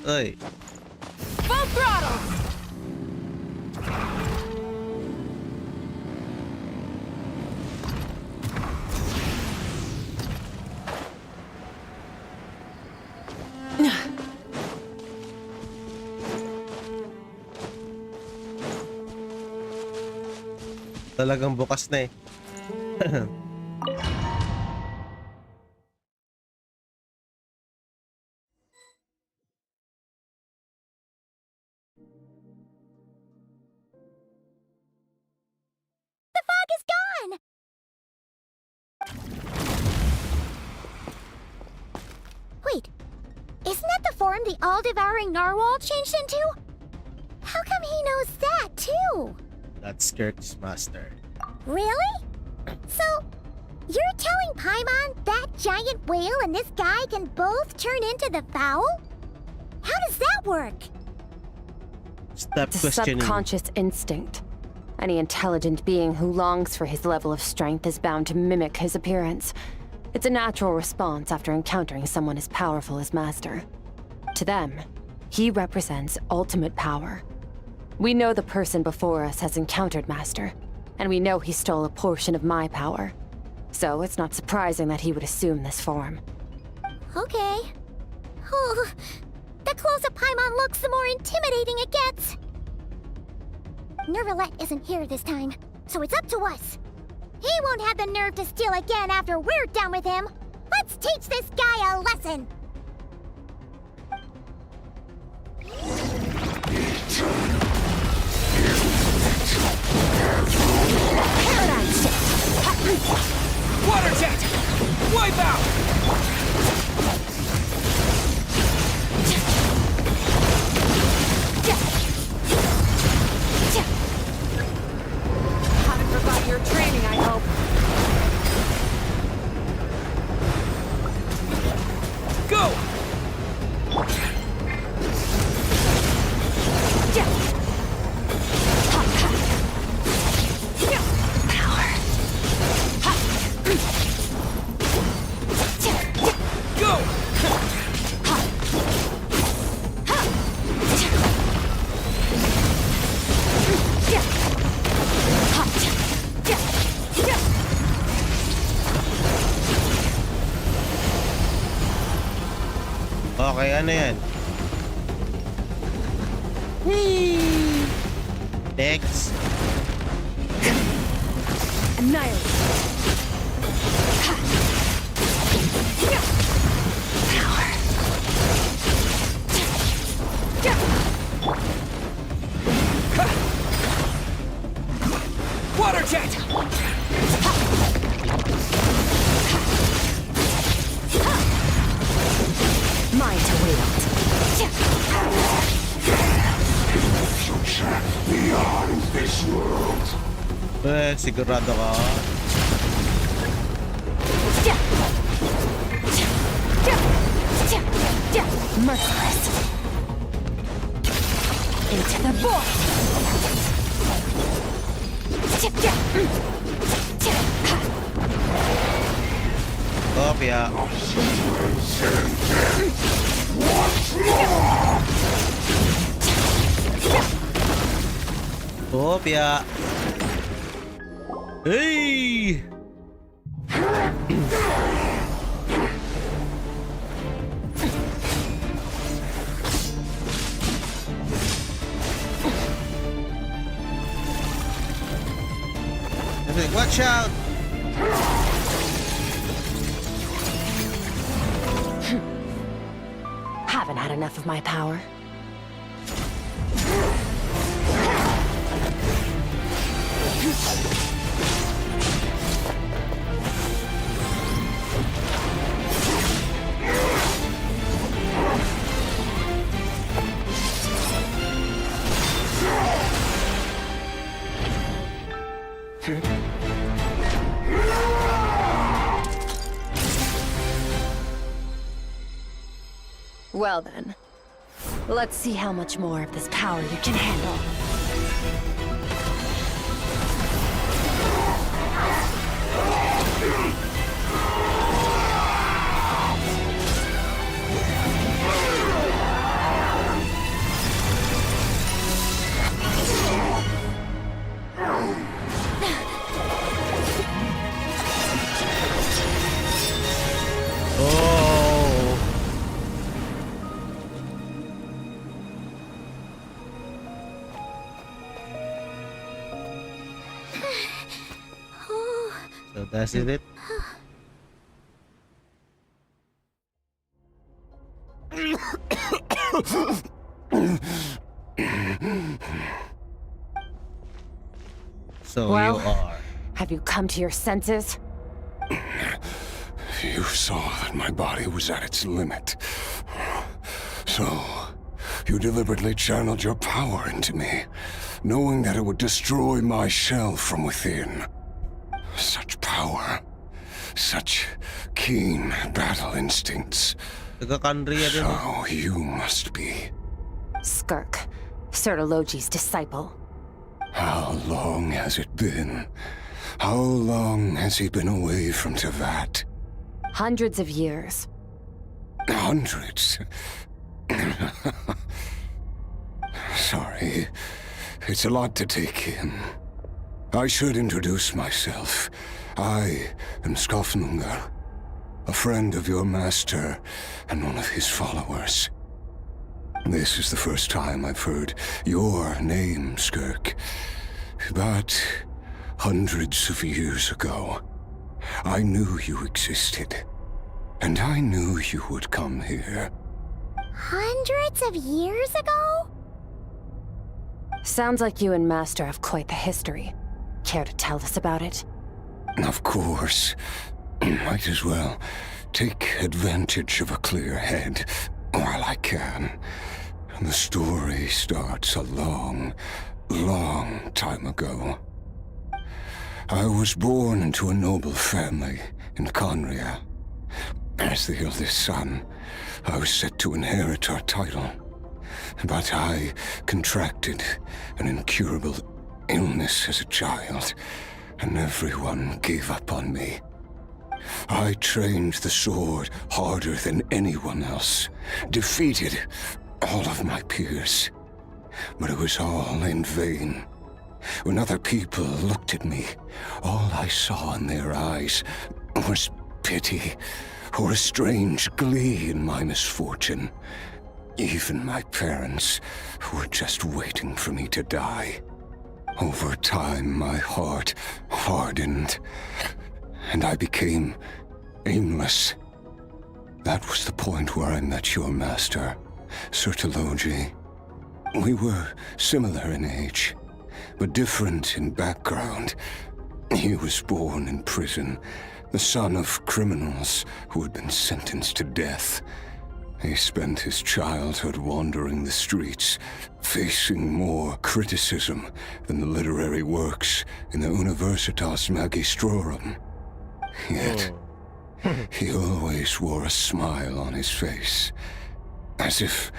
Speaker 1: Uy.
Speaker 10: Full throttle!
Speaker 1: Talagang bukas na eh.
Speaker 3: The fog is gone! Wait, isn't that the form the all-devouring narwhal changed into? How come he knows that, too?
Speaker 1: That's Skirk's master.
Speaker 3: Really? So, You're telling Paimon that giant whale and this guy can both turn into the fowl? How does that work?
Speaker 1: Stop
Speaker 5: It's a
Speaker 1: questioning.
Speaker 5: subconscious instinct. Any intelligent being who longs for his level of strength is bound to mimic his appearance. It's a natural response after encountering someone as powerful as Master. To them, he represents ultimate power. We know the person before us has encountered Master, and we know he stole a portion of my power. So it's not surprising that he would assume this form.
Speaker 3: Okay. Oh, the closer Paimon looks, the more intimidating it gets. Nervalette isn't here this time, so it's up to us. He won't have the nerve to steal again after we're done with him. Let's teach this guy a lesson.
Speaker 8: Paradigm shift! Water jet! Wipe out!
Speaker 5: Haven't forgotten your training, I hope.
Speaker 8: Go!
Speaker 1: Okay, ano yan? Whee! Next.
Speaker 5: Annihilate.
Speaker 8: Water jet!
Speaker 5: Mine to wield.
Speaker 14: Beyond this world.
Speaker 1: Sigurado ka.
Speaker 5: Merciless. Into the void.
Speaker 1: Kopya. Kopya. Hey! Watch out!
Speaker 5: Haven't had enough of my power. Well then, let's see how much more of this power you can handle.
Speaker 1: So that's it. So
Speaker 5: well,
Speaker 1: you are.
Speaker 5: Have you come to your senses?
Speaker 14: You saw that my body was at its limit. So, you deliberately channeled your power into me, knowing that it would destroy my shell from within. Such power. such keen battle instincts. So you must be.
Speaker 5: Skirk, Sertologi's disciple.
Speaker 14: How long has it been? How long has he been away from Tevat?
Speaker 5: Hundreds of years.
Speaker 14: Hundreds? Sorry, it's a lot to take in. I should introduce myself. I am Skofnungar, a friend of your master and one of his followers. This is the first time I've heard your name, Skirk. But hundreds of years ago, I knew you existed. And I knew you would come here.
Speaker 3: Hundreds of years ago?
Speaker 5: Sounds like you and Master have quite the history. Care to tell us about it?
Speaker 14: Of course. Might as well take advantage of a clear head while I can. The story starts a long, long time ago. I was born into a noble family in Conria. As the eldest son, I was set to inherit our title. But I contracted an incurable illness as a child, and everyone gave up on me. I trained the sword harder than anyone else, defeated all of my peers. But it was all in vain. When other people looked at me, all I saw in their eyes was pity, or a strange glee in my misfortune. Even my parents were just waiting for me to die. Over time, my heart hardened, and I became aimless. That was the point where I met your master, Sertologi. We were similar in age, but different in background. He was born in prison, the son of criminals who had been sentenced to death. He spent his childhood wandering the streets, facing more criticism than the literary works in the Universitas Magistrorum. Yet, he always wore a smile on his face, as if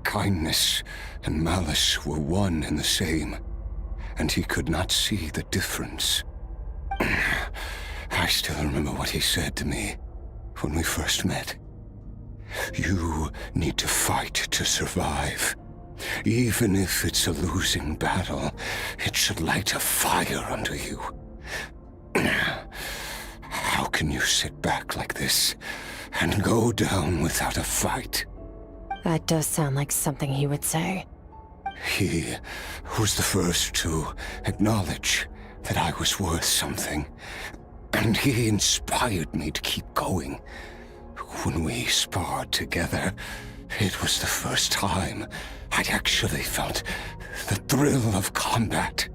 Speaker 14: kindness and malice were one and the same, and he could not see the difference. I still remember what he said to me when we first met. You need to fight to survive. Even if it's a losing battle, it should light a fire under you. How can you sit back like this and go down without a fight?
Speaker 5: That does sound like something he would say.
Speaker 14: He was the first to acknowledge that I was worth something, and he inspired me to keep going. When we sparred together, it was the first time I'd actually felt the thrill of combat.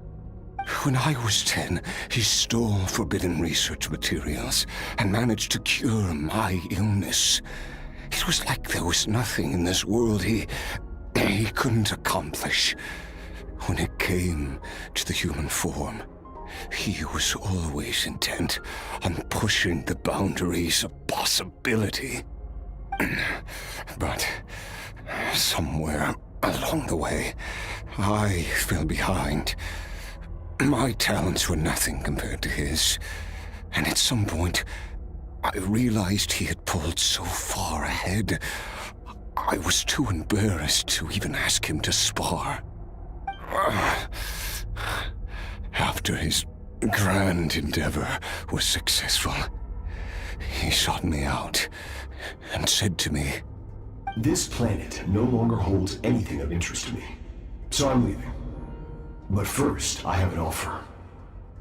Speaker 14: When I was 10, he stole forbidden research materials and managed to cure my illness. It was like there was nothing in this world he couldn't accomplish. When it came to the human form, he was always intent on pushing the boundaries of possibility. But somewhere along the way, I fell behind. My talents were nothing compared to his, and at some point, I realized he had pulled so far ahead, I was too embarrassed to even ask him to spar. After his grand endeavor was successful, he sought me out and said to me,
Speaker 15: "This planet no longer holds anything of interest to me, so I'm leaving. But first, I have an offer.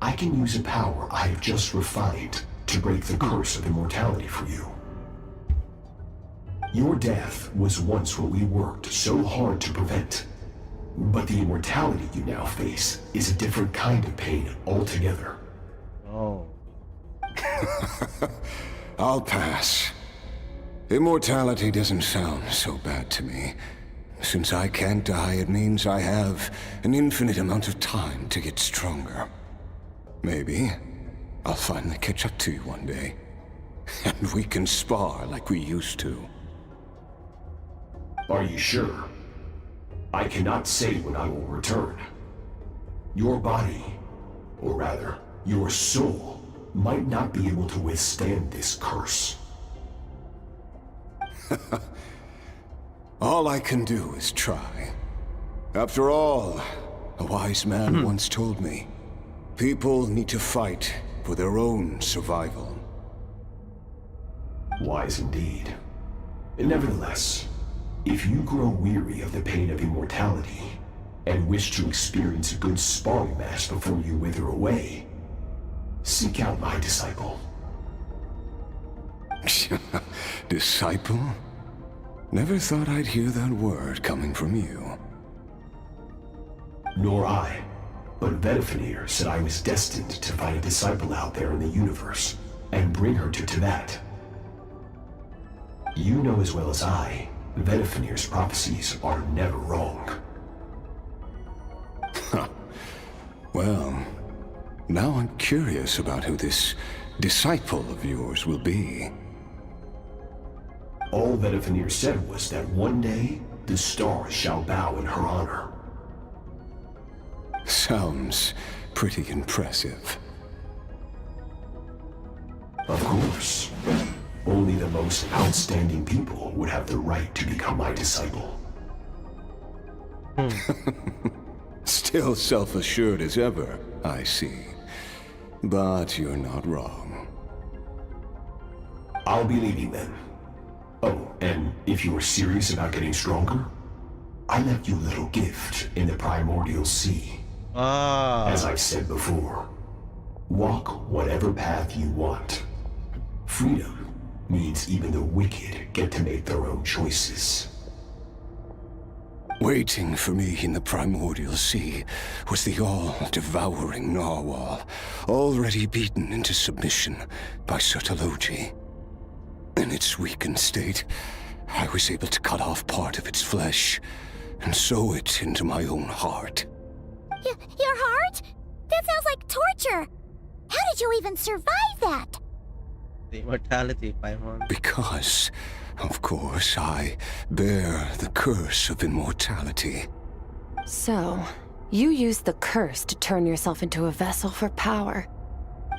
Speaker 15: I can use a power I have just refined to break the curse of immortality for you. Your death was once what we worked so hard to prevent. But the immortality you now face is a different kind of pain altogether."
Speaker 1: Oh.
Speaker 14: I'll pass. Immortality doesn't sound so bad to me. Since I can't die, it means I have an infinite amount of time to get stronger. Maybe I'll finally catch up to you one day.
Speaker 21: And we can spar like we used to.
Speaker 15: Are you sure? I cannot say when I will return. Your body, or rather, your soul, might not be able to withstand this curse.
Speaker 21: All I can do is try. After all, a wise man once told me, people need to fight for their own survival.
Speaker 15: Wise indeed. Nevertheless, if you grow weary of the pain of immortality, and wish to experience a good sparring match before you wither away, seek out my disciple.
Speaker 21: Disciple? Never thought I'd hear that word coming from you.
Speaker 15: Nor I. But Vtuber said I was destined to find a disciple out there in the universe, and bring her to Tibet. You know as well as I, Vtuber's prophecies are never wrong.
Speaker 21: Well, now I'm curious about who this disciple of yours will be.
Speaker 15: All Vtuber said was that one day, the stars shall bow in her honor.
Speaker 21: Sounds pretty impressive.
Speaker 15: Of course. Only the most outstanding people would have the right to become my disciple.
Speaker 21: Still self-assured as ever, I see. But you're not wrong.
Speaker 15: I'll be leaving then. Oh, and if you are serious about getting stronger, I left you a little gift in the primordial sea. As I've said before, walk whatever path you want. Freedom means even the wicked get to make their own choices.
Speaker 21: Waiting for me in the primordial sea was the all-devouring narwhal, already beaten into submission by Sertologi. In its weakened state, I was able to cut off part of its flesh and sew it into my own heart.
Speaker 3: Your heart? That sounds like torture! How did you even survive that?
Speaker 1: The immortality, Paimon.
Speaker 21: Because, of course, I bear the curse of immortality.
Speaker 5: So, you used the curse to turn yourself into a vessel for power.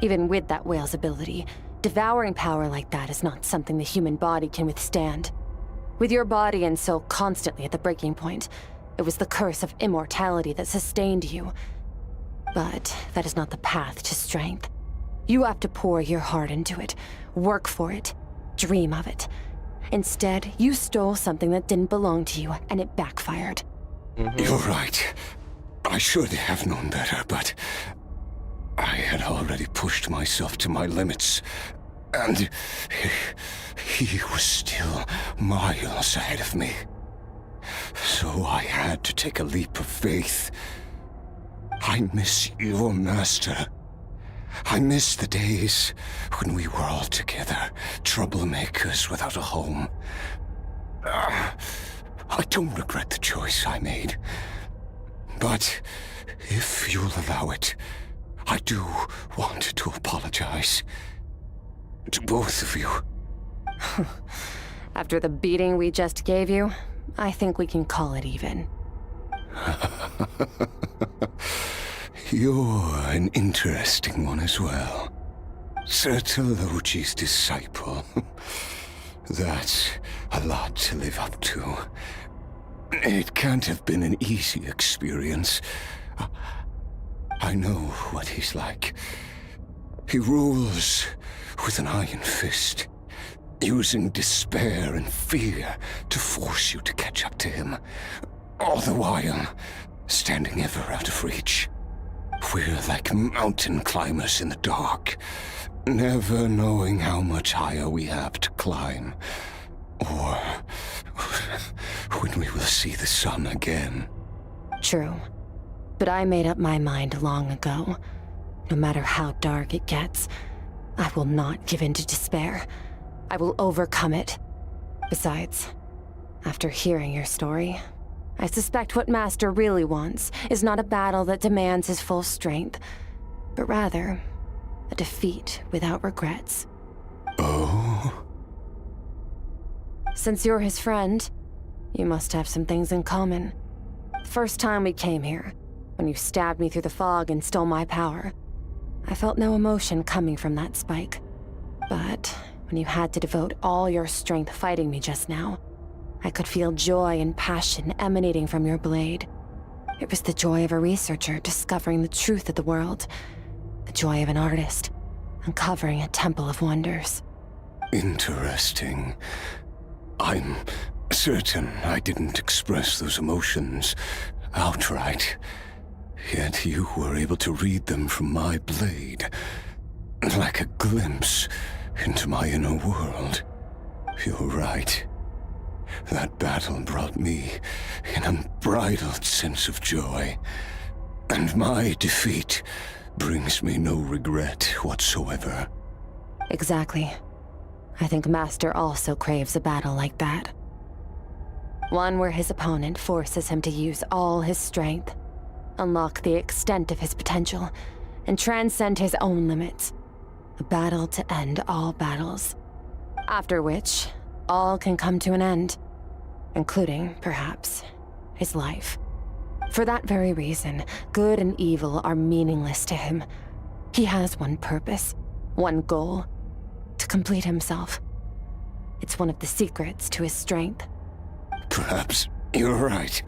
Speaker 5: Even with that whale's ability, devouring power like that is not something the human body can withstand. With your body and soul constantly at the breaking point, it was the curse of immortality that sustained you. But that is not the path to strength. You have to pour your heart into it, work for it, dream of it. Instead, you stole something that didn't belong to you, and it backfired.
Speaker 21: You're right. I should have known better, but I had already pushed myself to my limits, and he was still miles ahead of me. So I had to take a leap of faith. I miss your master. I miss the days when we were all together, troublemakers without a home. I don't regret the choice I made. But if you'll allow it, I do want to apologize. To both of you.
Speaker 5: After the beating we just gave you, I think we can call it even.
Speaker 21: You're an interesting one as well. Sertologi's disciple. That's a lot to live up to. It can't have been an easy experience. I know what he's like. He rules with an iron fist, using despair and fear to force you to catch up to him, all the while standing ever out of reach. We're like mountain climbers in the dark, never knowing how much higher we have to climb, or when we will see the sun again.
Speaker 5: True. But I made up my mind long ago. No matter how dark it gets, I will not give in to despair. I will overcome it. Besides, after hearing your story, I suspect what Master really wants is not a battle that demands his full strength, but rather a defeat without regrets.
Speaker 21: Oh?
Speaker 5: Since you're his friend, you must have some things in common. The first time we came here, when you stabbed me through the fog and stole my power, I felt no emotion coming from that spike. But when you had to devote all your strength fighting me just now, I could feel joy and passion emanating from your blade. It was the joy of a researcher discovering the truth of the world, the joy of an artist uncovering a temple of wonders.
Speaker 21: Interesting. I'm certain I didn't express those emotions outright. Yet you were able to read them from my blade, like a glimpse into my inner world. You're right. That battle brought me an unbridled sense of joy, and my defeat brings me no regret whatsoever.
Speaker 5: Exactly. I think Master also craves a battle like that. One where his opponent forces him to use all his strength, unlock the extent of his potential, and transcend his own limits. A battle to end all battles. After which, all can come to an end, including, perhaps, his life. For that very reason, good and evil are meaningless to him. He has one purpose, one goal: to complete himself. It's one of the secrets to his strength.
Speaker 21: Perhaps you're right.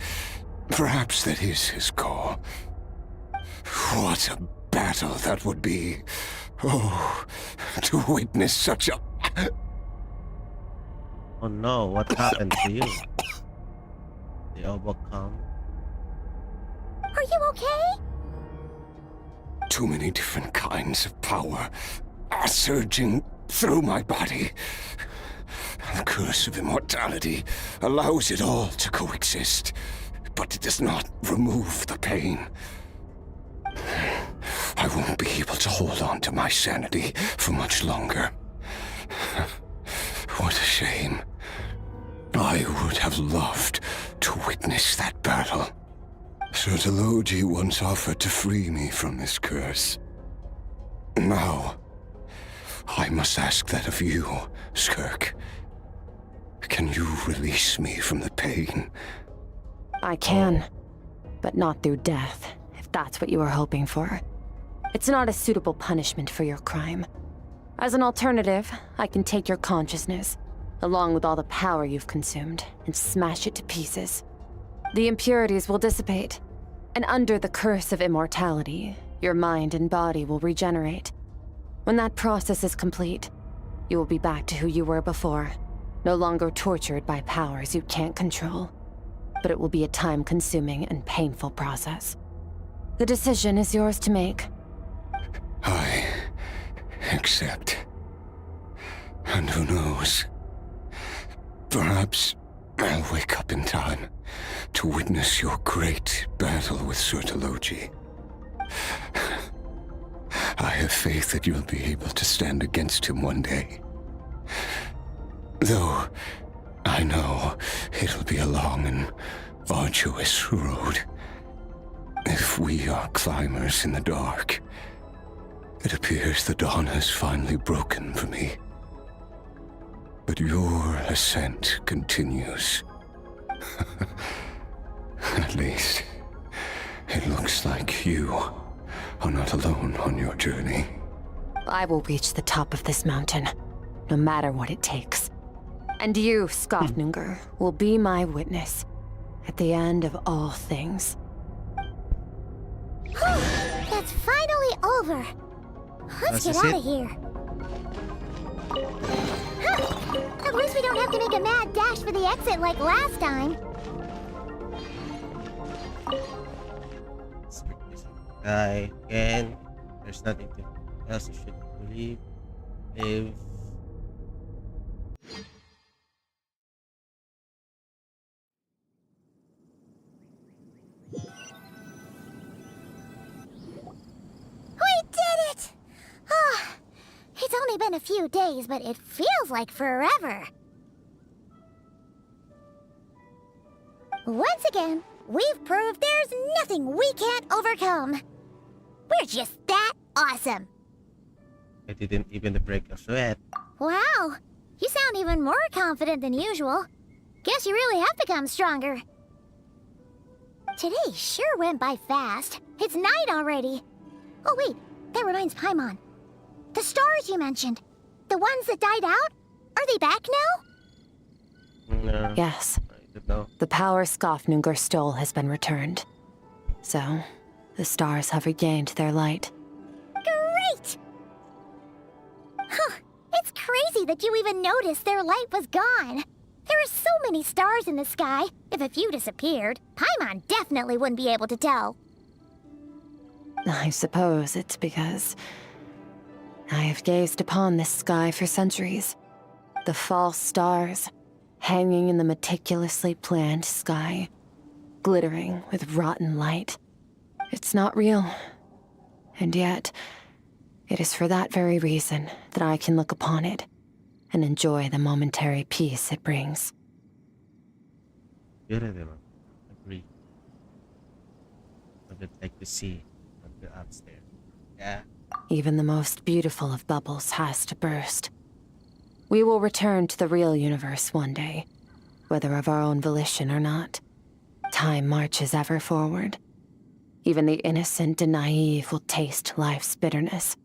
Speaker 21: Perhaps that is his call. What a battle that would be. Oh, to witness such a...
Speaker 1: Oh no, what happened to you? They overcome.
Speaker 3: Are you okay?
Speaker 21: Too many different kinds of power are surging through my body. The curse of immortality allows it all to coexist, but it does not remove the pain. I won't be able to hold on to my sanity for much longer. What a shame. I would have loved to witness that battle. Sertologi once offered to free me from this curse. Now, I must ask that of you, Skirk. Can you release me from the pain?
Speaker 5: I can, but not through death, if that's what you were hoping for. It's not a suitable punishment for your crime. As an alternative, I can take your consciousness, along with all the power you've consumed, and smash it to pieces. The impurities will dissipate, and under the curse of immortality, your mind and body will regenerate. When that process is complete, you will be back to who you were before, no longer tortured by powers you can't control. But it will be a time-consuming and painful process. The decision is yours to make.
Speaker 21: I accept. And who knows? Perhaps I'll wake up in time to witness your great battle with Sertologi. I have faith that you'll be able to stand against him one day. Though I know it'll be a long and arduous road. If we are climbers in the dark, it appears the dawn has finally broken for me. But your ascent continues. At least, it looks like you are not alone on your journey.
Speaker 5: I will reach the top of this mountain, no matter what it takes. And you, Skofnunger, will be my witness at the end of all things.
Speaker 3: That's finally over. Let's get out of here. Huh. At least we don't have to make a mad dash for the exit like last time.
Speaker 1: Die again. There's nothing else you should believe. Live.
Speaker 3: We did it! Ah, it's only been a few days, but it feels like forever. Once again, we've proved there's nothing we can't overcome. We're just that awesome.
Speaker 1: I didn't even break a sweat.
Speaker 3: Wow, you sound even more confident than usual. Guess you really have become stronger. Today sure went by fast. It's night already. Oh wait, that reminds Paimon. The stars you mentioned, the ones that died out, are they back now?
Speaker 1: No.
Speaker 5: Yes.
Speaker 1: I don't know.
Speaker 5: The power Skafnungur stole has been returned. So, the stars have regained their light.
Speaker 3: Great! Huh, it's crazy that you even noticed their light was gone. There are so many stars in the sky. If a few disappeared, Paimon definitely wouldn't be able to tell.
Speaker 5: I suppose it's because I have gazed upon this sky for centuries. The false stars, hanging in the meticulously planned sky, glittering with rotten light. It's not real. And yet, it is for that very reason that I can look upon it and enjoy the momentary peace it brings.
Speaker 1: Agree. I would like to see the upstairs. Yeah.
Speaker 5: Even the most beautiful of bubbles has to burst. We will return to the real universe one day, whether of our own volition or not. Time marches ever forward. Even the innocent and naive will taste life's bitterness.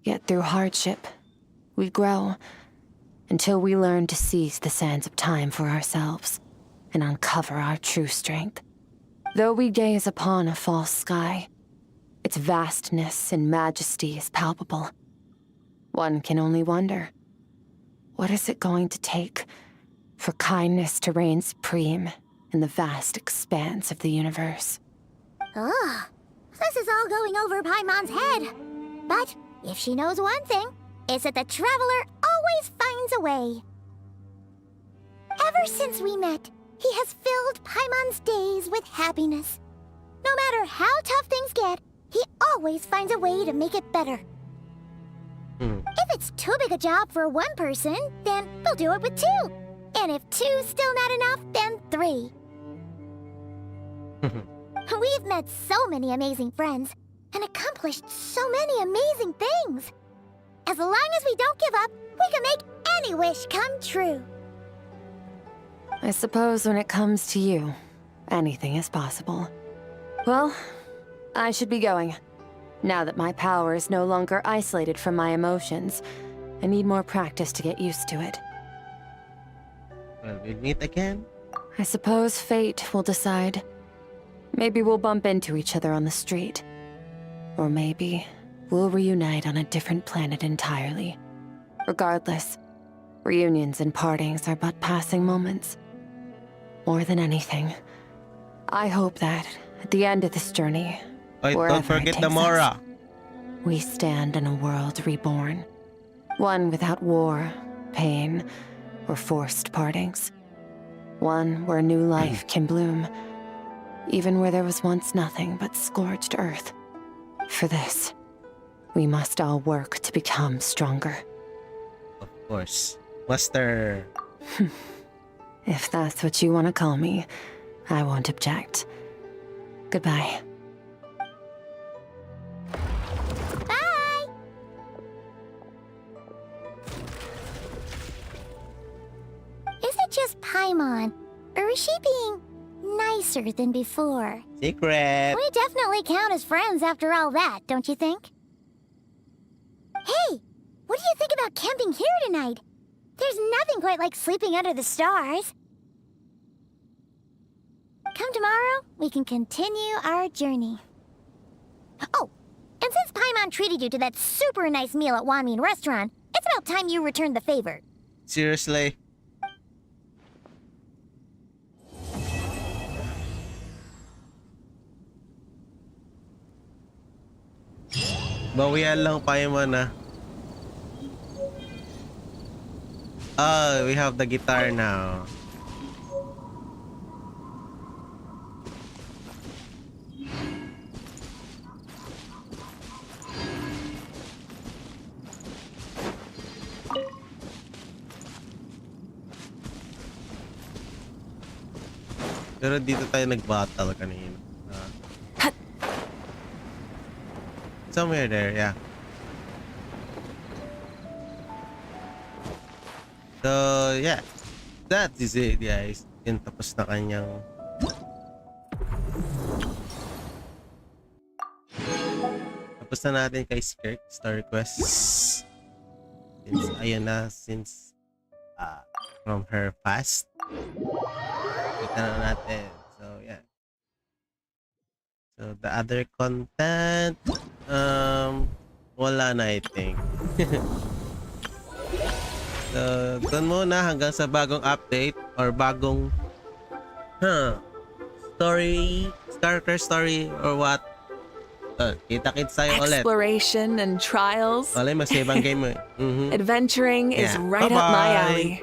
Speaker 5: Yet through hardship, we grow, until we learn to seize the sands of time for ourselves and uncover our true strength. Though we gaze upon a false sky, its vastness and majesty is palpable. One can only wonder, what is it going to take for kindness to reign supreme in the vast expanse of the universe?
Speaker 3: Ugh, this is all going over Paimon's head. But if she knows one thing, it's that the Traveler always finds a way. Ever since we met, he has filled Paimon's days with happiness. No matter how tough things get, he always finds a way to make it better. If it's too big a job for one person, then we'll do it with two. And if two's still not enough, then three. We've met so many amazing friends and accomplished so many amazing things. As long as we don't give up, we can make any wish come true.
Speaker 5: I suppose when it comes to you, anything is possible. Well, I should be going. Now that my power is no longer isolated from my emotions, I need more practice to get used to it.
Speaker 1: Well, we'll meet again.
Speaker 5: I suppose fate will decide. Maybe we'll bump into each other on the street. Or maybe we'll reunite on a different planet entirely. Regardless, reunions and partings are but passing moments. More than anything, I hope that at the end of this journey,
Speaker 1: Wait, don't
Speaker 5: wherever it
Speaker 1: forget
Speaker 5: takes
Speaker 1: the Mora.
Speaker 5: us, we stand in a world reborn. One without war, pain, or forced partings. One where new life can bloom, even where there was once nothing but scorched earth. For this, we must all work to become stronger.
Speaker 1: Of course. Master.
Speaker 5: If that's what you want to call me, I won't object. Goodbye.
Speaker 3: Bye! Is it just Paimon, or is she being nicer than before?
Speaker 1: Secret.
Speaker 3: We definitely count as friends after all that, don't you think? Hey, what do you think about camping here tonight? There's nothing quite like sleeping under the stars. Come tomorrow, we can continue our journey. Oh, and since Paimon treated you to that super nice meal at Wanmin Restaurant, it's about time you returned the favor.
Speaker 1: Seriously? Bawian lang Paimon ah. Oh, we have the guitar now. Pero dito tayo nag-battle kanina. Somewhere there, yeah. So, yeah. That is it, guys. Yun, tapos na kanyang... Tapos na natin kay Skirk, story quest. Since, ayun na, since from her past. Kita na natin. So, yeah. So, the other content, wala na, I think. So, doon muna hanggang sa bagong update or bagong story, character story or what. Kita-kits tayo ulit.
Speaker 4: Exploration and trials.
Speaker 1: Wala, mas ibang game mo.
Speaker 4: Adventuring is right up my alley.